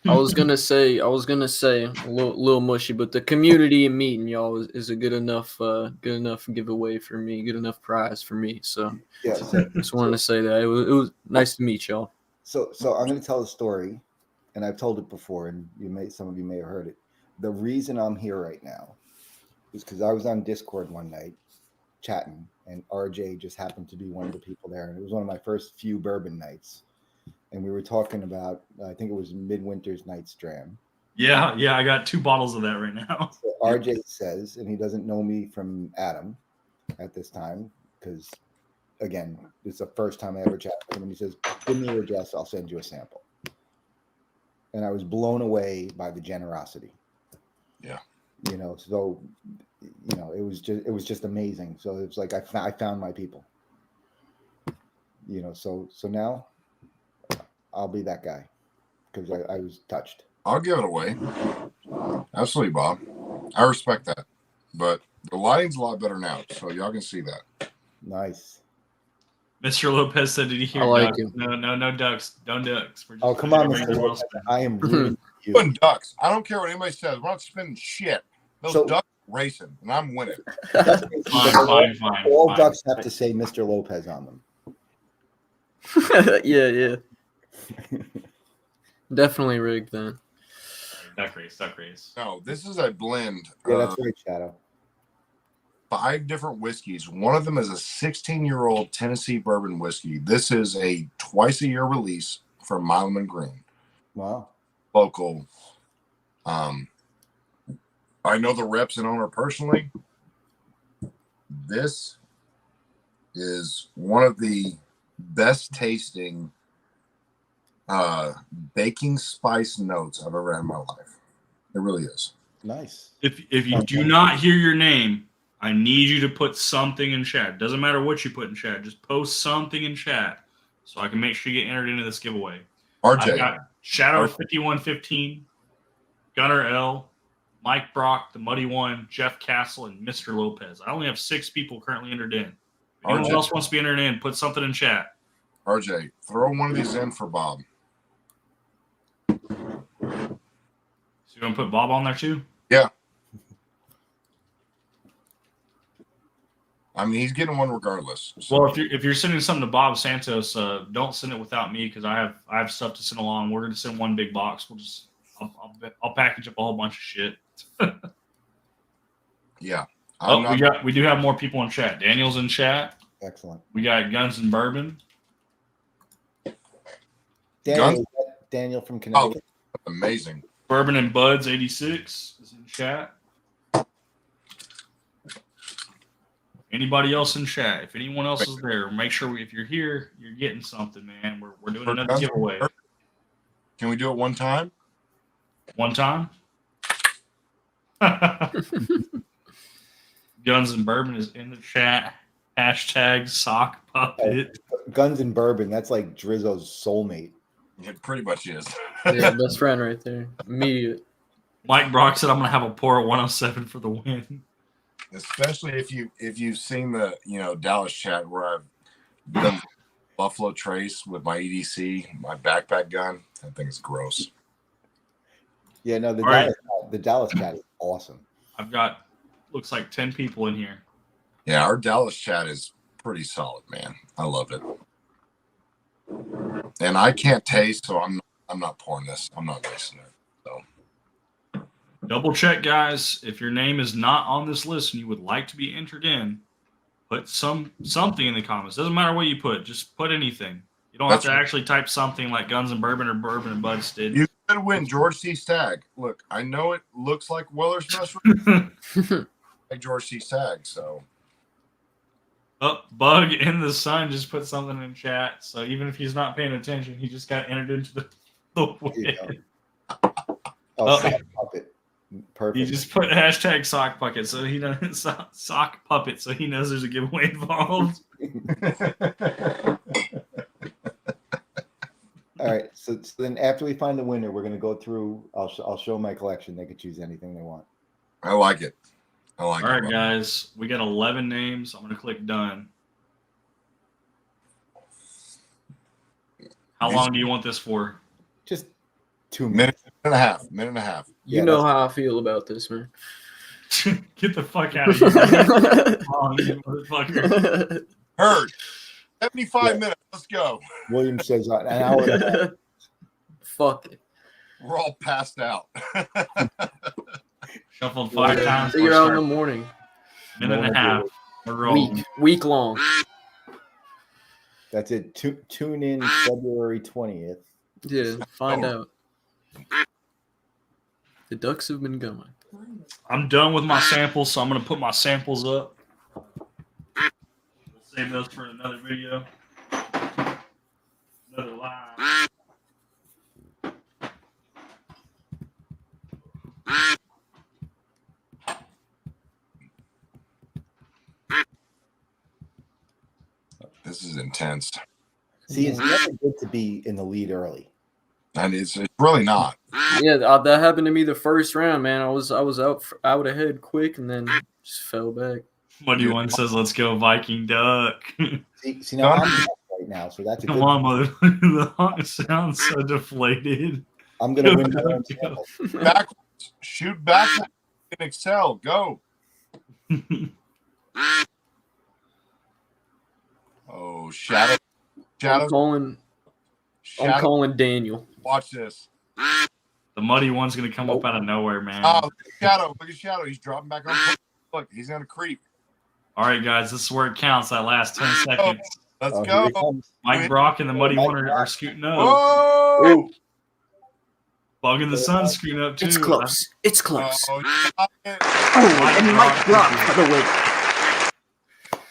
I was gonna say a little mushy, but the community and meeting y'all is a good enough giveaway for me, good enough prize for me. So Yeah. just wanted to say that it was nice to meet y'all. So I'm going to tell a story, and I've told it before, and some of you may have heard it. The reason I'm here right now is because I was on Discord one night chatting, and RJ just happened to be one of the people there, and it was one of my first few bourbon nights, and we were talking about, I think it was Midwinter's Night's Dram. Yeah, I got 2 bottles of that right now. So RJ says, and he doesn't know me from Adam at this time, because again, it's the first time I ever chatted with him, and he says, "Give me your address, I'll send you a sample." And I was blown away by the generosity. Yeah. So it was just amazing. So it's like I found my people. So now I'll be that guy because I was touched. I'll give it away. Absolutely, Bob. I respect that. But the lighting's a lot better now, so y'all can see that. Nice. Mr. Lopez said, "Did you hear? I like ducks? it. No ducks. Don't ducks." We're just Oh, come on, regular Mr. Lopez. Wilson. I am rooting for you. Putting ducks. I don't care what anybody says. We're not spending shit. Those So- ducks are racing, and I'm winning. Fine. All ducks have to say Mr. Lopez on them. yeah. Definitely rigged then. Duck race. No, this is a blend Yeah, of that's right, Shadow. 5 different whiskeys. One of them is a 16-year-old Tennessee bourbon whiskey. This is a twice-a-year release from Milam & Green. Wow. Local. I know the reps and owner personally. This is one of the best tasting baking spice notes I've ever had in my life. It really is. Nice. If you do not hear your name, I need you to put something in chat. Doesn't matter what you put in chat. Just post something in chat so I can make sure you get entered into this giveaway. I've RJ, got Shadow 5115, Gunnar L, Mike Brock, the Muddy One, Jeff Castle, and Mr. Lopez. I only have 6 people currently entered in. If anyone RJ. else wants to be entered in, put something in chat. RJ, throw one of these in for Bob. So you want to put Bob on there too? Yeah. I mean, he's getting one regardless. So. Well, if you're sending something to Bob Santos, don't send it without me because I have stuff to send along. We're gonna send one big box. I'll package up a whole bunch of shit. Yeah. We do have more people in chat. Daniel's in chat. Excellent. We got Guns and Bourbon. Daniel from Connecticut. amazing. Bourbon and Buds 86 is in chat. Anybody else in chat? If anyone else is there, make sure if you're here, you're getting something, man. We're doing another giveaway. Can we do it one time? One time. Guns and Bourbon is in the chat. Hashtag sock puppet. Guns and Bourbon. That's like Drizzo's soulmate. It pretty much is. Yeah, best friend right there. Immediate. Mike Brock said I'm gonna have a pour at 107 for the win. Especially if you've seen the Dallas chat where I've done Buffalo Trace with my EDC, my backpack gun. That thing is gross. Yeah, no, the All right. Dallas chat is awesome. I've got looks like 10 people in here. Yeah, our Dallas chat is pretty solid, man. I love it. And I can't taste, so I'm not pouring this. I'm not wasting it. So Double check, guys. If your name is not on this list and you would like to be entered in, put something in the comments. Doesn't matter what you put. Just put anything. You don't have to actually type something like Guns and Bourbon or Bourbon and Buds did. You could win George C. Stagg. Look, I know it looks like Weller's mushroom, like George C. Stagg. So, Bug in the Sun just put something in chat. So even if he's not paying attention, he just got entered into the win. Sock puppet. Perfect. He just put hashtag sock puppet, so he knows sock puppet, so he knows there's a giveaway involved. All right. So then after we find the winner, we're going to go through. I'll show my collection. They could choose anything they want. I like it. I like All it. right, guys. We got 11 names. I'm going to click done. How long do you want this for? Just 2 minutes. Minute and a half. You know how I feel about this, man. Get the fuck out of here. Oh, you motherfucker. Heard. 75 minutes. Let's go. William says an hour and a half. Fuck it. We're all passed out. Shuffled 5 times. Figure out in the morning. Minute and a half. We're rolling. Week long. That's it. Tune in February 20th. Yeah, find out. The ducks have been going. I'm done with my samples, so I'm going to put my samples up. We'll save those for another video. Another live. This is intense. See, it's never good to be in the lead early. And it's really not. Yeah, that happened to me the first round, man. I was out ahead quick and then just fell back. Muddy One says, "Let's go Viking Duck." See now I'm right now, so that's a Come good on, motherfucker. The honk sounds so deflated. I'm gonna win my own sample. Backwards. Shoot backwards in Excel. Go. Oh, Shadow. I'm calling Daniel. Watch this. The Muddy One's gonna come up out of nowhere, man. Oh, look at Shadow. Look at Shadow. He's dropping back on. Look, he's gonna creep. All right, guys, this is where it counts. That last 10 seconds. Let's Here go. he comes. Mike Brock and the Muddy One are scooting up. Whoa! Bug in the Sun scooting up too. It's close. It's close. Oh, stop it. Oh, and Mike Brock for the win.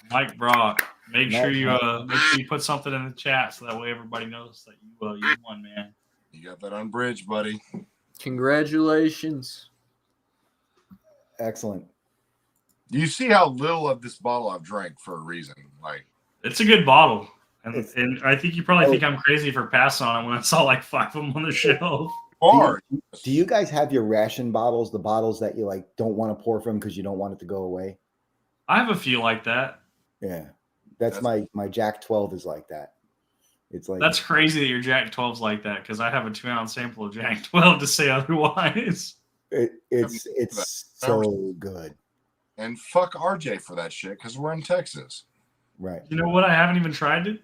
Mike Brock. Make sure you Nice. put something in the chat so that way everybody knows that you won, man. You got that unbridged, buddy. Congratulations. Excellent. Do you see how little of this bottle I've drank for a reason? Like, It's a good bottle. And, It's- and I think you probably think I'm crazy for passing on it when I saw like 5 of them on the shelf. bar. Do you guys have your ration bottles, the bottles that you like don't want to pour from because you don't want it to go away? I have a few like that. Yeah. That's my Jack 12 is like that. It's like That's crazy that your Jack 12's like that because I have a 2-ounce sample of Jack 12 to say otherwise. it's so good. And fuck RJ for that shit because we're in Texas. Right. You know what? I haven't even tried it.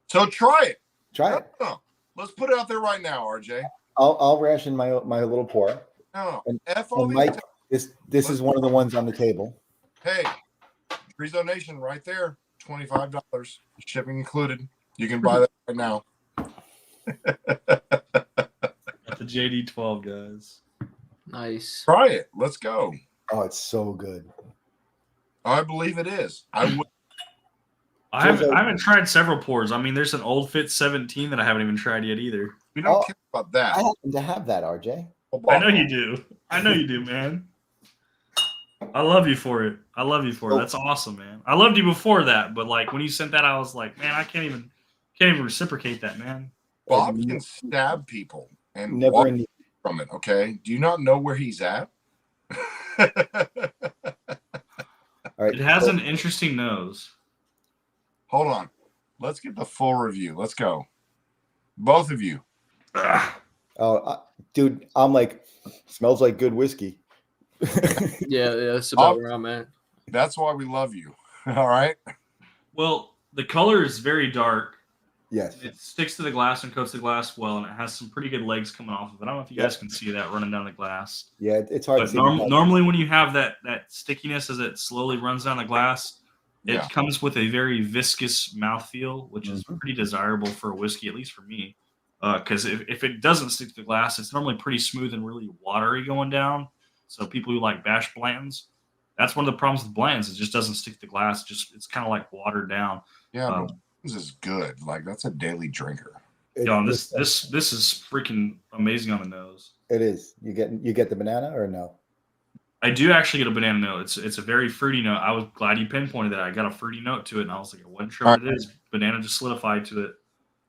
So try it. Try it. No. Let's put it out there right now, RJ. I'll ration my little pour. No. And- F all And these. Mike, this is one of the ones on the table. Hey, Trezo Nation right there. $25. Shipping included. You can buy that right now. Got the JD 12, guys. Nice. Try it. Let's go. Oh, it's so good. I believe it is. I would. I haven't tried several pours. I mean, there's an Old Fit 17 that I haven't even tried yet either. We don't Oh, care about that. I happen to have that, RJ. I know you do. I know you do, man. I love you for it. That's awesome, man. I loved you before that, but like when you sent that, I was like, man, I can't even reciprocate that, man. Bob can stab people and Never walk in the from it. Okay. Do you not know where he's at? all right. It has an interesting nose. Hold on. Let's get the full review. Let's go. Both of you. Ugh. Oh, dude, I'm like, smells like good whiskey. Yeah, that's about where I'm at. That's why we love you. All right. Well, the color is very dark. Yes. It sticks to the glass and coats the glass well, and it has some pretty good legs coming off of it. I don't know if you guys can see that running down the glass. Yeah, it's hard to But see. normally, when you have that stickiness as it slowly runs down the glass, it Yeah. comes with a very viscous mouthfeel, which is Mhm. pretty desirable for a whiskey, at least for me. Because if it doesn't stick to the glass, it's normally pretty smooth and really watery going down. So people who like bash Blantons, that's one of the problems with Blantons. It just doesn't stick to the glass. It's kind of like watered down. Yeah, Um, but this is good. Like that's a daily drinker. and this is freaking amazing on the nose. It is. You get the banana or no? I do actually get a banana note. It's a very fruity note. I was glad you pinpointed that. I got a fruity note to it, and I was like, I wasn't sure what it is. Banana just solidified to it.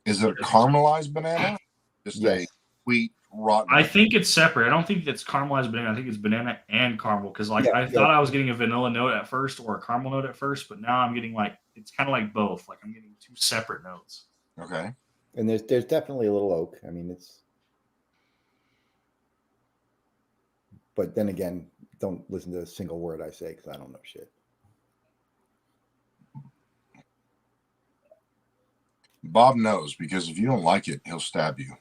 Is it a caramelized banana? Just a Yes. sweet rotten. I think it's separate. I don't think it's caramelized banana. I think it's banana and caramel. Because Yeah, I thought I was getting a vanilla note at first or a caramel note at first, but now I'm getting like it's kind of like both. Like I'm getting two separate notes. Okay. And there's definitely a little oak. I mean, it's. But then again, don't listen to a single word I say because I don't know shit. Bob knows because if you don't like it, he'll stab you.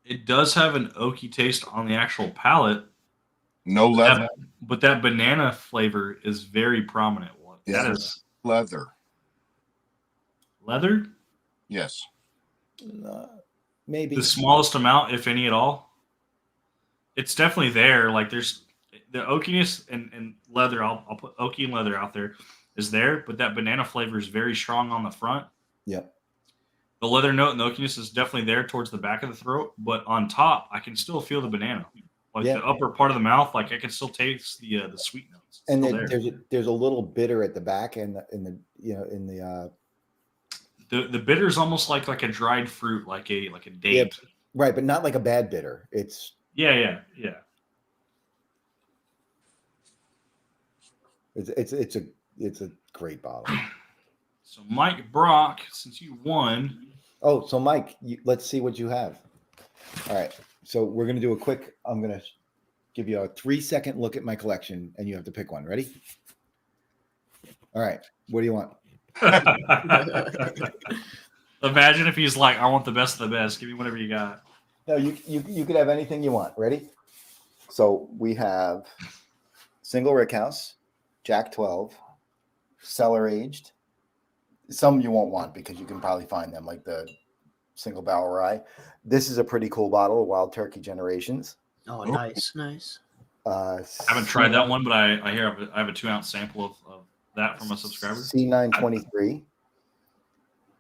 It does have an oaky taste on the actual palate, No leather. but that banana flavor is very prominent. Yeah. That is Leather. leather. Yes. Maybe The smallest amount, if any at all. It's definitely there. Like there's the oakiness and leather. I'll put oaky and leather out there is there, but that banana flavor is very strong on the front. Yep. The leather note and the oakiness is definitely there towards the back of the throat, but on top, I can still feel the banana. Like Yeah. the upper part of the mouth, like I can still taste the sweet notes. It's And still then there. there's a little bitter at the back and in The bitter is almost like a dried fruit, like a date. right, but not like a bad bitter. It's Yeah. it's a great bottle. So Mike Brock, since you won, Oh, so Mike, let's see what you have. All right, so we're gonna do a quick. I'm gonna give you a 3-second look at my collection, and you have to pick one. Ready? All right. What do you want? imagine if he's like, I want the best of the best. Give me whatever you got. No, you could have anything you want. Ready? So we have single rickhouse, Jack 12, cellar aged. Some you won't want because you can probably find them, like the single barrel rye. This is a pretty cool bottle of Wild Turkey Generations. Oh, nice. I haven't tried that one, but I hear I have a 2-ounce sample of that from a subscriber. C923,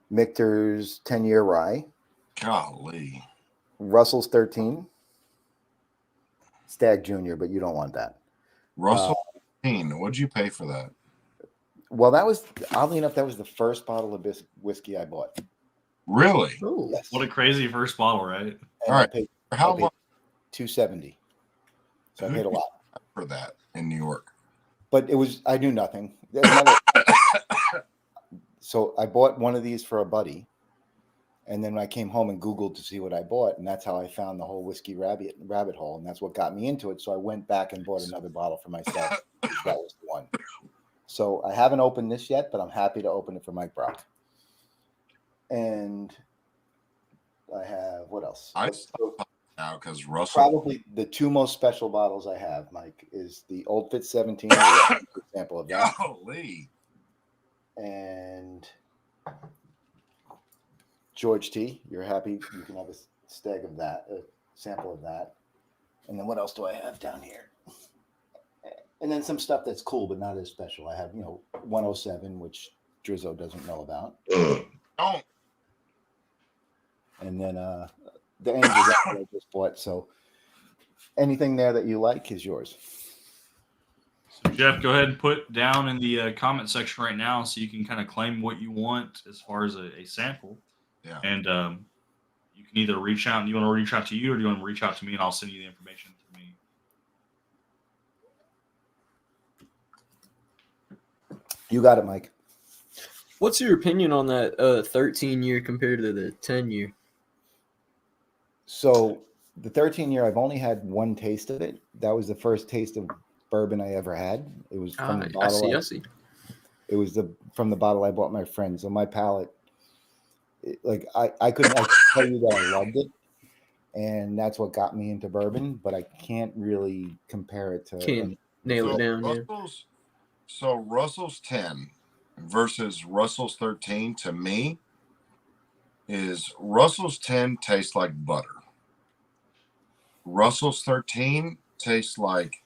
Michter's 10-year rye, Golly. Russell's 13, Stag Junior, but you don't want that. Russell, what'd you pay for that? Well, that was oddly enough, that was the first bottle of whiskey I bought. Really? Oh, Yes. What a crazy first bottle, right? And All right. I paid How paid much $270. So I paid a lot. for that in New York? But I knew nothing. So I bought one of these for a buddy. And then I came home and Googled to see what I bought. And that's how I found the whole whiskey rabbit hole. And that's what got me into it. So I went back and bought another bottle for myself. That was the one. So I haven't opened this yet, but I'm happy to open it for Mike Brock. And I have, what else? Now, because Russell. Probably the two most special bottles I have, Mike, is the Old Fit 17, example of that. Golly. And George T. You're happy you can have a stag of that, a sample of that. And then what else do I have down here? And then some stuff that's cool but not as special. I have, 107, which Drizzo doesn't know about. Don't. And then the Angel that I just bought. So anything there that you like is yours. So Jeff, go ahead and put down in the comment section right now so you can kind of claim what you want as far as a sample. Yeah. And you can either reach out and you want to reach out to you or do you want to reach out to me and I'll send you the information to me. You got it, Mike. what's your opinion on that 13-year compared to the 10-year? So the 13-year, I've only had one taste of it. That was the first taste of bourbon I ever had. It was from the I bottle. see. It was from the bottle I bought my friend. So my palate, I couldn't actually tell you that I loved it, and that's what got me into bourbon. But I can't really compare it to Can't nail it down. Yeah. Russell's 10 versus Russell's 13 to me is Russell's 10 tastes like butter. Russell's 13 tastes like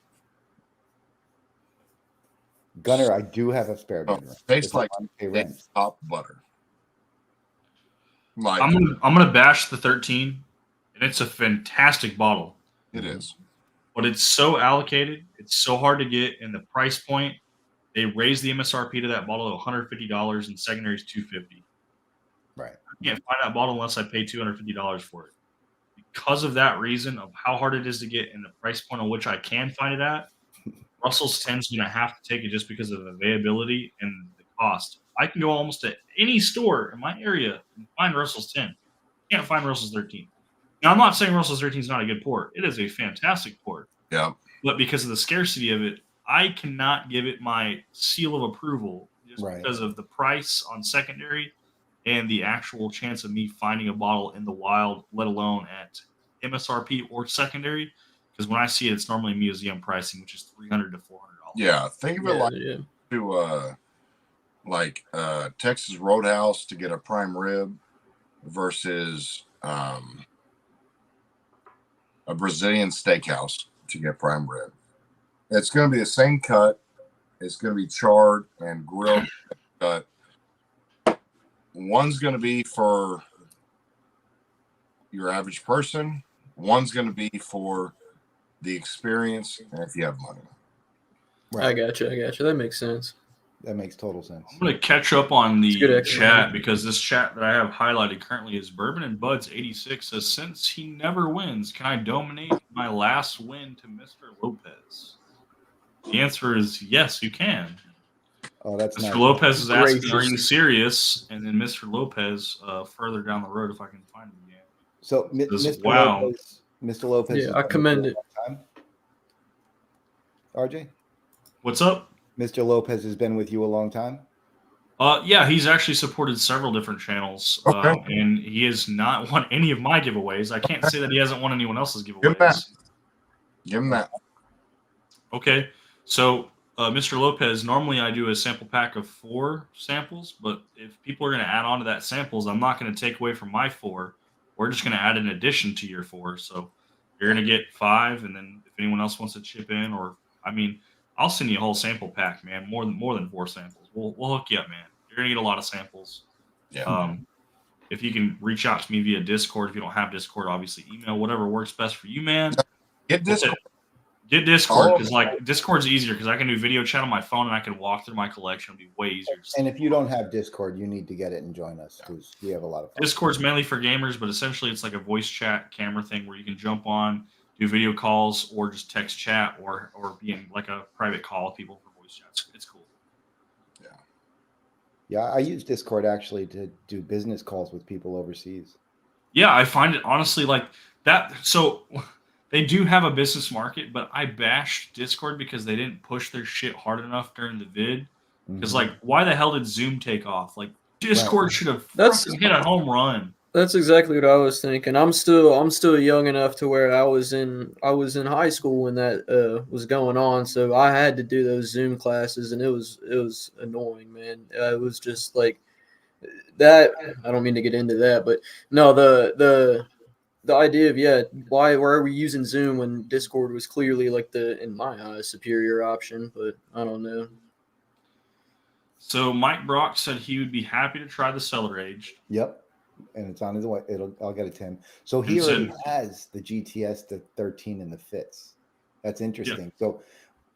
Gunner. I do have a spare bedroom. tastes like top butter. Like I'm gonna bash the 13, and it's a fantastic bottle. it is. But it's so allocated. It's so hard to get, and the price point. They raised the MSRP to that bottle to $150, and secondary is $250. Right. I can't find that bottle unless I pay $250 for it. Because of that reason of how hard it is to get and the price point on which I can find it at, Russell's 10 is going to have to take it just because of availability and the cost. I can go almost to any store in my area and find Russell's 10. Can't find Russell's 13. Now, I'm not saying Russell's 13 is not a good port. It is a fantastic port. Yeah. But because of the scarcity of it, I cannot give it my seal of approval just because of the price on secondary and the actual chance of me finding a bottle in the wild, let alone at MSRP or secondary. Because when I see it, it's normally museum pricing, which is $300 to $400. Yeah, think of it like Texas Roadhouse to get a prime rib versus a Brazilian steakhouse to get prime rib. It's going to be the same cut. It's going to be charred and grilled cut. One's going to be for your average person. One's going to be for the experience and if you have money. Right. I got you. That makes sense. That makes total sense. I'm going to catch up on the chat because this chat that I have highlighted currently is Bourbon and Buds 86 says, since he never wins, can I donate my last win to Mr. Lopez? The answer is yes, you can. Oh, that's Mr. nice. Lopez is asking, are you serious? And then Mr. Lopez, further down the road, if I can find him again. So, Mr. Lopez. Yeah, I commend it. RJ? What's up? Mr. Lopez has been with you a long time? Yeah, he's actually supported several different channels, and he has not won any of my giveaways. I can't say that he hasn't won anyone else's giveaways. Give him that. Okay, so Mr. Lopez, normally I do a sample pack of 4 samples, but if people are going to add on to that samples, I'm not going to take away from my 4. We're just going to add an addition to your 4. So you're going to get 5, and then if anyone else wants to chip in, I'll send you a whole sample pack, man. More than 4 samples. We'll hook you up, man. You're gonna get a lot of samples. Yeah. If you can reach out to me via Discord, if you don't have Discord, obviously email, whatever works best for you, man. Get Discord. Get Discord because Discord's easier because I can do video chat on my phone and I can walk through my collection. It'll be way easier. And if you don't have Discord, you need to get it and join us because we have a lot of fun. Discord's mainly for gamers, but essentially it's like a voice chat camera thing where you can jump on, do video calls, or just text chat, or be in like a private call with people for voice chats. It's cool. Yeah, I use Discord actually to do business calls with people overseas. Yeah, I find it honestly like that. So they do have a business market, but I bashed Discord because they didn't push their shit hard enough during the vid. Because why the hell did Zoom take off? Like Discord should have hit a home run. That's exactly what I was thinking. I'm still young enough to where I was in high school when that was going on, so I had to do those Zoom classes, and it was annoying, man. It was just like that. I don't mean to get into that, but no, the idea of why are we using Zoom when Discord was clearly like in my eyes superior option, but I don't know. So Mike Brock said he would be happy to try the Cellar Aged. Yep. And it's on his way. I'll get it to him. So he already has the GTS, the 13, and the Fitz. That's interesting. Yeah. So,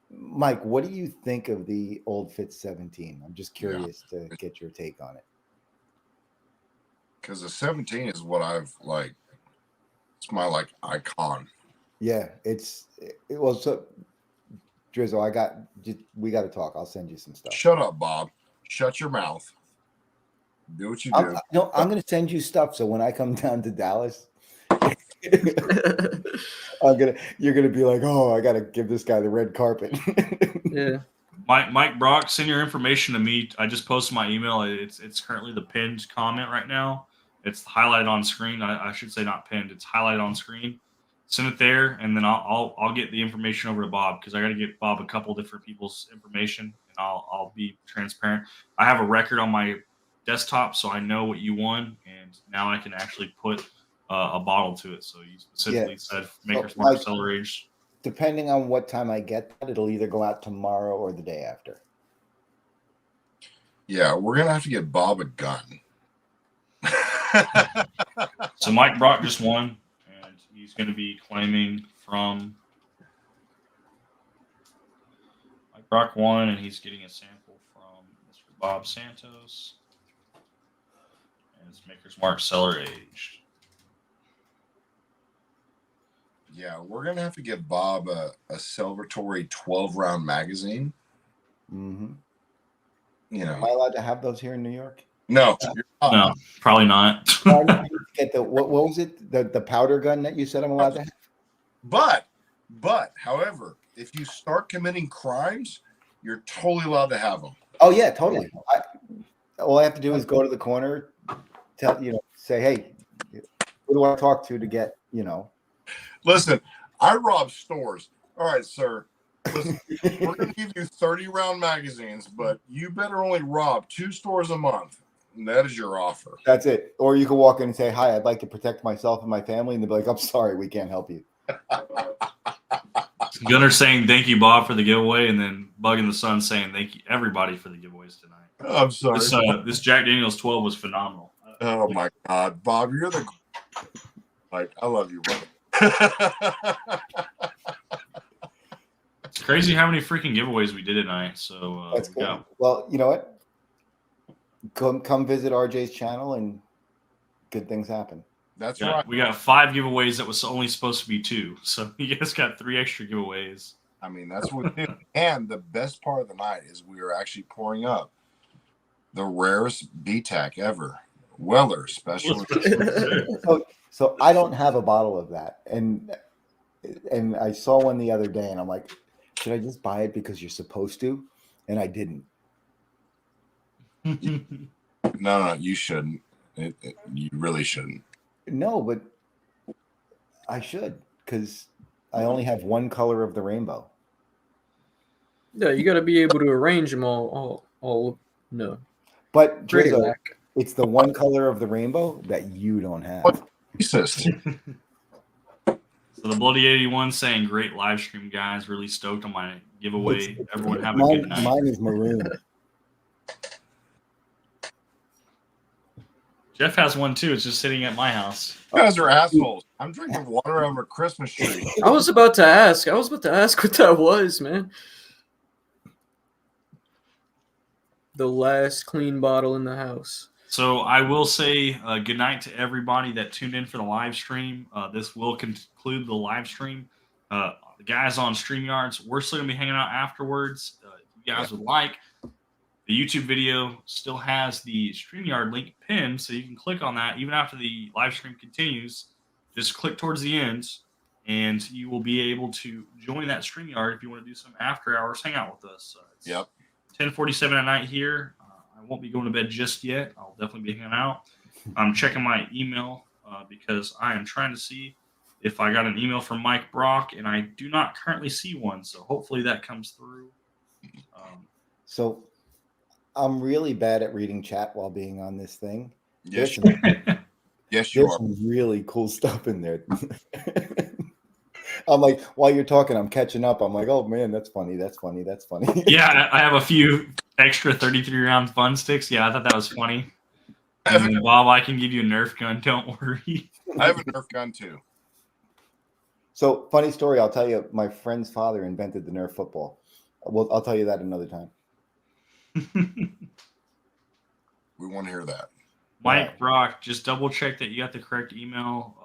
Mike, what do you think of the old Fitz 17? I'm just curious to get your take on it. Because the 17 is what I've like. It's my icon. Yeah, so Drizzle, we got to talk. I'll send you some stuff. Shut up, Bob. Shut your mouth. Do what you do. I'm going to send you stuff. So when I come down to Dallas, You're gonna be like, oh, I gotta give this guy the red carpet. Yeah. Mike Brock, send your information to me. I just posted my email. It's currently the pinned comment right now. It's highlighted on screen. I should say not pinned. It's highlighted on screen. Send it there, and then I'll get the information over to Bob because I got to get Bob a couple different people's information, and I'll be transparent. I have a record on my desktop, so I know what you won, and now I can actually put a bottle to it. So you specifically said Maker's Mark Cellar Aged. Depending on what time I get that, it'll either go out tomorrow or the day after. Yeah, we're gonna have to get Bob a gun. So Mike Brock just won, and he's going to be claiming from Mike Brock won, and he's getting a sample from Mr. Bob Santos, and it's Maker's Mark Cellar Aged. Yeah, we're gonna have to get Bob a celebratory 12-round magazine. Mm-hmm. You know, am I allowed to have those here in New York? No, you're not. No, probably not. Get the what was it? The powder gun that you said I'm allowed to have? But however, if you start committing crimes, you're totally allowed to have them. Oh yeah, totally. All I have to do is go to the corner, say, hey, who do I talk to get, Listen, I rob stores. All right, sir. Listen, we're going to give you 30-round magazines, but you better only rob 2 stores a month. And that is your offer. That's it. Or you can walk in and say, hi, I'd like to protect myself and my family. And they'll be like, I'm sorry, we can't help you. Gunner saying thank you, Bob, for the giveaway, and then Bug in the Sun saying thank you, everybody, for the giveaways tonight. I'm sorry. This Jack Daniels 12 was phenomenal. Oh, my God. Bob, you're the... Like, I love you, brother. It's crazy how many freaking giveaways we did tonight. So that's cool. Yeah. Well, you know what? Come visit RJ's channel and good things happen. That's right. We got 5 giveaways that was only supposed to be 2. So you guys got 3 extra giveaways. I mean, that's what we do. And the best part of the night is we are actually pouring up the rarest BTAC ever. Weller special. So I don't have a bottle of that. And I saw one the other day and I'm like, should I just buy it because you're supposed to? And I didn't. No, you shouldn't. You really shouldn't. No, but I should because I only have one color of the rainbow. Yeah, you got to be able to arrange them all. No. But Drizzo, it's the one color of the rainbow that you don't have. What racist? So the Bloody 81 saying, great live stream, guys. Really stoked on my giveaway. Everyone have a good night. Mine is maroon. Jeff has one too. It's just sitting at my house. You guys are assholes. I'm drinking water out of a Christmas tree. I was about to ask what that was, man. The last clean bottle in the house. So I will say good night to everybody that tuned in for the live stream. This will conclude the live stream. The guys on StreamYards, we're still going to be hanging out afterwards. If you guys would like, the YouTube video still has the StreamYard link pinned, so you can click on that even after the live stream continues. Just click towards the end, and you will be able to join that StreamYard if you want to do some after hours hangout with us. Yep. 10:47 at night here. I won't be going to bed just yet. I'll definitely be hanging out. I'm checking my email because I am trying to see if I got an email from Mike Brock, and I do not currently see one. So hopefully that comes through. So I'm really bad at reading chat while being on this thing. Yes, there's some really cool stuff in there. I'm like, while you're talking, I'm catching up. I'm like, oh man, that's funny. That's funny. That's funny. Yeah, I have a few extra 33-round fun sticks. Yeah, I thought that was funny. And then, Bob, I can give you a Nerf gun. Don't worry. I have a Nerf gun too. So, funny story. I'll tell you. My friend's father invented the Nerf football. Well, I'll tell you that another time. We want to hear that. Mike Brock, just double check that you got the correct email.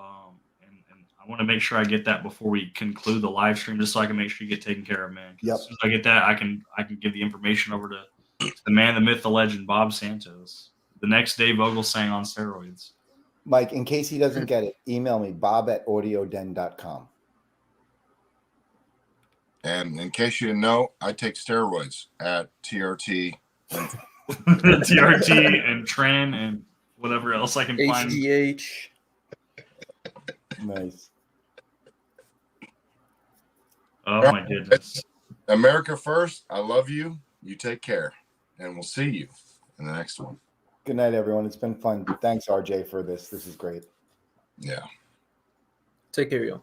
And I want to make sure I get that before we conclude the live stream, just so I can make sure you get taken care of, man. Yep. As soon as I get that, I can give the information over to the man, the myth, the legend, Bob Santos. The next Dave Vogel sang on steroids. Mike, in case he doesn't get it, email me, bob@audioden.com. And in case you didn't know, I take steroids at TRT. TRT and Tran and whatever else I can find. HGH. Nice. Oh my goodness. America first. I love you. You take care. And we'll see you in the next one. Good night, everyone. It's been fun. Thanks, RJ, for this. This is great. Yeah. Take care, y'all.